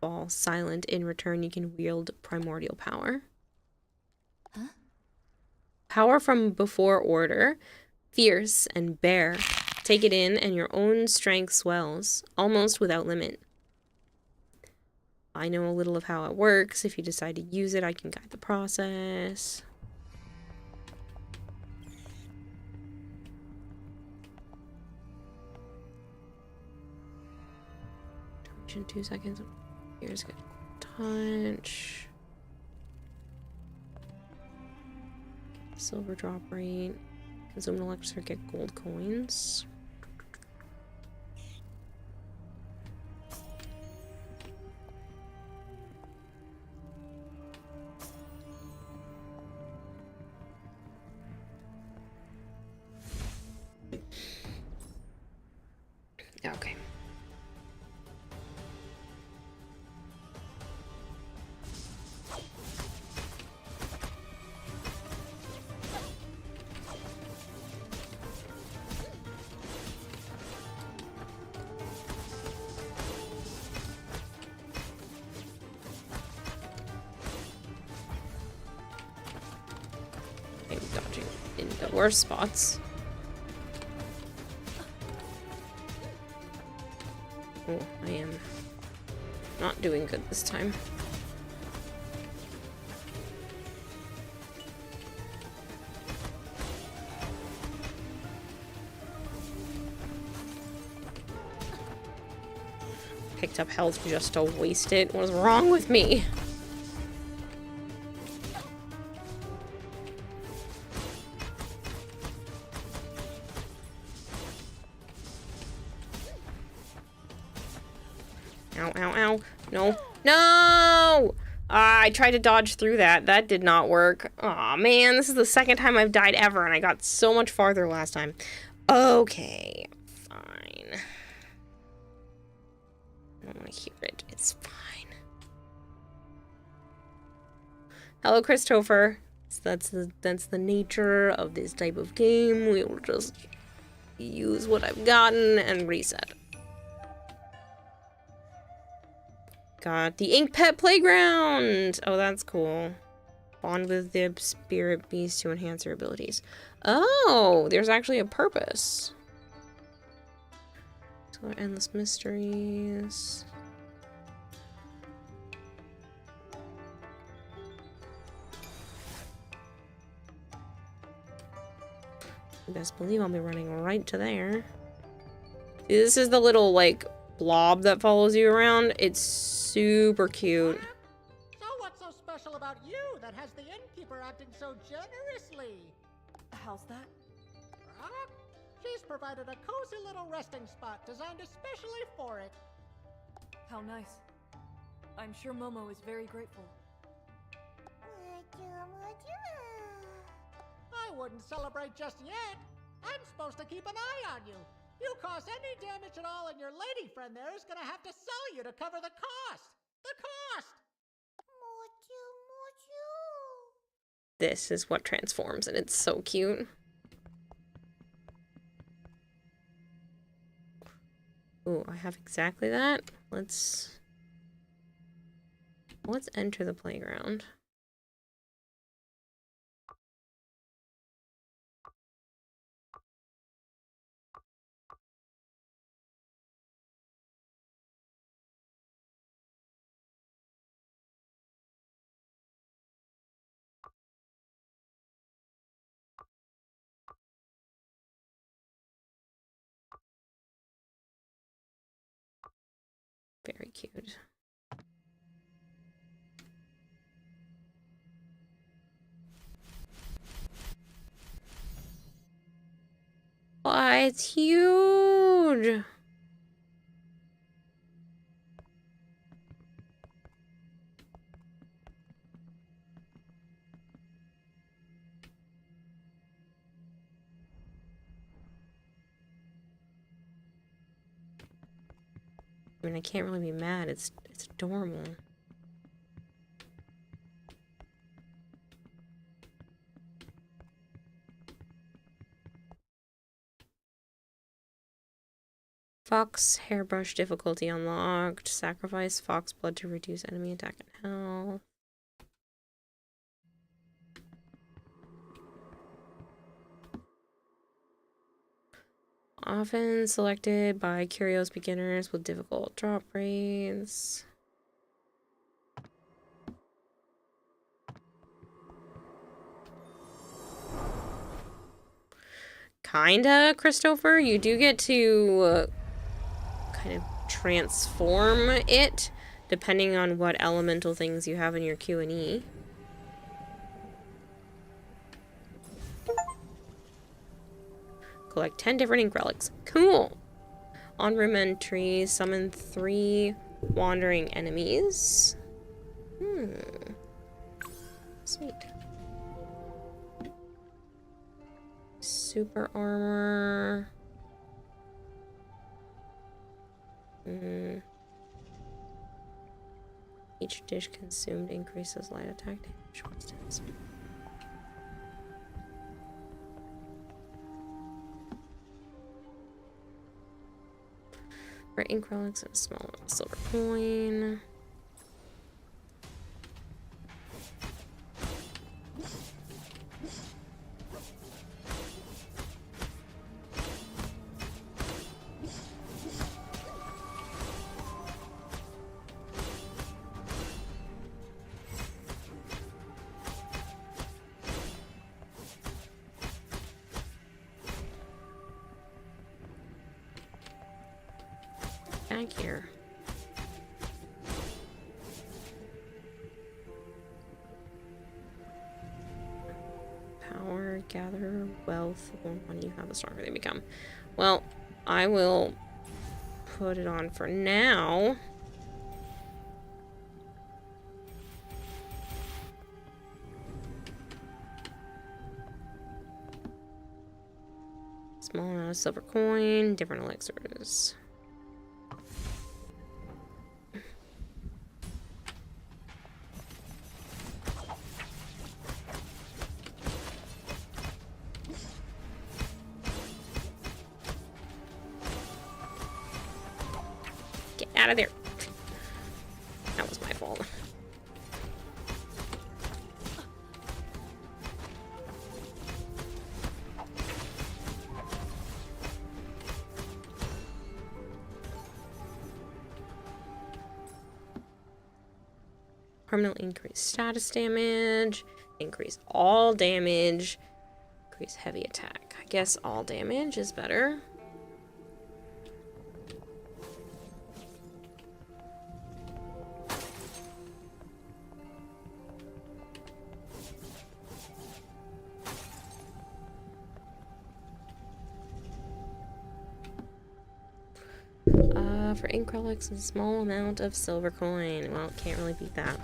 falls silent. In return, you can wield primordial power. Huh? Power from before order. Fierce and bare. Take it in and your own strength swells, almost without limit. I know a little of how it works. If you decide to use it, I can guide the process. In 2 seconds. Here's good touch. Silver drop rate. Consume an electric circuit, gold coins. Okay. I'm dodging in the worst spots. Oh, I am not doing good this time. Picked up health just to waste it. What is wrong with me? Ow, ow, ow. No. No! I tried to dodge through that. That did not work. Aw, man. This is the second time I've died ever, and I got so much farther last time. Okay. Fine. I don't want to hear it. It's fine. Hello, Christopher. So that's the nature of this type of game. We will just use what I've gotten and reset. Got the Ink Pet Playground! Oh, that's cool. Bond with the spirit beast to enhance your abilities. Oh, there's actually a purpose. So endless mysteries. You best believe I'll be running right to there. This is the little, like, blob that follows you around. It's super cute. So what's so special about you that has the innkeeper acting so generously? How's that? She's provided a cozy little resting spot designed especially for it. How nice. I'm sure Momo is very grateful. I wouldn't celebrate just yet. I'm supposed to keep an eye on you. You cause any damage at all, and your lady friend there is gonna have to sell you to cover the cost. The cost! This is what transforms, and it's so cute. Ooh, I have exactly that. Let's enter the playground. Very cute. Oh, it's huge. I mean, I can't really be mad. It's adorable. Fox hairbrush difficulty unlocked. Sacrifice fox blood to reduce enemy attack and health. Often selected by curious beginners with difficult drop rates. Kinda, Christopher. You do get to kind of transform it depending on what elemental things you have in your Q&E. Collect 10 different ink relics. Cool! On room entry, summon 3 wandering enemies. Sweet. Super armor. Each dish consumed increases light attack damage. What's this? For ink relics and a small silver coin. Back here. Power, gather wealth. The more money you have, the stronger they become. Well, I will put it on for now. Small amount of silver coin, different elixirs. Out of there. That was my fault. Permanently increase status damage, increase all damage, increase heavy attack. I guess all damage is better. For ink relics and a small amount of silver coin. Well, can't really beat that.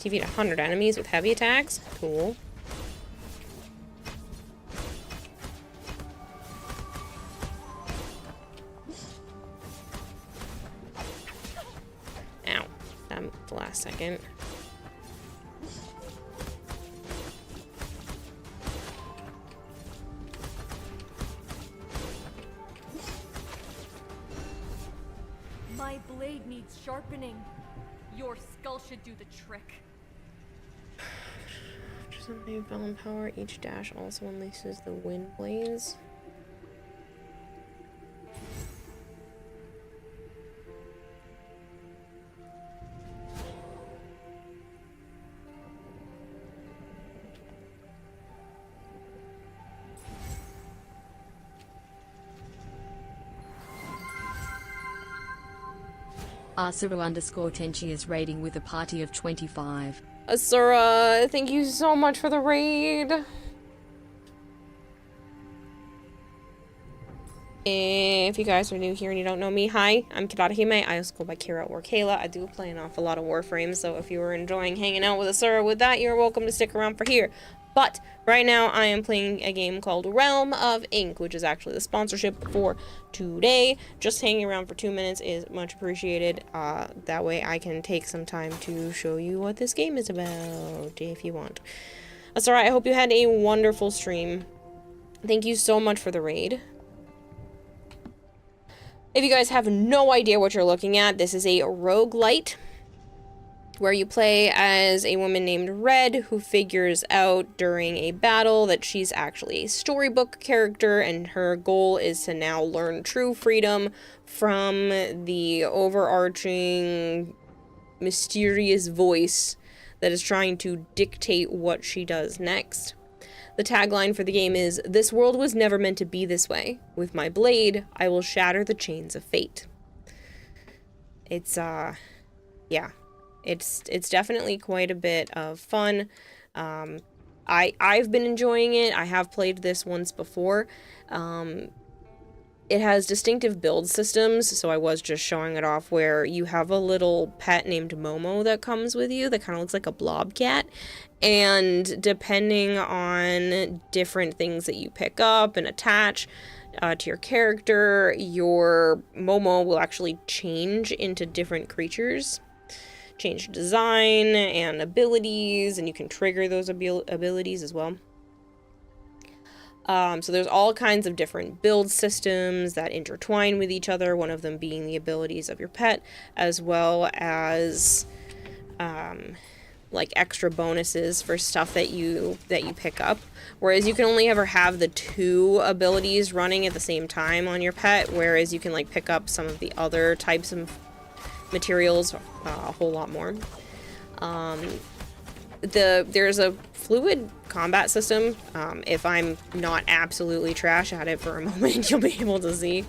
Defeat 100 enemies with heavy attacks. Cool. second. My blade needs sharpening. Your skull should do the trick. After something Velen power, each dash also unleashes the wind blades. Asura_Tenchi is raiding with a party of 25. Asura, thank you so much for the raid. If you guys are new here and you don't know me, hi, I'm Kidarahime. I also go by Kira or Kayla. I do play an awful lot of Warframe, so if you are enjoying hanging out with Asura with that, you're welcome to stick around for here. But right now I am playing a game called Realm of Ink, which is actually the sponsorship for today. Just hanging around for 2 minutes is much appreciated. That way I can take some time to show you what this game is about, if you want. That's alright, I hope you had a wonderful stream. Thank you so much for the raid. If you guys have no idea what you're looking at, this is a roguelite where you play as a woman named Red who figures out during a battle that she's actually a storybook character, and her goal is to now learn true freedom from the overarching mysterious voice that is trying to dictate what she does next. The tagline for the game is, "This world was never meant to be this way. With my blade, I will shatter the chains of fate." It's, yeah. It's definitely quite a bit of fun. I've been enjoying it. I have played this once before. It has distinctive build systems, so I was just showing it off, where you have a little pet named Momo that comes with you that kind of looks like a blob cat, and depending on different things that you pick up and attach to your character, your Momo will actually change into different creatures. Change design and abilities, and you can trigger those abilities as well. So there's all kinds of different build systems that intertwine with each other, one of them being the abilities of your pet, as well as like extra bonuses for stuff that you pick up. Whereas you can only ever have the 2 abilities running at the same time on your pet, whereas you can like pick up some of the other types of materials a whole lot more. There's a fluid combat system. If I'm not absolutely trash at it for a moment, you'll be able to see.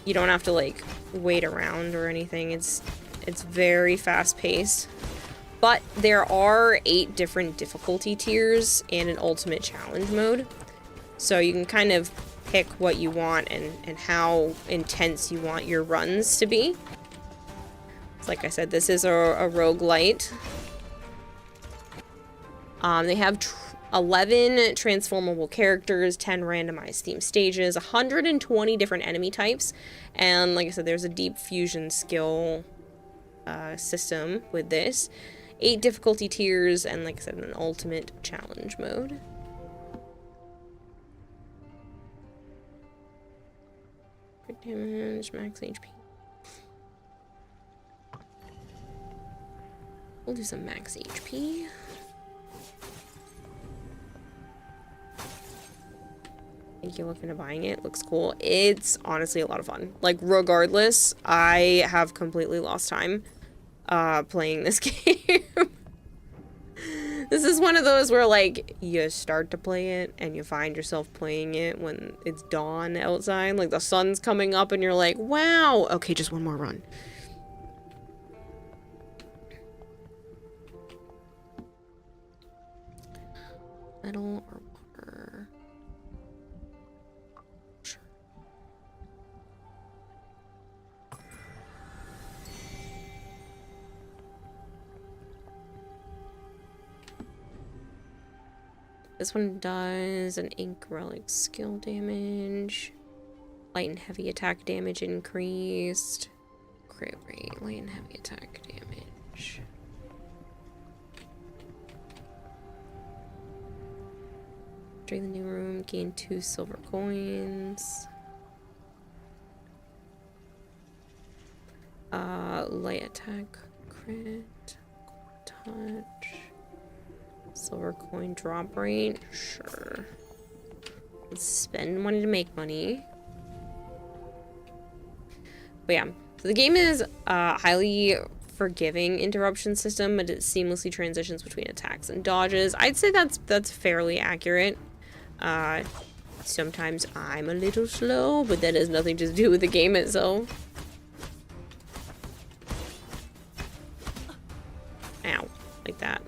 You don't have to like wait around or anything. It's very fast paced. But there are 8 different difficulty tiers and an ultimate challenge mode. So you can kind of pick what you want and how intense you want your runs to be. Like I said, this is a roguelite. They have 11 transformable characters, 10 randomized theme stages, 120 different enemy types, and like I said, there's a deep fusion skill system with this. 8 difficulty tiers, and like I said, an ultimate challenge mode. Crit damage, max HP. We'll do some max HP. Thank you, looking at buying it. Looks cool. It's honestly a lot of fun. Like, regardless, I have completely lost time playing this game. This is one of those where, like, you start to play it and you find yourself playing it when it's dawn outside. Like, the sun's coming up and you're like, wow, okay, just one more run. Metal or water? Sure. This one does an ink relic skill damage. Light and heavy attack damage increased. Crit rate, light and heavy attack damage. During the new room, gain 2 silver coins. Light attack, crit, touch, silver coin drop rate, sure. Let's spend money to make money. But yeah, so the game is highly forgiving interruption system, but it seamlessly transitions between attacks and dodges. I'd say that's fairly accurate. Sometimes I'm a little slow, but that has nothing to do with the game itself. Ow, like that.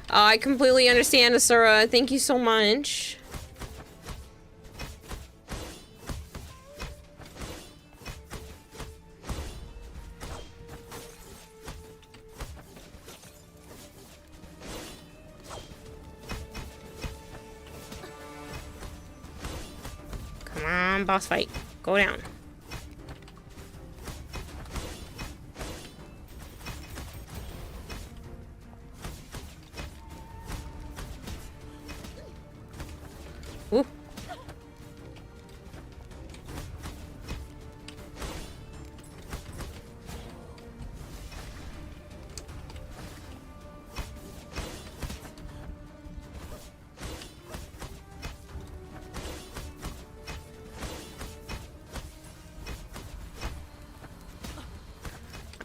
I completely understand, Asura. Thank you so much. Come on, boss fight. Go down. Woo.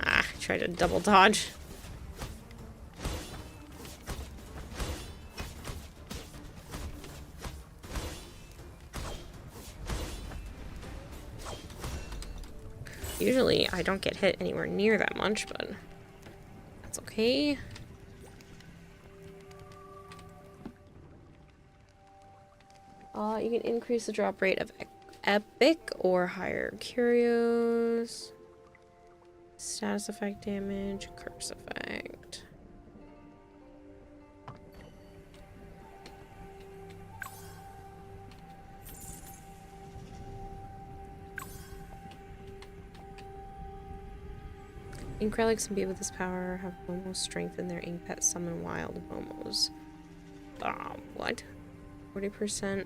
Ah, try to double dodge. Usually, I don't get hit anywhere near that much, but that's okay. You can increase the drop rate of epic or higher curios. Status effect damage, curse effect. Ink relics imbued with this power have Momos strengthen their ink pet summon wild Momos. What? 40%.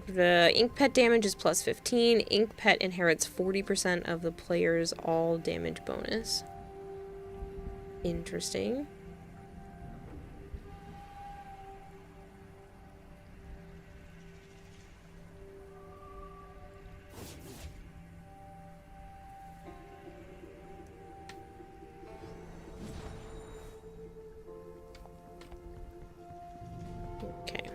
The ink pet damage is plus 15. Ink pet inherits 40% of the player's all damage bonus. Interesting. Okay.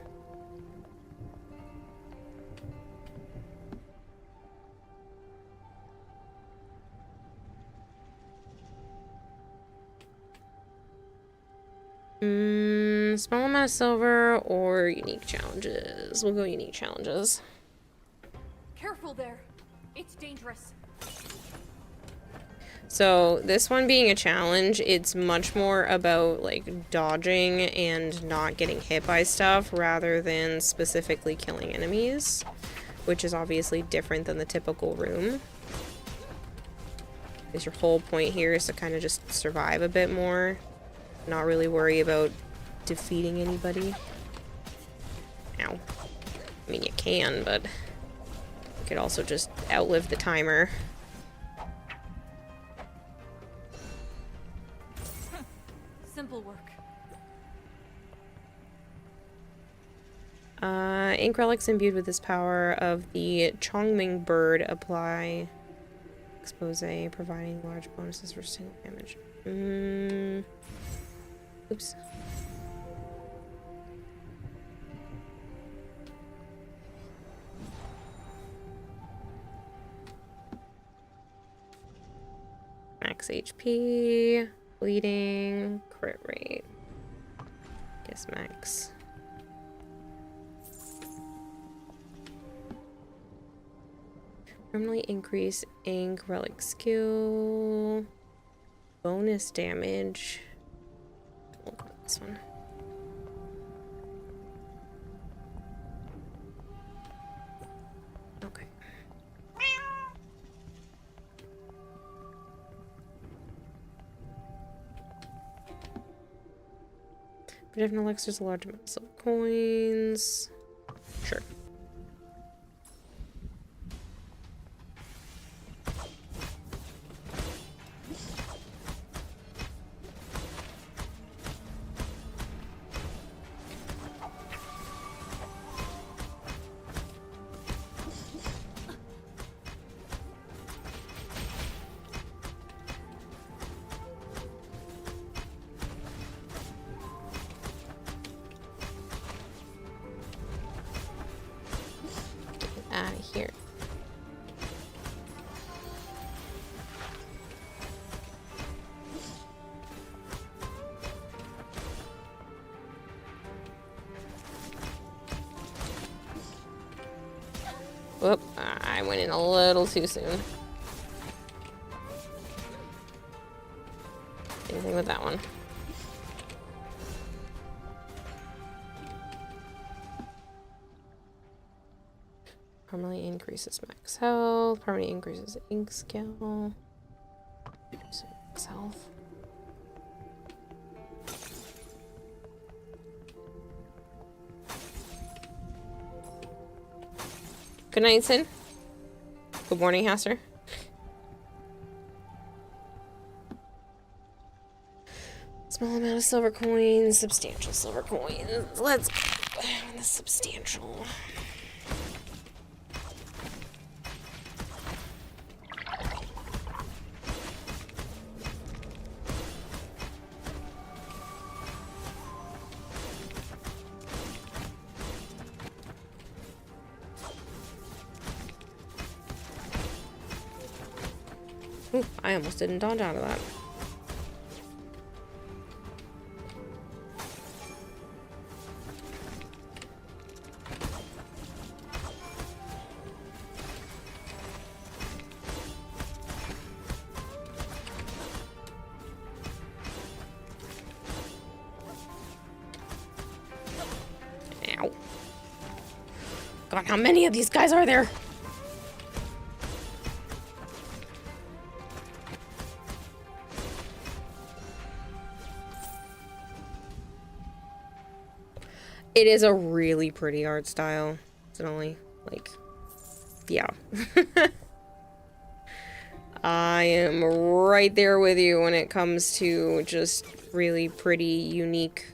Small amount of silver or unique challenges. We'll go unique challenges. Careful there. It's dangerous. So this one being a challenge, it's much more about like dodging and not getting hit by stuff rather than specifically killing enemies, which is obviously different than the typical room. Because your whole point here is to kind of just survive a bit more, not really worry about defeating anybody. Ow. I mean, you can, but you could also just outlive the timer. Simple work. Ink relics imbued with this power of the Chongming bird apply expose, providing large bonuses for single damage. Oops. max HP, bleeding, crit rate. Guess max. Permanently increase ink, relic skill, bonus damage. Look at this one. Okay. But if an elixir's a large amount of silver coins. Sure. Out of here. Whoop, I went in a little too soon. Same thing with that one. Permanently increases max health. Permanently increases ink skill. Max health. Good night, Sin. Good morning, Hasser. Small amount of silver coins, substantial silver coins. Let's go. The substantial. Ooh, I almost didn't dodge out of that. Ow. God, how many of these guys are there? It is a really pretty art style. It's only, like, yeah. I am right there with you when it comes to just really pretty, unique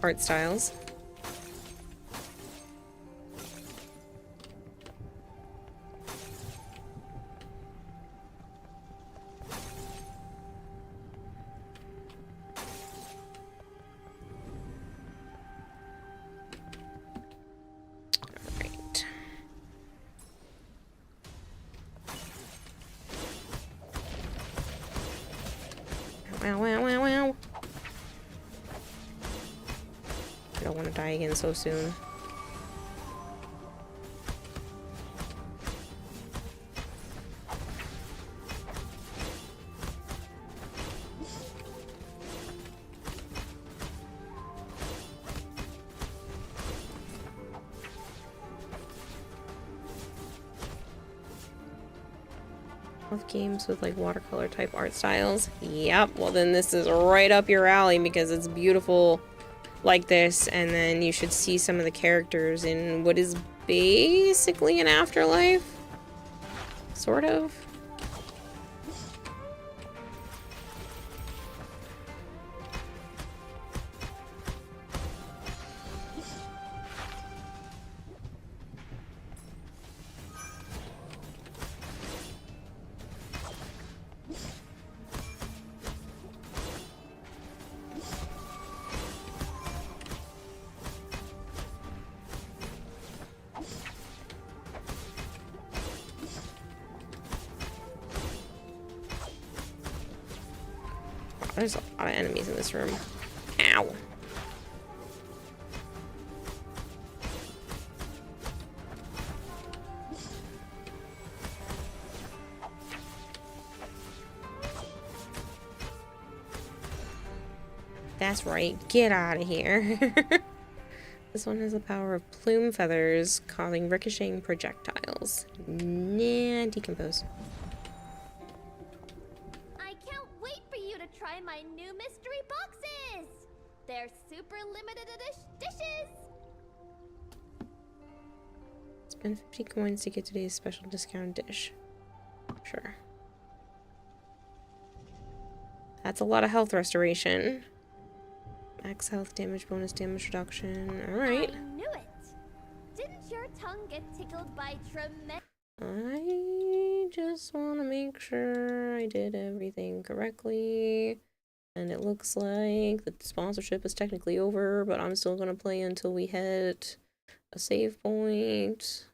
art styles. Wow, wow, wow, wow. I don't want to die again so soon. Love games with like watercolor type art styles. Yep, well then this is right up your alley because it's beautiful like this, and then you should see some of the characters in what is basically an afterlife. Sort of. There's a lot of enemies in this room. Ow. That's right. Get out of here. This one has the power of plume feathers, causing ricocheting projectiles. Nah, decompose. I can't wait for you to try my new mystery boxes! They're super limited dishes! Spend 50 coins to get today's special discount dish. Sure. That's a lot of health restoration. Max health damage, bonus damage reduction. Alright. I knew it! Didn't your tongue get tickled by tremendous... I just want to make sure I did everything correctly. And it looks like the sponsorship is technically over, but I'm still going to play until we hit a save point.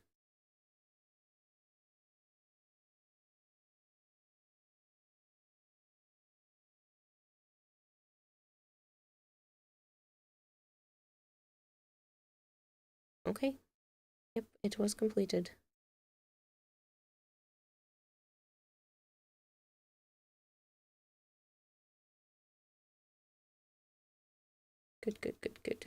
Okay. Yep, it was completed. Good, good, good, good.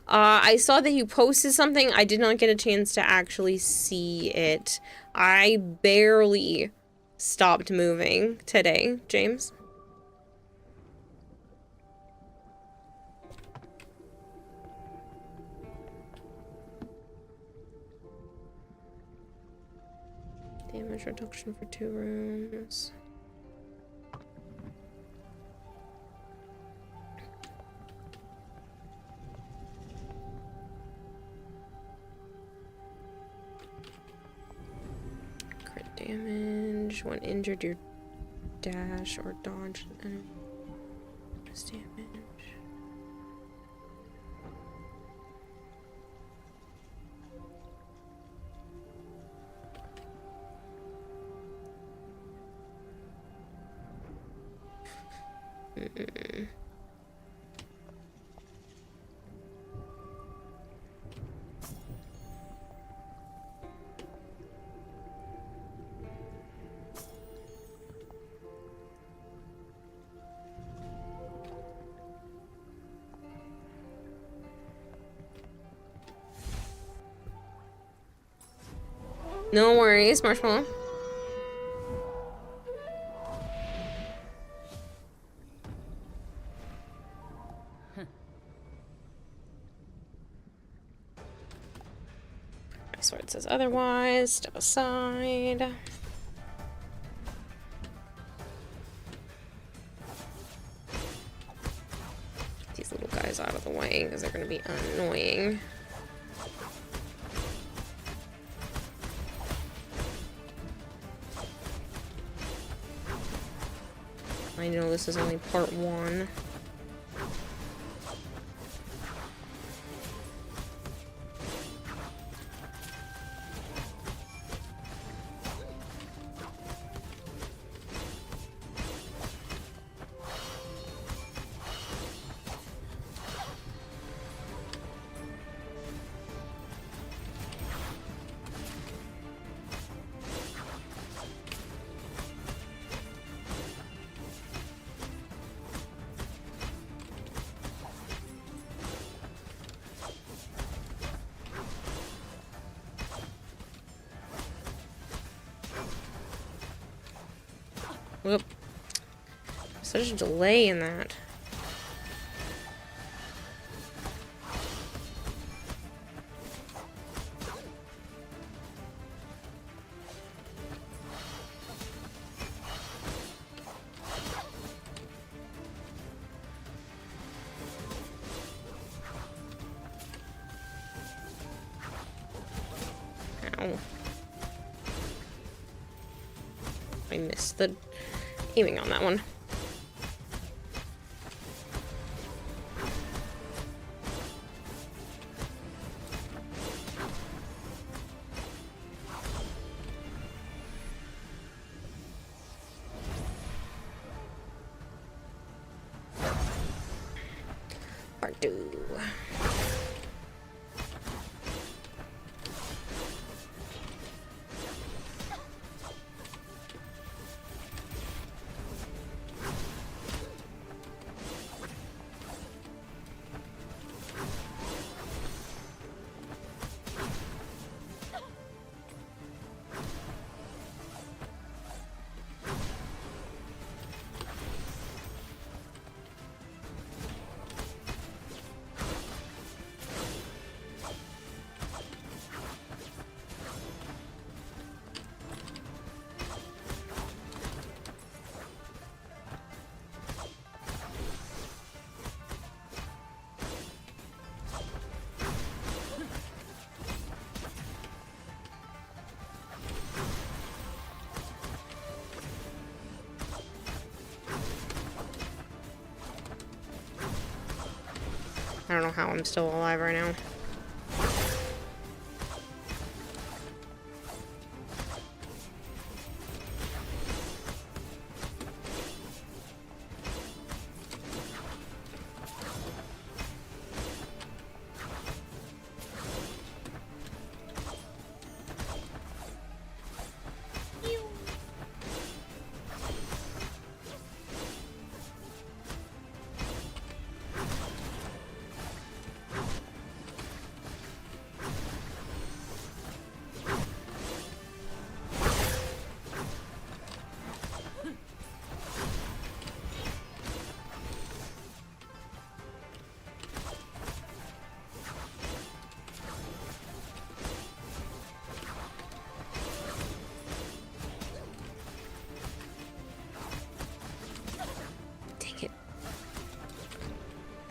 I saw that you posted something. I did not get a chance to actually see it. I barely stopped moving today, James. Damage reduction for 2 rooms. Crit damage. When injured, your dash or dodge enemy. Damage. No worries, Marshmallow. I swear it says otherwise. Step aside. These little guys out of the way because they're going to be annoying. I know this is only part 1. Whoop. Such a delay in that. Ow. I missed the aiming on that one. I don't know how I'm still alive right now.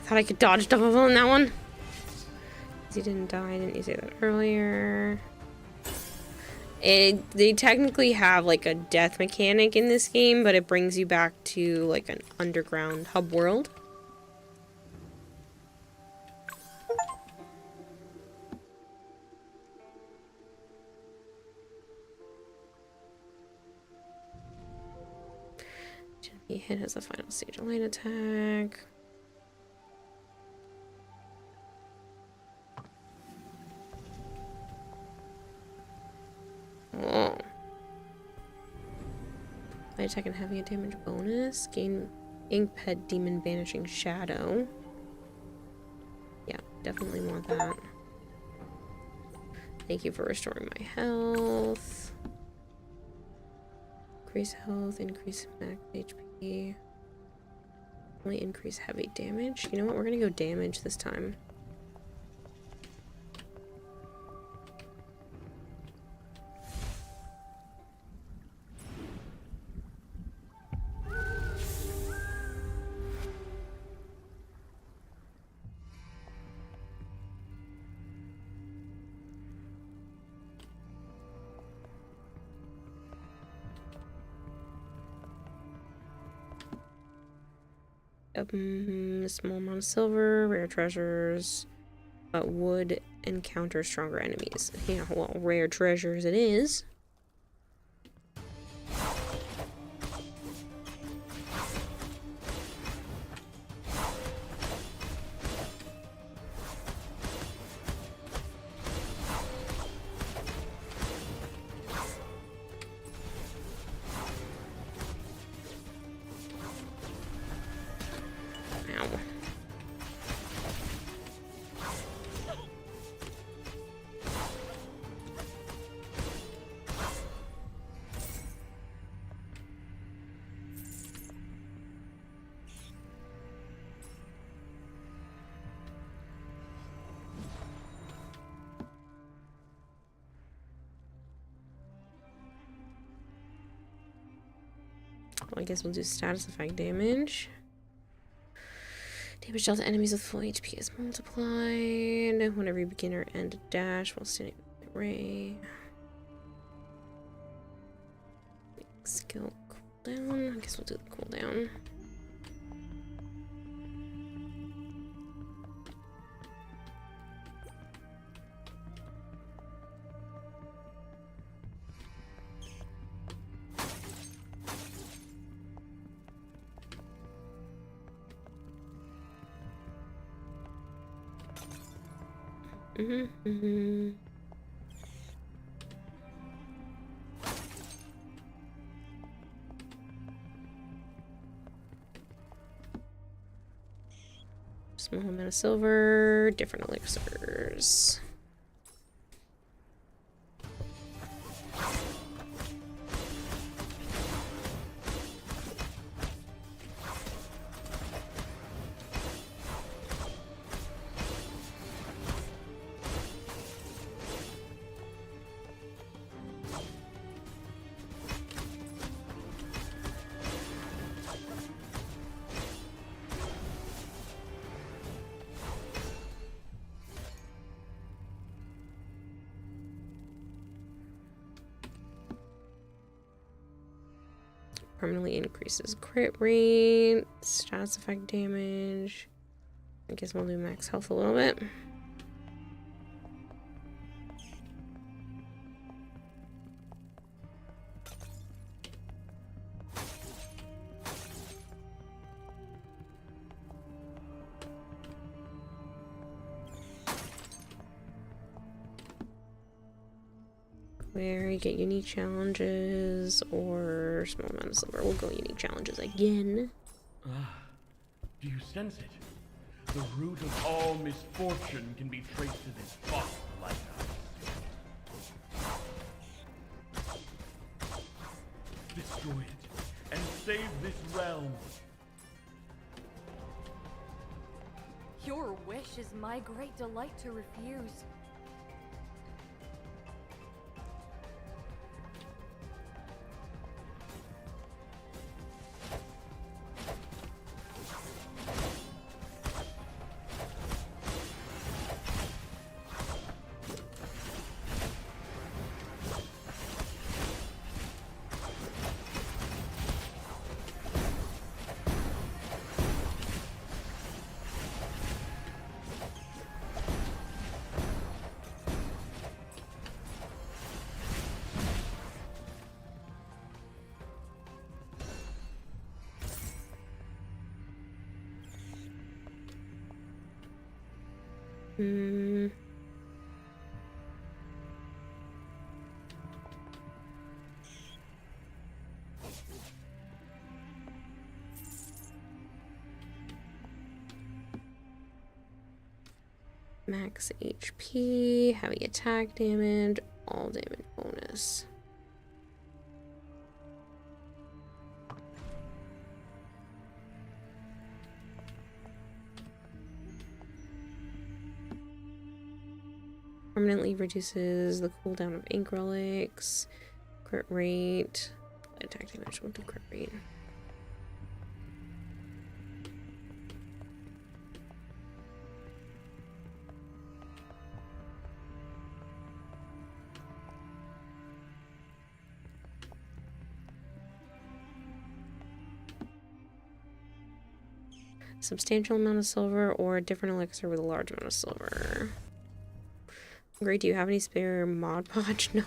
Thought I could dodge double on that one. He didn't die, didn't you say that earlier? They technically have like a death mechanic in this game, but it brings you back to like an underground hub world. Should be hit as a final stage of light attack. Oh. Light attack and heavy damage bonus. Gain Inkped Demon Banishing Shadow. Yeah, definitely want that. Thank you for restoring my health. Increase health, increase max HP. Only increase heavy damage. You know what? We're gonna go damage this time. A small amount of silver, rare treasures, wood, encounter stronger enemies. Yeah, well, rare treasures it is. Well, I guess we'll do status effect damage. Damage dealt to enemies with full HP is multiplied. Whenever you begin or end a dash while standing with the ray. Skill cooldown. I guess we'll do the cooldown. Small amount of silver, different elixirs. Permanently increases crit rate, status effect damage, I guess we'll do max health a little bit. Where you get unique challenges or small amount of silver. We'll go unique challenges again. Ah, do you sense it? The root of all misfortune can be traced to this box lighthouse. Destroy it and save this realm. Your wish is my great delight to refuse. Max HP, heavy attack damage, all damage bonus. Permanently reduces the cooldown of ink relics, crit rate, attack damage, we'll do crit rate. Substantial amount of silver or a different elixir with a large amount of silver. Great, do you have any spare Mod Podge? No.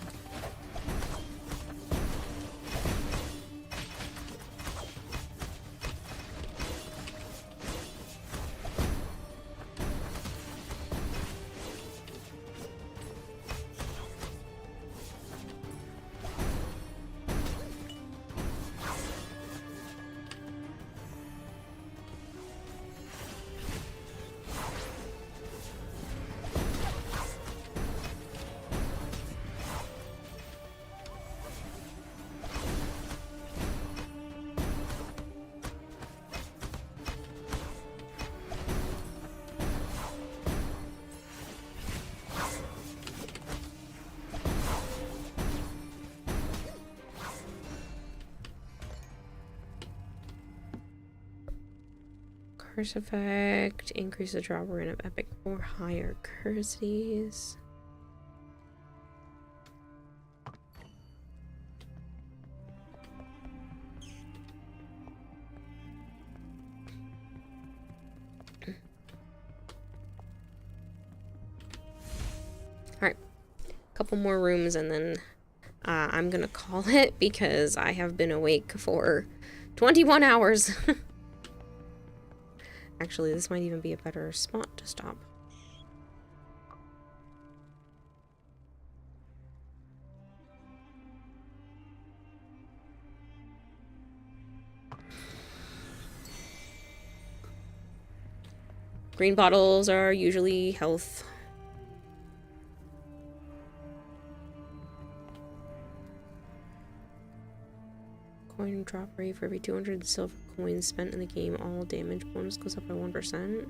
Curse effect, increase the drop rate of epic or higher curses. Alright, a couple more rooms and then I'm gonna call it because I have been awake for 21 hours. Actually, this might even be a better spot to stop. Green bottles are usually health. Coin drop rate for every 200 silver coins spent in the game. All damage bonus goes up by 1%.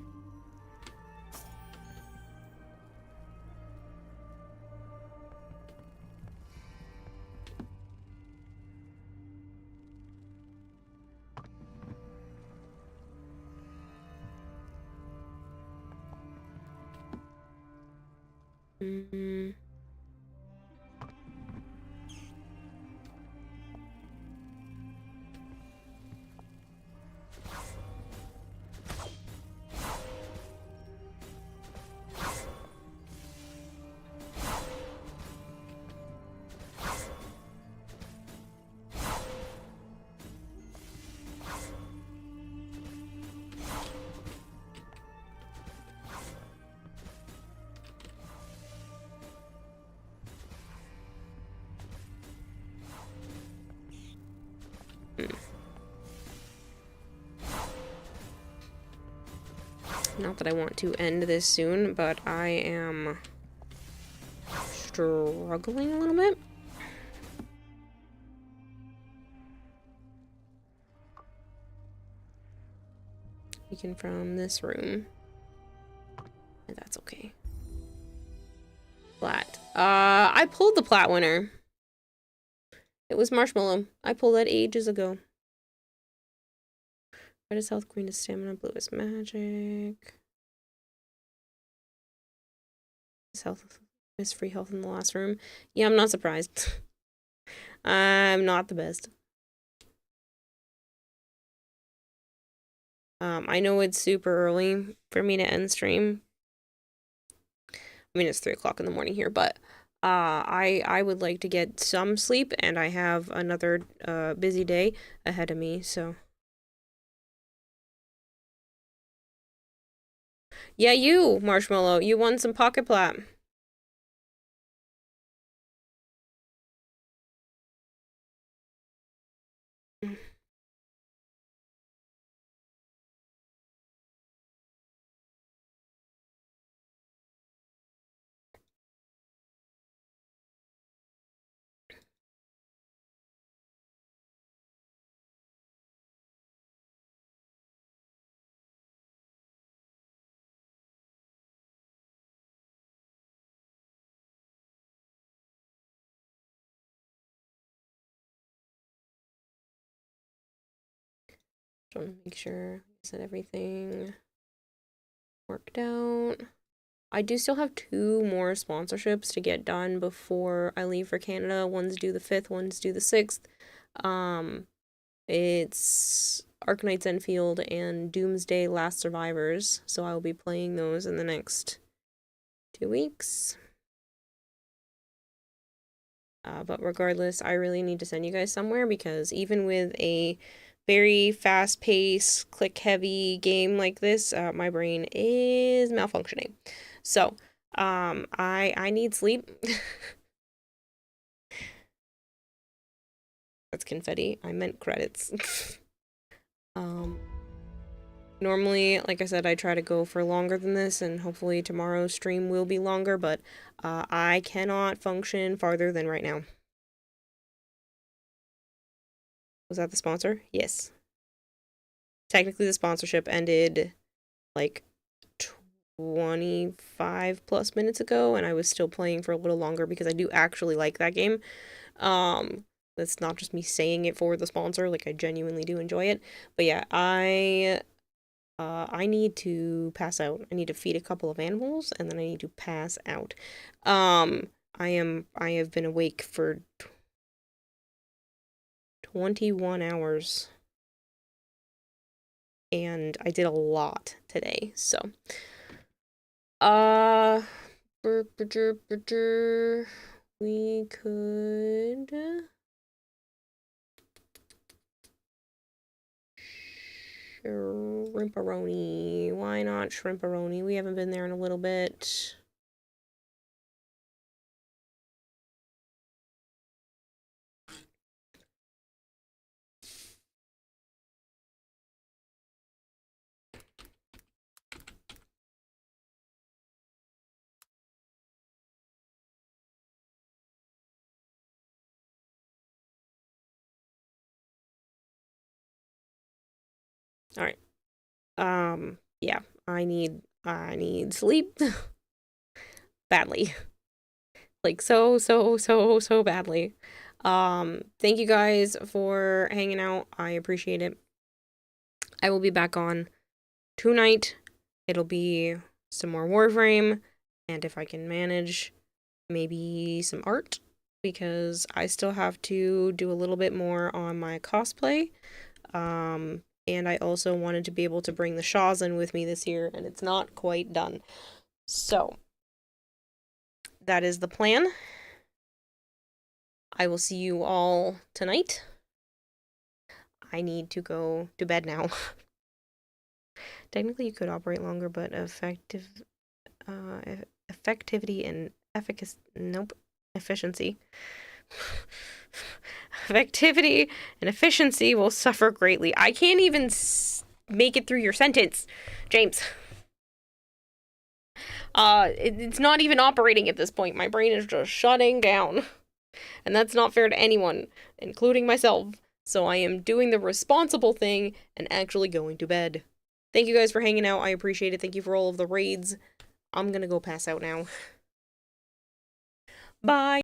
Not that I want to end this soon, but I am struggling a little bit. We can from this room. And that's okay. Plat. I pulled the plat winner. It was Marshmallow. I pulled that ages ago. Red is health, green is stamina, blue is magic. Is health is free health in the last room. Yeah, I'm not surprised. I'm not the best. I know it's super early for me to end stream. I mean, it's 3 o'clock in the morning here, but I would like to get some sleep, and I have another busy day ahead of me, so. Yeah, you, Marshmallow, you won some pocket plat. Just want to make sure that everything worked out. I do still have 2 more sponsorships to get done before I leave for Canada. One's due the 5th, one's due the 6th. It's Arknights Enfield and Doomsday Last Survivors, so I will be playing those in the next 2 weeks. But regardless, I really need to send you guys somewhere, because even with a very fast-paced, click-heavy game like this, my brain is malfunctioning. So, I need sleep. That's confetti. I meant credits. Normally, like I said, I try to go for longer than this, and hopefully tomorrow's stream will be longer, but I cannot function farther than right now. Was that the sponsor? Yes. Technically, the sponsorship ended like 25 plus minutes ago, and I was still playing for a little longer because I do actually like that game. That's not just me saying it for the sponsor, like I genuinely do enjoy it. But yeah, I need to pass out. I need to feed a couple of animals, and then I need to pass out. I have been awake for 21 hours. And I did a lot today, so. We could. Shrimperoni. Why not shrimperoni? We haven't been there in a little bit. All right. Yeah, I need sleep badly. Like so badly. Thank you guys for hanging out. I appreciate it. I will be back on tonight. It'll be some more Warframe, and if I can manage, maybe some art, because I still have to do a little bit more on my cosplay. And I also wanted to be able to bring the Shaws in with me this year, and it's not quite done. So, that is the plan. I will see you all tonight. I need to go to bed now. Technically, you could operate longer, but effectivity and efficacy. Nope. Efficiency. effectivity and efficiency will suffer greatly. I can't even make it through your sentence, James. It's not even operating at this point. My brain is just shutting down. And that's not fair to anyone, including myself. So I am doing the responsible thing and actually going to bed. Thank you guys for hanging out. I appreciate it. Thank you for all of the raids. I'm gonna go pass out now. Bye.